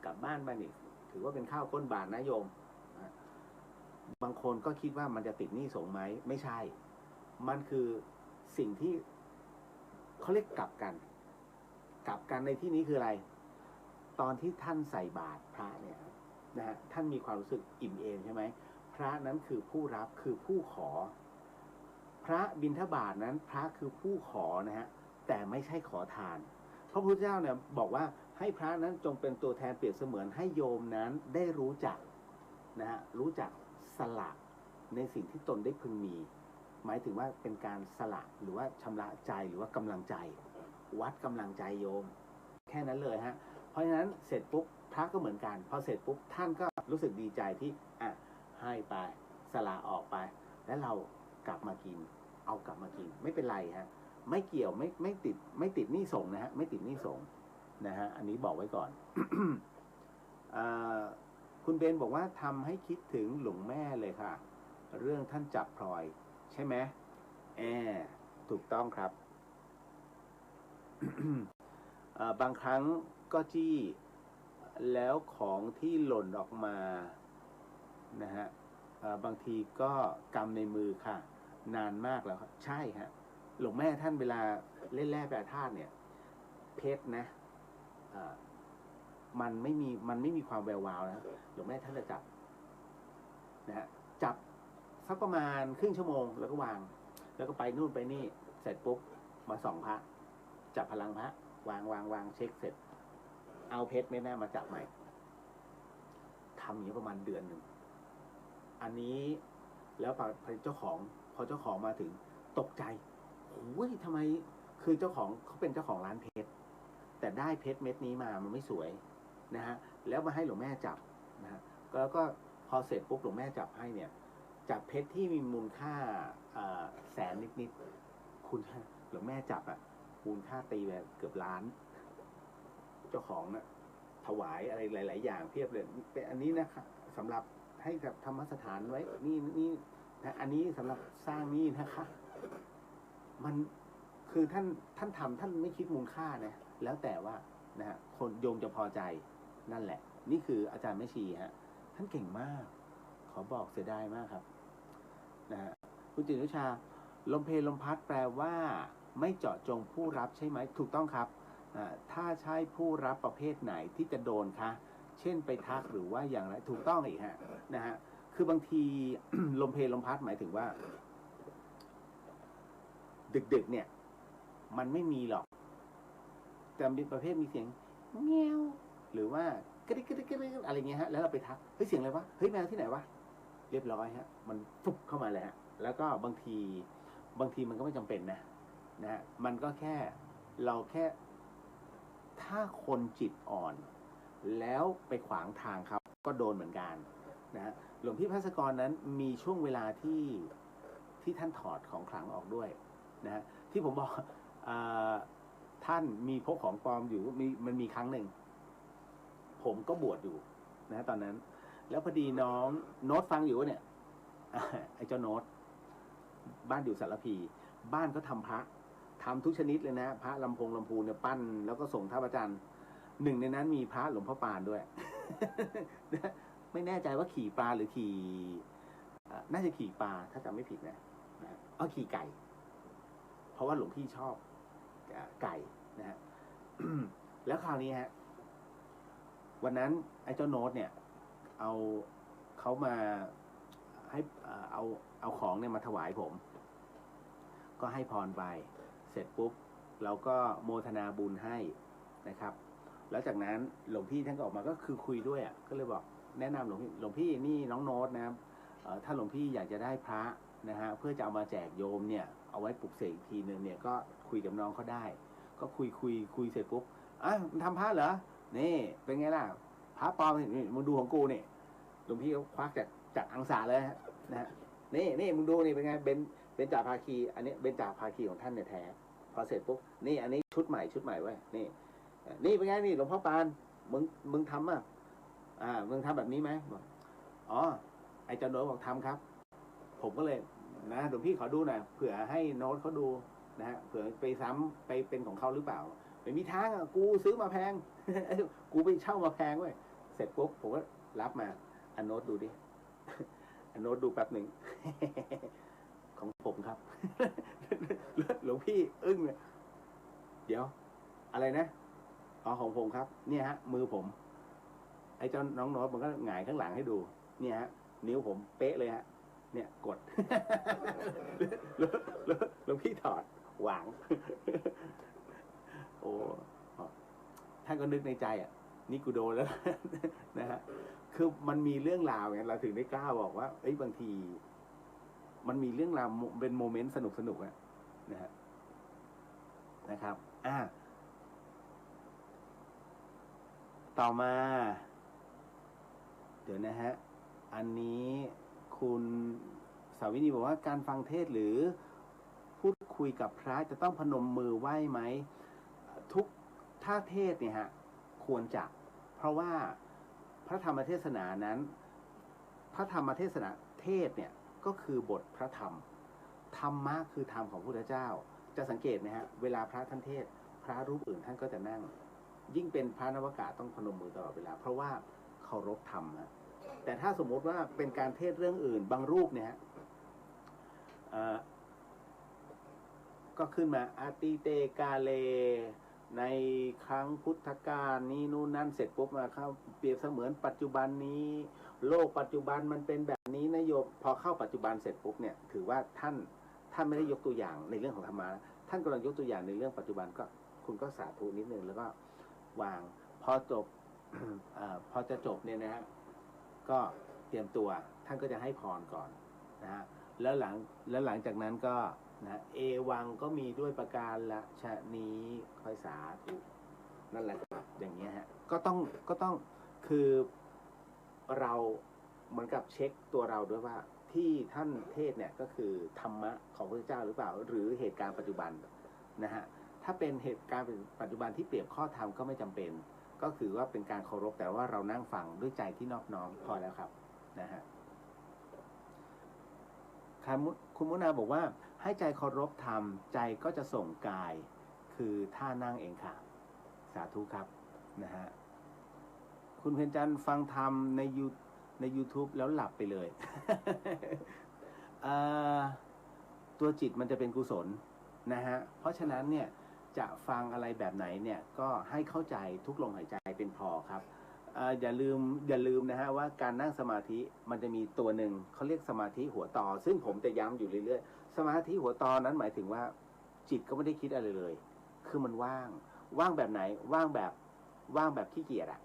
กลับบ้านไปนี่ถือว่าเป็นข้าวก้นบาตรนะโยมบางคนก็คิดว่ามันจะติดหนี้สงฆ์ไหมไม่ใช่มันคือสิ่งที่เขาเรียกกลับกัน กลับกันในที่นี้คืออะไรตอนที่ท่านใส่บาตรพระเนี่ยนะฮะท่านมีความรู้สึกอิ่มเอมใช่ไหมพระนั้นคือผู้รับคือผู้ขอพระบิณฑบาตนั้นพระคือผู้ขอนะฮะแต่ไม่ใช่ขอทานพระพุทธเจ้าเนี่ยบอกว่าให้พระนั้นจงเป็นตัวแทนเปรียบเสมือนให้โยมนั้นได้รู้จักนะฮะรู้จักสละในสิ่งที่ตนได้พึงมีหมายถึงว่าเป็นการสละหรือว่าชำระใจหรือว่ากำลังใจวัดกำลังใจโยมแค่นั้นเลยฮะเพราะฉะนั้นเสร็จปุ๊บพระก็เหมือนกันพอเสร็จปุ๊บท่านก็รู้สึกดีใจที่ให้ไปสละออกไปแล้วเรากลับมากินเอากลับมากินไม่เป็นไรฮะไม่เกี่ยวไม่ติดหนี้ส่งนะฮะไม่ติดหนี้ส่งนะฮะอันนี้บอกไว้ก่อน คุณเบนบอกว่าทำให้คิดถึงหลวงแม่เลยค่ะเรื่องท่านจับพลอยใช่ไหมถูกต้องครับ บางครั้งก็จี้แล้วของที่หล่นออกมานะฮะบางทีก็กำในมือค่ะนานมากแล้วครับใช่ฮะหลวงแม่ท่านเวลาเล่นแร่แปรธาตุเนี่ยเพชรนะมันไม่มีความแวววาวนะหลวงแม่ท่านจะจับนะฮะจับสักประมาณครึ่งชั่วโมงแล้วก็วางแล้วก็ไปนู่นไปนี่เสร็จปุ๊บมาส่องพระจับพลังพระวางเช็คเสร็จเอาเพชรเม็ดหน้ามาจับใหม่ทำอย่างนี้ประมาณเดือนหนึ่งอันนี้แล้วพอเจ้าของมาถึงตกใจโอ้ยทำไมคือเจ้าของเขาเป็นเจ้าของร้านเพชรแต่ได้เพชรเม็ดนี้มามันไม่สวยนะฮะแล้วมาให้หลวงแม่จับนะฮะแล้วก็พอเสร็จปุ๊บหลวงแม่จับให้เนี่ยจับเพชรที่มีมูลค่าแสนนิดคุณหลวงแม่จับมูลค่าตีไปเกือบล้านเจ้าของนะถวายอะไรหลายๆอย่างเพียบเลยเป็นอันนี้นะครับสำหรับให้กับธรรมสถานไว้นี่นะอันนี้สำหรับสร้างนี่นะคะมันคือท่านทำท่านไม่คิดมูลค่านะแล้วแต่ว่านะฮะคนโยมจะพอใจนั่นแหละนี่คืออาจารย์แม่ชีฮะท่านเก่งมากขอบอกเสียดายมากครับนะฮะคุณจิตวิชาลมเพลลมพัดแปลว่าไม่เจาะจงผู้รับใช่ไหมถูกต้องครับถ้าใช่ผู้รับประเภทไหนที่จะโดนคะเช่นไปทักหรือว่าอย่างไรถูกต้องอีกฮะนะฮะคือบางที ลมเพลลมพัดหมายถึงว่าดึกๆเนี่ยมันไม่มีหรอกแต่มีประเภทมีเสียงเงี้ยวหรือว่ากระดิกอะไรเงี้ยฮะแล้วเราไปทักเฮ้ยเสียงอะไรวะเฮ้ยแมวที่ไหนวะเรียบร้อยฮะมันฟุบเข้ามาเลยฮะแล้วก็บางทีมันก็ไม่จำเป็นนะฮะมันก็แค่เราแค่ถ้าคนจิตอ่อนแล้วไปขวางทางเขาก็โดนเหมือนกันนะฮะหลวงพี่ภัสกรนั้นมีช่วงเวลาที่ท่านถอดของขลังออกด้วยนะฮะที่ผมบอกท่านมีพกของปลอมอยู่มันมีครั้งหนึ่งผมก็บวชอยู่นะตอนนั้นแล้วพอดีน้องโน้ตฟังอยู่เนี่ยไอ้เจ้าโน้ตบ้านอยู่สารพีบ้านก็ทำพระทำทุกชนิดเลยนะพระลำพูเนี่ยปั้นแล้วก็ส่งท่าประจันหนึ่งในนั้นมีพระหลวงพ่อปานด้วย ไม่แน่ใจว่าขี่ปลาหรือขี่น่าจะขี่ปลาถ้าจำไม่ผิดนะขี่ไก่เพราะว่าหลวงพี่ชอบไก่นะฮะ แล้วคราวนี้ฮะวันนั้นไอ้เจ้าโน้ตเนี่ยเขามาให้เอาของเนี่ยมาถวายผมก็ให้พรไปเสร็จปุ๊บเราก็โมทนาบุญให้นะครับแล้วจากนั้นหลวงพี่ท่านก็ออกมาก็คือคุยด้วยก็เลยบอกแนะนำหลวงพี่นี่น้องโน้ตนะครับถ้าหลวงพี่อยากจะได้พระนะฮะเพื่อจะเอามาแจกโยมเนี่ยเอาไว้ปลุกเสกอีกทีนึงเนี่ยก็คุยกับน้องเขาได้ก็คุยเสร็จปุ๊บมันทำพระเหรอนี่เป็นไงล่ะพระปลอมนี่มึงดูของกูนี่หลวงพี่เขาควักจากอังสาเลยนะฮะนี่มึงดูนี่เป็นไงเบญจภาคีอันนี้เบญจภาคีของท่านเนี่ยแท้พอเสร็จปุ๊บนี่อันนี้ชุดใหม่ไว้นี่เป็นไงนี่หลวงพ่อปานมึงทำมึงทำแบบนี้ไหมบอกอ๋อไอ้เจ้าโน้ตบอกทำครับผมก็เลยนะหลวงพี่ขอดูหน่อยเผื่อให้โน้ตเขาดูนะฮะเผื่อไปซ้ำไปเป็นของเขาหรือเปล่าไม่มีทางกูซื้อมาแพง กูไปเช่ามาแพงเว้ยเสร็จปุ๊บผมก็รับมาอันโน้ตดูดิ อันโน้ตดูแป๊บหนึ่ง ของผมครับ หลวงพี่อึ้งเลยเดี๋ยวอะไรนะ อ๋อของผมครับเนี่ยฮะมือผมไอ้เจ้าน้องโน้ตมันก็หงายข้างหลังให้ดูเนี่ยฮะนิ้วผมเป๊ะเลยฮะเนี่ยกดแล้วพี่ถอดวางโอ้ท่านก็นึกในใจอ่ะนี่กูโดนแล้วนะฮะคือมันมีเรื่องราวไงเราถึงได้กล้าบอกว่าเอ้ยบางทีมันมีเรื่องราวเป็นโมเมนต์สนุกอะนะฮะนะครับต่อมาเดี๋ยวนะฮะอันนี้คุณสาวินีบอกว่าการฟังเทศหรือพูดคุยกับพระจะต้องพนมมือไหว้ไหมทุกท่าเทศเนี่ยฮะควรจะเพราะว่าพระธรรมเทศนานั้นพระธรรมเทศนาเทศเนี่ยก็คือบทพระธรรมธรรมะคือธรรมของพระพุทธเจ้าจะสังเกตนะฮะเวลาพระท่านเทศพระรูปอื่นท่านก็จะนั่งยิ่งเป็นพระนวากาต้องพนมมือตลอดเวลาเพราะว่าเคารพธรรมนะแต่ถ้าสมมติว่าเป็นการเทศเรื่องอื่นบางรูปเนี่ยก็ขึ้นมาอาติเตกาเลในครั้งพุทธกาลนี้นู่นนั่นเสร็จปุ๊บมาเข้าเปรียบเสมือนปัจจุบันนี้โลกปัจจุบันมันเป็นแบบนี้นะโยมพอเข้าปัจจุบันเสร็จปุ๊บเนี่ยถือว่าท่านไม่ได้ยกตัวอย่างในเรื่องของธรรมะท่านกำลังยกตัวอย่างในเรื่องปัจจุบันก็คุณก็สาธุนิดนึงแล้วก็วางพอจบ พอจะจบเนี่ยนะฮะก็เตรียมตัวท่านก็จะให้พรก่อนนะฮะแล้วหลังจากนั้นก็นะเอวังก็มีด้วยประการละชะนี้ค่อยสาธุนั่นแหละอย่างเงี้ยฮะก็ต้องคือเราเหมือนกับเช็คตัวเราด้วยว่าที่ท่านเทศเนี่ยก็คือธรรมะของพระเจ้าหรือเปล่าหรือเหตุการณ์ปัจจุบันนะฮะถ้าเป็นเหตุการณ์ปัจจุบันที่เปรียบข้อธรรมก็ไม่จำเป็นก็คือว่าเป็นการเคารพแต่ว่าเรานั่งฟังด้วยใจที่นอบน้อมพอแล้วครับนะฮะคุณมุนาบอกว่าให้ใจเคารพธรรมใจก็จะส่งกายคือท่านั่งเองค่ะสาธุครับนะฮะคุณเพ็ญจันทร์ฟังธรรมใน YouTube แล้วหลับไปเลย ตัวจิตมันจะเป็นกุศลนะฮะเพราะฉะนั้นเนี่ยจะฟังอะไรแบบไหนเนี่ยก็ให้เข้าใจทุกลมหายใจเป็นพอครับอย่าลืมนะฮะว่าการนั่งสมาธิมันจะมีตัวหนึ่งเขาเรียกสมาธิหัวต่อซึ่งผมจะย้ำอยู่เรื่อยๆสมาธิหัวต่อนั้นหมายถึงว่าจิตก็ไม่ได้คิดอะไรเลยคือมันว่างแบบไหนว่างแบบขี้เกียจอ่ะ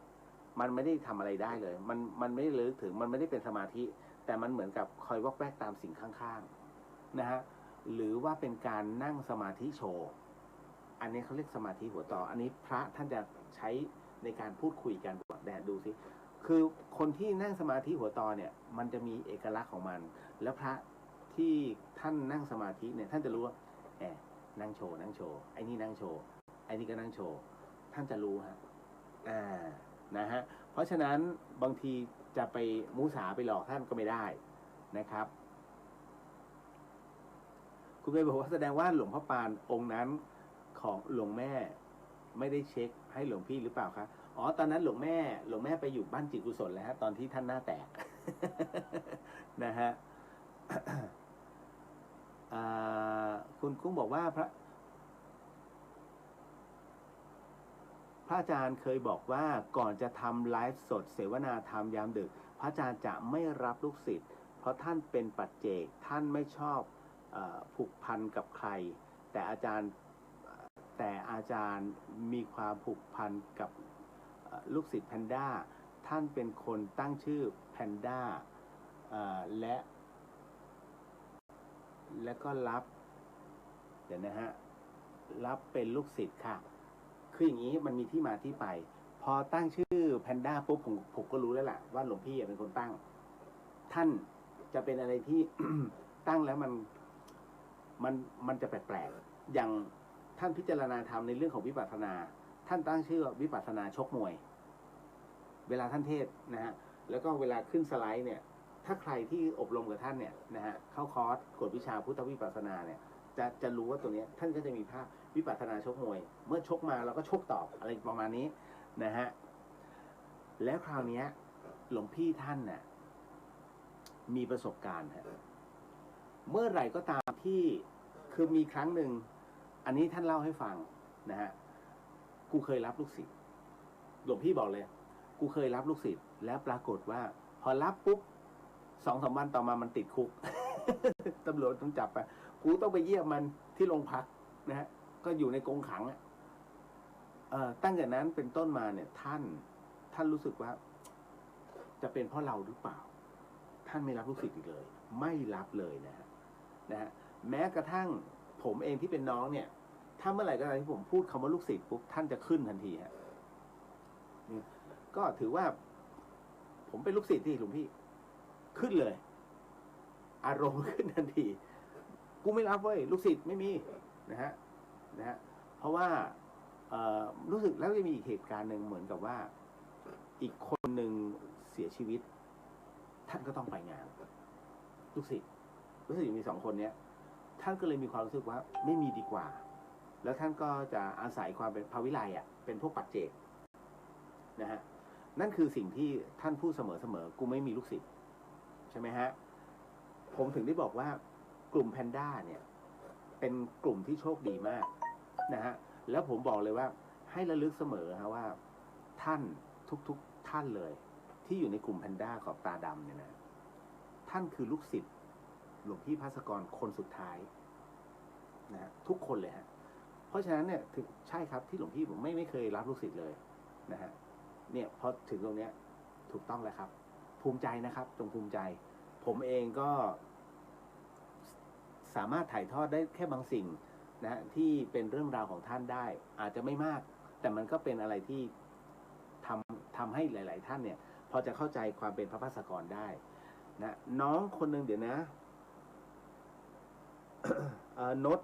มันไม่ได้ทำอะไรได้เลยมันไม่ได้ลึกถึงมันไม่ได้เป็นสมาธิแต่มันเหมือนกับคอยวอกแวกตามสิ่งข้างๆนะฮะหรือว่าเป็นการนั่งสมาธิโชว์อันนี้เขาเรียกสมาธิหัวต่ออันนี้พระท่านจะใช้ในการพูดคุยกันแดดดูสิคือคนที่นั่งสมาธิหัวต่อเนี่ยมันจะมีเอกลักษณ์ของมันแล้วพระที่ท่านนั่งสมาธิเนี่ยท่านจะรู้ว่านั่งโชว์ไอ้นี่นั่งโชว์ไอ้นี่ก็นั่งโชว์ท่านจะรู้ฮะนะฮะเพราะฉะนั้นบางทีจะไปมุสาไปหลอกท่านก็ไม่ได้นะครับคุณเบย์บอกว่าแสดงว่าหลวงพ่อปานองค์นั้นของหลวงแม่ไม่ได้เช็คให้หลวงพี่หรือเปล่าคะอ๋อตอนนั้นหลวงแม่ไปอยู่บ้านจิตกุศลแล้วฮะตอนที่ท่านหน้าแตก นะฮะ คุณกุ้งบอกว่าพระอาจารย์เคยบอกว่าก่อนจะทำไลฟ์สดเสวนาธรรมยามดึกพระอาจารย์จะไม่รับลูกศิษย์เพราะท่านเป็นปัจเจกท่านไม่ชอบผูกพันกับใครแต่อาจารย์มีความผูกพันกับลูกศิษย์แพนด้าท่านเป็นคนตั้งชื่อแพนด้าและก็รับเดี๋ยวนะฮะรับเป็นลูกศิษย์ค่ะคืออย่างนี้มันมีที่มาที่ไปพอตั้งชื่อแพนด้าปุ๊บผมก็รู้แล้วแหละว่าหลวงพี่เป็นคนตั้งท่านจะเป็นอะไรที่ ตั้งแล้วมันจะแปลกๆอย่างท่านพิจารณาธรรมในเรื่องของวิปัสสนาท่านตั้งชื่อวิปัสสนาชกมวยเวลาท่านเทศนะฮะแล้วก็เวลาขึ้นสไลด์เนี่ยถ้าใครที่อบรมกับท่านเนี่ยนะฮะเข้าคอร์สกฎวิชาพุทธวิปัสสนาเนี่ยจะรู้ว่าตัวนี้ท่านก็จะมีภาพวิปัสสนาชกมวยเมื่อชกมาเราก็ชกตอบอะไรประมาณนี้นะฮะแล้วคราวนี้หลวงพี่ท่านน่ะมีประสบการณ์ฮะเมื่อไหร่ก็ตามที่คือมีครั้งหนึ่งอันนี้ท่านเล่าให้ฟังนะฮะกูเคยรับลูกศิษย์ หลวงพี่บอกเลยกูเคยรับลูกศิษย์แล้วปรากฏว่าพอรับปุ๊บ2-3 วันต่อมามันติดคุก ตำรวจต้องจับไปกูต้องไปเยี่ยมมันที่โรงพักนะฮะก็อยู่ในกรงขังอ่ะตั้งแต่นั้นเป็นต้นมาเนี่ยท่านรู้สึกว่าจะเป็นเพราะเราหรือเปล่าท่านไม่รับลูกศิษย์อีกเลยไม่รับเลยนะฮะแม้กระทั่งผมเองที่เป็นน้องเนี่ยถ้าเมื่อไหร่ก็ตามที่ผมพูดคำว่าลูกศิษย์ปุ๊บท่านจะขึ้นทันทีฮะก็ถือว่าผมเป็นลูกศิษย์ที่หลวงพี่ขึ้นเลยอารมณ์ขึ้นทันทีกูไม่รับเว้ยลูกศิษย์ไม่มีนะฮะเพราะว่ารู้สึกแล้วจะมีอีกเหตุการณ์หนึ่งเหมือนกับว่าอีกคนหนึ่งเสียชีวิตท่านก็ต้องไปงานลูกศิษย์รู้สึกมี2 คนเนี้ยท่านก็เลยมีความรู้สึกว่าไม่มีดีกว่าแล้วท่านก็จะอาศัยความเป็นภาวิไลอ่ะเป็นพวกปัจเจกนะฮะนั่นคือสิ่งที่ท่านพูดเสมอกูไม่มีลูกศิษย์ใช่ไหมฮะผมถึงได้บอกว่ากลุ่มแพนด้าเนี่ยเป็นกลุ่มที่โชคดีมากนะฮะแล้วผมบอกเลยว่าให้ระลึกเสมอฮะว่าท่านทุกท่านเลยที่อยู่ในกลุ่มแพนด้าขอบตาดำเนี่ยนะท่านคือลูกศิษย์หลวงพี่ภาสกรคนสุดท้ายนะทุกคนเลยฮะเพราะฉะนั้นเนี่ยถึงใช่ครับที่หลวงพี่ผมไม่เคยรับลูกศิษย์เลยนะฮะเนี่ยพอถึงตรงเนี้ยถูกต้องแล้วครับภูมิใจนะครับจงภูมิใจผมเองก็สามารถถ่ายทอดได้แค่บางสิ่งนะที่เป็นเรื่องราวของท่านได้อาจจะไม่มากแต่มันก็เป็นอะไรที่ทำให้หลายๆท่านเนี่ยพอจะเข้าใจความเป็นพระภาสกรได้นะน้องคนหนึ่งเดี๋ยวนะโน้ต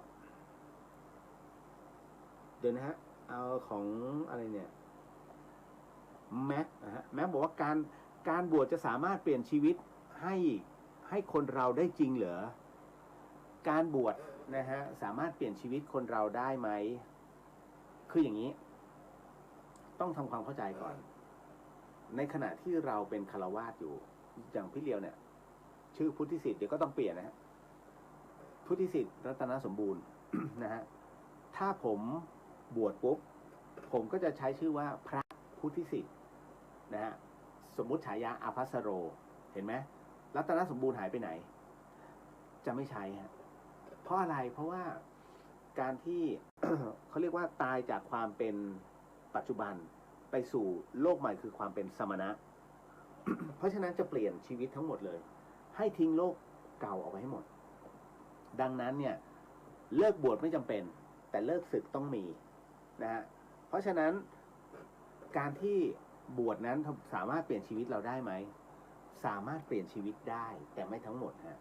เดี๋ยวนะฮะเอาของอะไรเนี่ยแม็กนะฮะแม็กบอกว่าการบวชจะสามารถเปลี่ยนชีวิตให้คนเราได้จริงเหรอการบวชนะฮะสามารถเปลี่ยนชีวิตคนเราได้ไหมคืออย่างนี้ต้องทำความเข้าใจก่อนในขณะที่เราเป็นฆราวาสอยู่อย่างพี่เลียวเนี่ยชื่อพุทธิสิทธิ์เดี๋ยวก็ต้องเปลี่ยนนะฮะพุทธิสิทธิ์รัตนสมบูรณ์ นะฮะถ้าผมบวชปุ๊บผมก็จะใช้ชื่อว่าพระพุทธิสิทธิ์นะฮะสมมุติฉายาอาภัสโรเห็นไหมรัตนสมบูรณ์หายไปไหนจะไม่ใช้ฮะเพราะอะไรเพราะว่าการที่ เขาเรียกว่าตายจากความเป็นปัจจุบันไปสู่โลกใหม่คือความเป็นสมณะ เพราะฉะนั้นจะเปลี่ยนชีวิตทั้งหมดเลยให้ทิ้งโลกเก่าออกไปให้หมดดังนั้นเนี่ยเลิกบวชไม่จำเป็นแต่เลิกศึกต้องมีนะฮะเพราะฉะนั้นการที่บวชนั้นสามารถเปลี่ยนชีวิตเราได้ไหมสามารถเปลี่ยนชีวิตได้แต่ไม่ทั้งหมดฮะ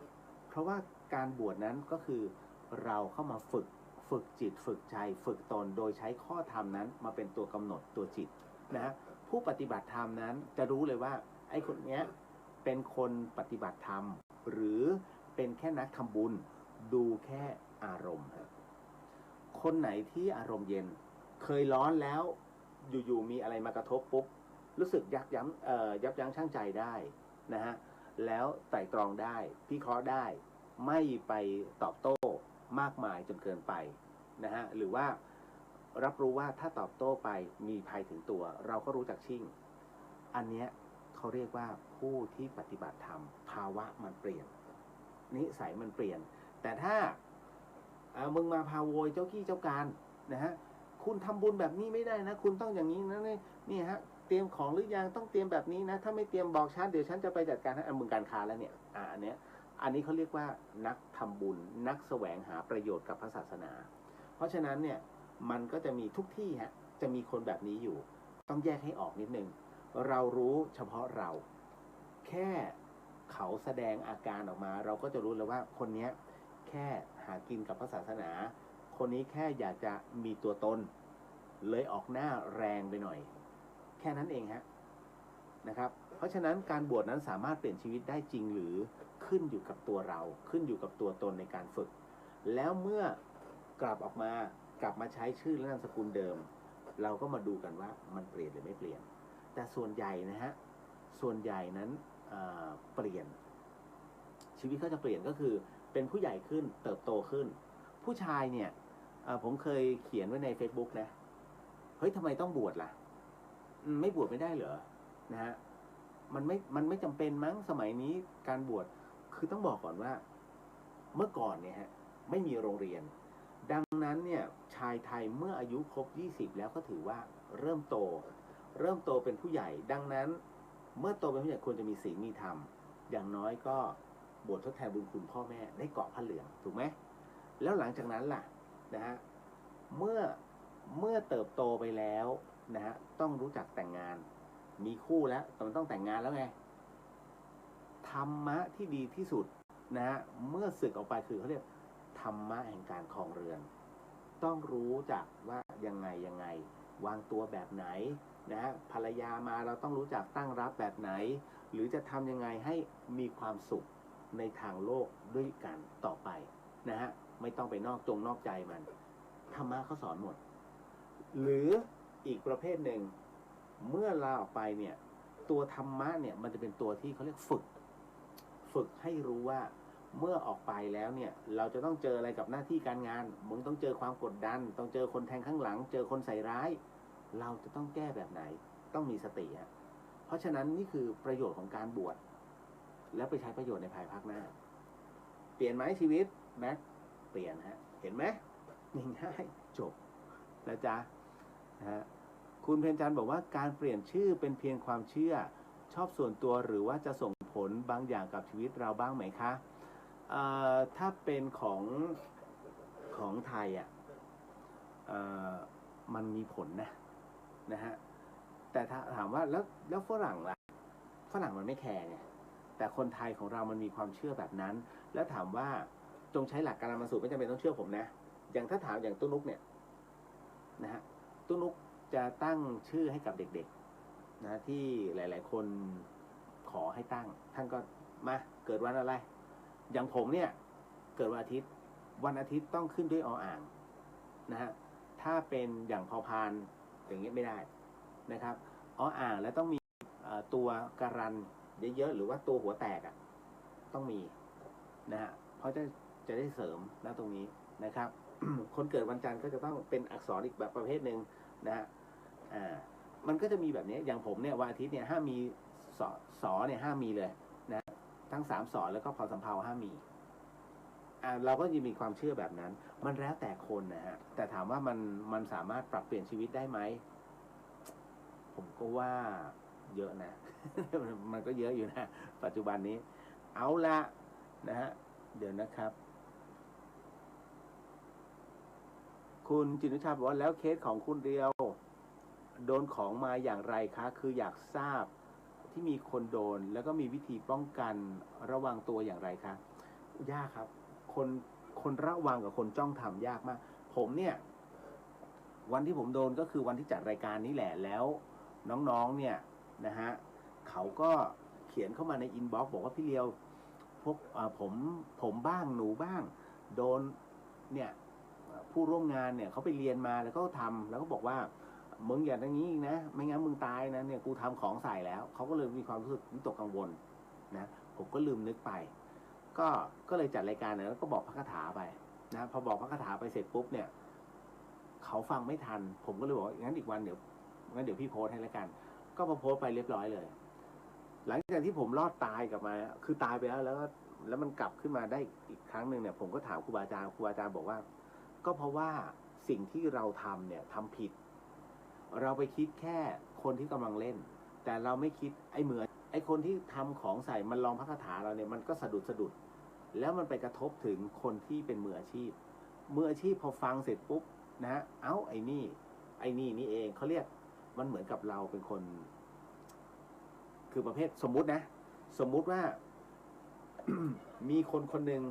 เพราะว่าการบวชนั้นก็คือเราเข้ามาฝึกจิตฝึกใจฝึกตนโดยใช้ข้อธรรมนั้นมาเป็นตัวกำหนดตัวจิตนะฮะผู้ปฏิบัติธรรมนั้นจะรู้เลยว่าไอ้คนเนี้ยเป็นคนปฏิบัติธรรมหรือเป็นแค่นักทำบุญดูแค่อารมณ์คนไหนที่อารมณ์เย็นเคยร้อนแล้วอยู่ๆมีอะไรมากระทบปุ๊บรู้สึกยับยั้งชั่งใจได้นะฮะแล้วไตร่ตรองได้พิเคราะห์ได้ไม่ไปตอบโต้มากมายจนเกินไปนะฮะหรือว่ารับรู้ว่าถ้าตอบโต้ไปมีภัยถึงตัวเราก็รู้จักชิ่งอันเนี้ยเขาเรียกว่าผู้ที่ปฏิบัติธรรมภาวะมันเปลี่ยนนิสัยมันเปลี่ยนแต่ถ้ามึงมาพาโวยเจ้ากี้เจ้าการนะฮะคุณทำบุญแบบนี้ไม่ได้นะคุณต้องอย่างนี้นะนี่ฮะเตรียมของหรือยังต้องเตรียมแบบนี้นะถ้าไม่เตรียมบอกฉันเดี๋ยวฉันจะไปจัดการให้มึงการค้าแล้วเนี่ยอันนี้เขาเรียกว่านักทำบุญนักแสวงหาประโยชน์กับพระศาสนาเพราะฉะนั้นเนี่ยมันก็จะมีทุกที่ฮะจะมีคนแบบนี้อยู่ต้องแยกให้ออกนิดนึงเรารู้เฉพาะเราแค่เขาแสดงอาการออกมาเราก็จะรู้แล้วว่าคนนี้แค่หากินกับพระศาสนาคนนี้แค่อยากจะมีตัวตนเลยออกหน้าแรงไปหน่อยแค่นั้นเองฮะนะครับเพราะฉะนั้นการบวชนั้นสามารถเปลี่ยนชีวิตได้จริงหรือขึ้นอยู่กับตัวเราขึ้นอยู่กับตัวตนในการฝึกแล้วเมื่อกลับออกมากลับมาใช้ชื่อและนามสกุลเดิมเราก็มาดูกันว่ามันเปลี่ยนหรือไม่เปลี่ยนแต่ส่วนใหญ่นะฮะส่วนใหญ่นั้นเปลี่ยนชีวิตเขาจะเปลี่ยนก็คือเป็นผู้ใหญ่ขึ้นเติบโตขึ้นผู้ชายเนี่ยผมเคยเขียนไว้ใน Facebook นะเฮ้ยทำไมต้องบวชล่ะ ไม่บวชไม่ได้เหรอนะฮะมันไม่จำเป็นมั้งสมัยนี้การบวชคือต้องบอกก่อนว่าเมื่อก่อนเนี่ยฮะไม่มีโรงเรียนดังนั้นเนี่ยชายไทยเมื่ออายุครบ20แล้วก็ถือว่าเริ่มโตเป็นผู้ใหญ่ดังนั้นเมื่อโตเป็นผู้ใหญ่ควรจะมีศีลมีธรรมอย่างน้อยก็บวชทดแทนบุญคุณพ่อแม่ได้เกาะผ้าเหลืองถูกไหมแล้วหลังจากนั้นล่ะนะฮะเมื่อเติบโตไปแล้วนะฮะต้องรู้จักแต่งงานมีคู่แล้วแต่มันต้องแต่งงานแล้วไงธรรมะที่ดีที่สุดนะฮะเมื่อสึกออกไปคือเขาเรียกธรรมะแห่งการครองเรือนต้องรู้จักว่ายังไงวางตัวแบบไหนนะฮะภรรยามาเราต้องรู้จักตั้งรับแบบไหนหรือจะทำยังไงให้มีความสุขในทางโลกด้วยกันต่อไปนะฮะไม่ต้องไปนอกใจมันธรรมะเขาสอนหมดหรืออีกประเภทหนึ่งเมื่อลาออกไปเนี่ยตัวธรรมะเนี่ยมันจะเป็นตัวที่เขาเรียกฝึกให้รู้ว่าเมื่อออกไปแล้วเนี่ยเราจะต้องเจออะไรกับหน้าที่การงานมึงต้องเจอความกดดันต้องเจอคนแทงข้างหลังเจอคนใส่ร้ายเราจะต้องแก้แบบไหนต้องมีสติฮะเพราะฉะนั้นนี่คือประโยชน์ของการบวชแล้วไปใช้ประโยชน์ในภายภาคหน้าเปลี่ยนไหมชีวิตแม็กเปลี่ยนฮะเห็นไหมง่ายๆจบนะจ๊ะนะฮะคุณเพญจันทร์บอกว่าการเปลี่ยนชื่อเป็นเพียงความเชื่อชอบส่วนตัวหรือว่าจะส่งผลบางอย่างกับชีวิตเราบ้างไหมคะถ้าเป็นของไทยอ่ะมันมีผลนะฮะแต่ถ้าถามว่าแล้วฝรั่งล่ะฝรั่งมันไม่แคร์ไงแต่คนไทยของเรามันมีความเชื่อแบบนั้นแล้วถามว่าจงใช้หลักการมาสูตรไม่จำเป็นต้องเชื่อผมนะอย่างถ้าถามอย่างตุ้นุกเนี่ยนะฮะตุ้นุกจะตั้งชื่อให้กับเด็กๆนะที่หลายๆคนขอให้ตั้งท่านก็มาเกิดวันอะไรอย่างผมเนี่ยเกิดวันอาทิตย์ต้องขึ้นด้วยออ่างนะฮะถ้าเป็นอย่างพอพานอย่างเงี้ยไม่ได้นะครับออ่างแล้วต้องมีตัวการันเยอะๆหรือว่าตัวหัวแตกอ่ะต้องมีนะฮะเพราะจะได้เสริมนะตรงนี้นะครับ คนเกิดวันจันทร์ก็จะต้องเป็นอักษรอีกแบบประเภทหนึ่งนะฮะมันก็จะมีแบบนี้อย่างผมเนี่ยวันอาทิตย์เนี่ยห้ามมีสอเนี่ยห้ามมีเลยนะทั้ง3 สอแล้วก็พอสำเภาห้ามมีเราก็จะมีความเชื่อแบบนั้นมันแล้วแต่คนนะฮะแต่ถามว่ามันสามารถปรับเปลี่ยนชีวิตได้ไหมผมก็ว่าเยอะนะ มันก็เยอะอยู่นะปัจจุบันนี้เอาละนะฮะเดี๋ยวนะครับคุณจินุชาบอกว่าแล้วเคสของคุณเดียวโดนของมาอย่างไรคะคืออยากทราบที่มีคนโดนแล้วก็มีวิธีป้องกันระวังตัวอย่างไรคะยากครับคนระวังกับคนจ้องทำยากมากผมเนี่ยวันที่ผมโดนก็คือวันที่จัดรายการนี้แหละแล้วน้องๆเนี่ยนะฮะเขาก็เขียนเข้ามาในอินบ็อกซ์บอกว่าพี่เลียวพวกผมบ้างหนูบ้างโดนเนี่ยผู้ร่วมงานเนี่ยเขาไปเรียนมาแล้วก็ทำแล้วก็บอกว่ามึงอย่าอย่างนี้อีกนะไม่งั้นมึงตายนะเนี่ยกูทำของใส่แล้วเขาก็เลยมีความรู้สึกวิตกกังวลนะผมก็ลืมนึกไปก็เลยจัดรายการแล้วก็บอกพระคาถาไปนะพอบอกพระคาถาไปเสร็จปุ๊บเนี่ยเขาฟังไม่ทันผมก็เลยบอกงั้นอีกวันเดี๋ยวพี่โพสให้แล้วกันก็พอโพสไปเรียบร้อยเลยหลังจากที่ผมรอดตายกลับมาคือตายไปแล้วมันกลับขึ้นมาได้อีกครั้งหนึ่งเนี่ยผมก็ถามครูบาอาจารย์บอกว่าก็เพราะว่าสิ่งที่เราทำเนี่ยทำผิดเราไปคิดแค่คนที่กำลังเล่นแต่เราไม่คิดไอ้คนที่ทำของใส่มันลองพระคาถาเราเนี่ยมันก็สะดุดแล้วมันไปกระทบถึงคนที่เป็นมืออาชีพพอฟังเสร็จปุ๊บนะฮะไอ้นี่เองเขาเรียกมันเหมือนกับเราเป็นคนคือประเภทสมมุติว่า มีคนหนึ่ง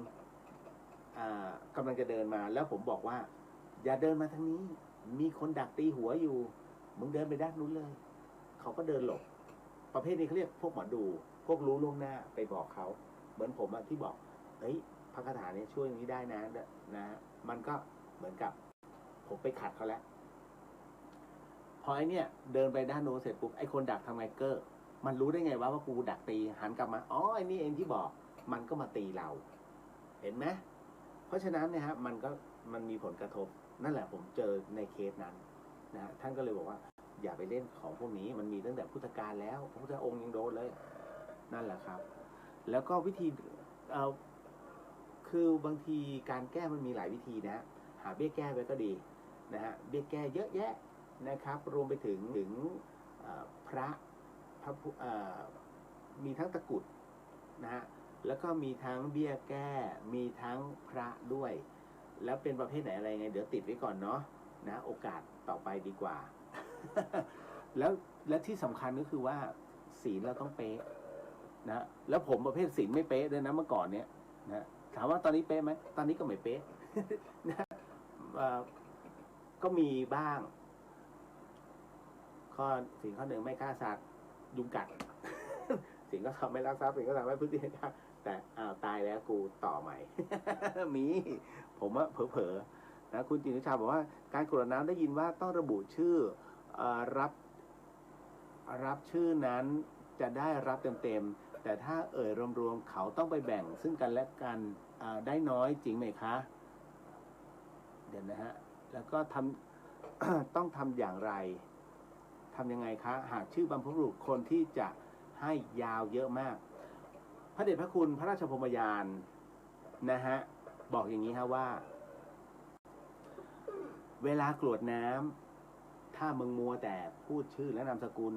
กำลังจะเดินมาแล้วผมบอกว่าอย่าเดินมาทางนี้มีคนดักตีหัวอยู่มึงเดินไปด้านนู้นเลยเขาก็เดินหลบประเภทนี้เขาเรียกพวกหมอดูพวกรู้ล่วงหน้าไปบอกเขาเหมือนผมที่บอกเฮ้ยพระคาถานี้ช่วยอย่างนี้ได้นะมันก็เหมือนกับผมไปขัดเขาแล้วพอไอ้เนี่ยเดินไปด้านโน้นเสร็จปุ๊บไอ้คนดักทำไงเกอร์มันรู้ได้ไงว่ากูดักตีหันกลับมาอ๋อไอ้นี่เองที่บอกมันก็มาตีเราเห็นไหมเพราะฉะนั้นเนี่ยฮะมันมีผลกระทบนั่นแหละผมเจอในเคสนั้นนะฮะท่านก็เลยบอกว่า อย่าไปเล่นของพวกนี้มันมีตั้งแต่พุทธกาลแล้วพระพุทธองค์ยังโดนเลยนั่นแหละครับแล้วก็วิธีคือบางทีการแก้มันมีหลายวิธีนะหาเบี้ยแก้ไว้ก็ดีนะฮะเบี้ยแก้เยอะแยะนะครับรวมไปถึงพระมีทั้งตะกุดนะฮะแล้วก็มีทั้งเบี้ยแก้มีทั้งพระด้วยแล้วเป็นประเภทไหนอะไรไงเดี๋ยวติดไว้ก่อนเนาะนะโอกาสต่อไปดีกว่า แล้วที่สำคัญก็คือว่าศีลเราต้องเป๊ะนะแล้วผมประเภทศีลไม่เป๊ะด้วยนะเมื่อก่อนเนี้ยนะถามว่าตอนนี้เป๊ะไหมตอนนี้ก็ไม่เป๊ะ นะก็มีบ้างศีลข้อหนึ่งไม่ฆ่าสัตว์ยุงกัด ศีลข้อสองไม่ลักทรัพย์ศีลข้อสามไม่พฤติกรรมแต่ตายแล้วกูต่อใหม่ มีผมว่าเผลอๆนะคุณจินุชาบอกว่าการกรวดน้ำได้ยินว่าต้องระบุชื่อรับชื่อนั้นจะได้รับเต็มๆแต่ถ้าเอ่ยรวมๆเขาต้องไปแบ่งซึ่งกันและกันได้น้อยจริงไหมคะเดี๋ยวนะฮะแล้วก็ต้องทำอย่างไรทำยังไงคะหากชื่อบรรพบุรุษคนที่จะให้ยาวเยอะมากพระเดชพระคุณพระราชพรหมยานนะฮะบอกอย่างนี้ฮะว่าเวลากรวดน้ำถ้ามึงมัวแต่พูดชื่อและนามสกุล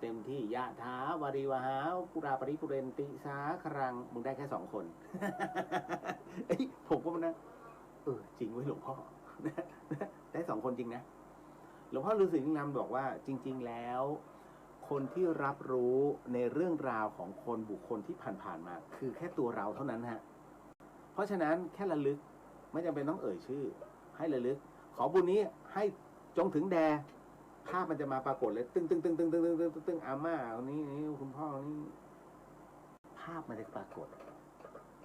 เต็มที่ยะถาวาริวหาปุราปริปุเรนติสาครังมึงได้แค่2 คน ผมก็นะจริงไว้หลวงพ่อ ได้2 คนจริงนะหลวงพ่อฤาษีลิงดำบอกว่าจริงๆแล้วคนที่รับรู้ในเรื่องราวของคนบุคคลที่ผ่านๆมาคือแค่ตัวเราเท่านั้นฮะเพราะฉะนั้นแค่ระลึกไม่จำเป็นต้องเอ่ยชื่อให้ระลึกขอบุญนี้ให้จงถึงแด่ภาพมันจะมาปรากฏเลยตึ้งตึ้งตึ้งตึ้งตึ้งตึ้งตึ้งตึ้งอาม่านี่คุณพ่อนี่ภาพมันจะปรากฏ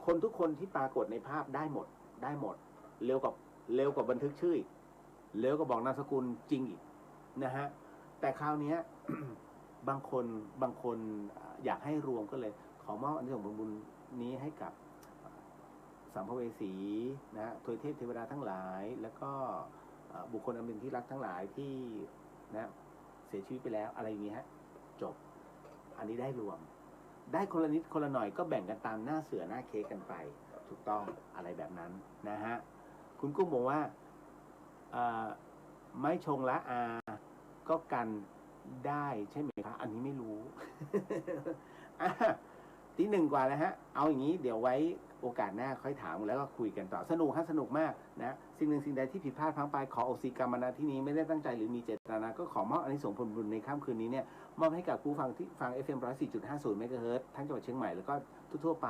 คนทุกคนที่ปรากฏในภาพได้หมดเร็วกว่าบันทึกชื่อเร็วกว่าบอกนามสกุลจริงอีกนะฮะแต่คราวนี้ บางคนอยากให้รวมก็เลยขอมอบอันนี้ของบุญนี้ให้กับสัมภเวสีนะทวยเทพเทวดาทั้งหลายแล้วก็บุคคลอันเป็นที่รักทั้งหลายที่นะเสียชีวิตไปแล้วอะไรอย่างนี้ฮะจบอันนี้ได้รวมได้คนละนิดคนละหน่อยก็แบ่งกันตามหน้าเสือหน้าเค้กกันไปถูกต้องอะไรแบบนั้นนะฮะคุณกุ้งบอกว่าไม่ชงละก็กันได้ใช่ไหมคะอันนี้ไม่รู้ ที่1 กว่าแล้วฮะเอาอย่างนี้เดี๋ยวไว้โอกาสหน้าค่อยถามแล้วก็คุยกันต่อสนุกมากนะสิ่งหนึ่งสิ่งใดที่ผิดพลาดพลั้งไปขออโหสิกรรมณที่นี้ไม่ได้ตั้งใจหรือมีเจตนาก็ขอมอบอานิสงส์ผลบุญในค่ำคืนนี้เนี่ยมอบให้กับผู้ฟังที่ฟัง FM 104.50 เมกะเฮิรตซ์ทั้งจังหวัดเชียงใหม่แล้วก็ทั่วไป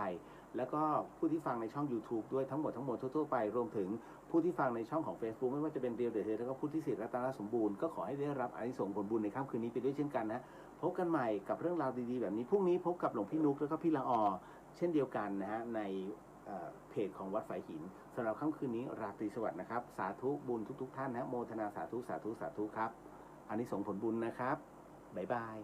แล้วก็ผู้ที่ฟังในช่อง YouTube ด้วยทั้งหมดทั่วไปรวมถึงผู้ที่ฟังในช่องของ Facebook ไม่ว่าจะเป็นเรียวเดอะเฮดแล้วก็พุทธิสิทธิ์รัตนสมบูรณ์ก็ขอให้ได้รับอานิสงส์ผลบุญในค่ำคืนนี้ไปด้วยเช่นกันนะพบกันใหม่กับเรื่องราวดีๆแบบนี้พรุ่งนี้พบกับหลวงพี่นุ๊กแล้วก็พี่ละออเช่นเดียวกันนะฮะในเพจของวัดฝายหินสำหรับค่ำคืนนี้ราตรีสวัสดิ์นะครับสาธุบุญทุกท่านนะโมทนาสาธุครับอานิสงส์ผลบุญนะครับบ๊ายบาย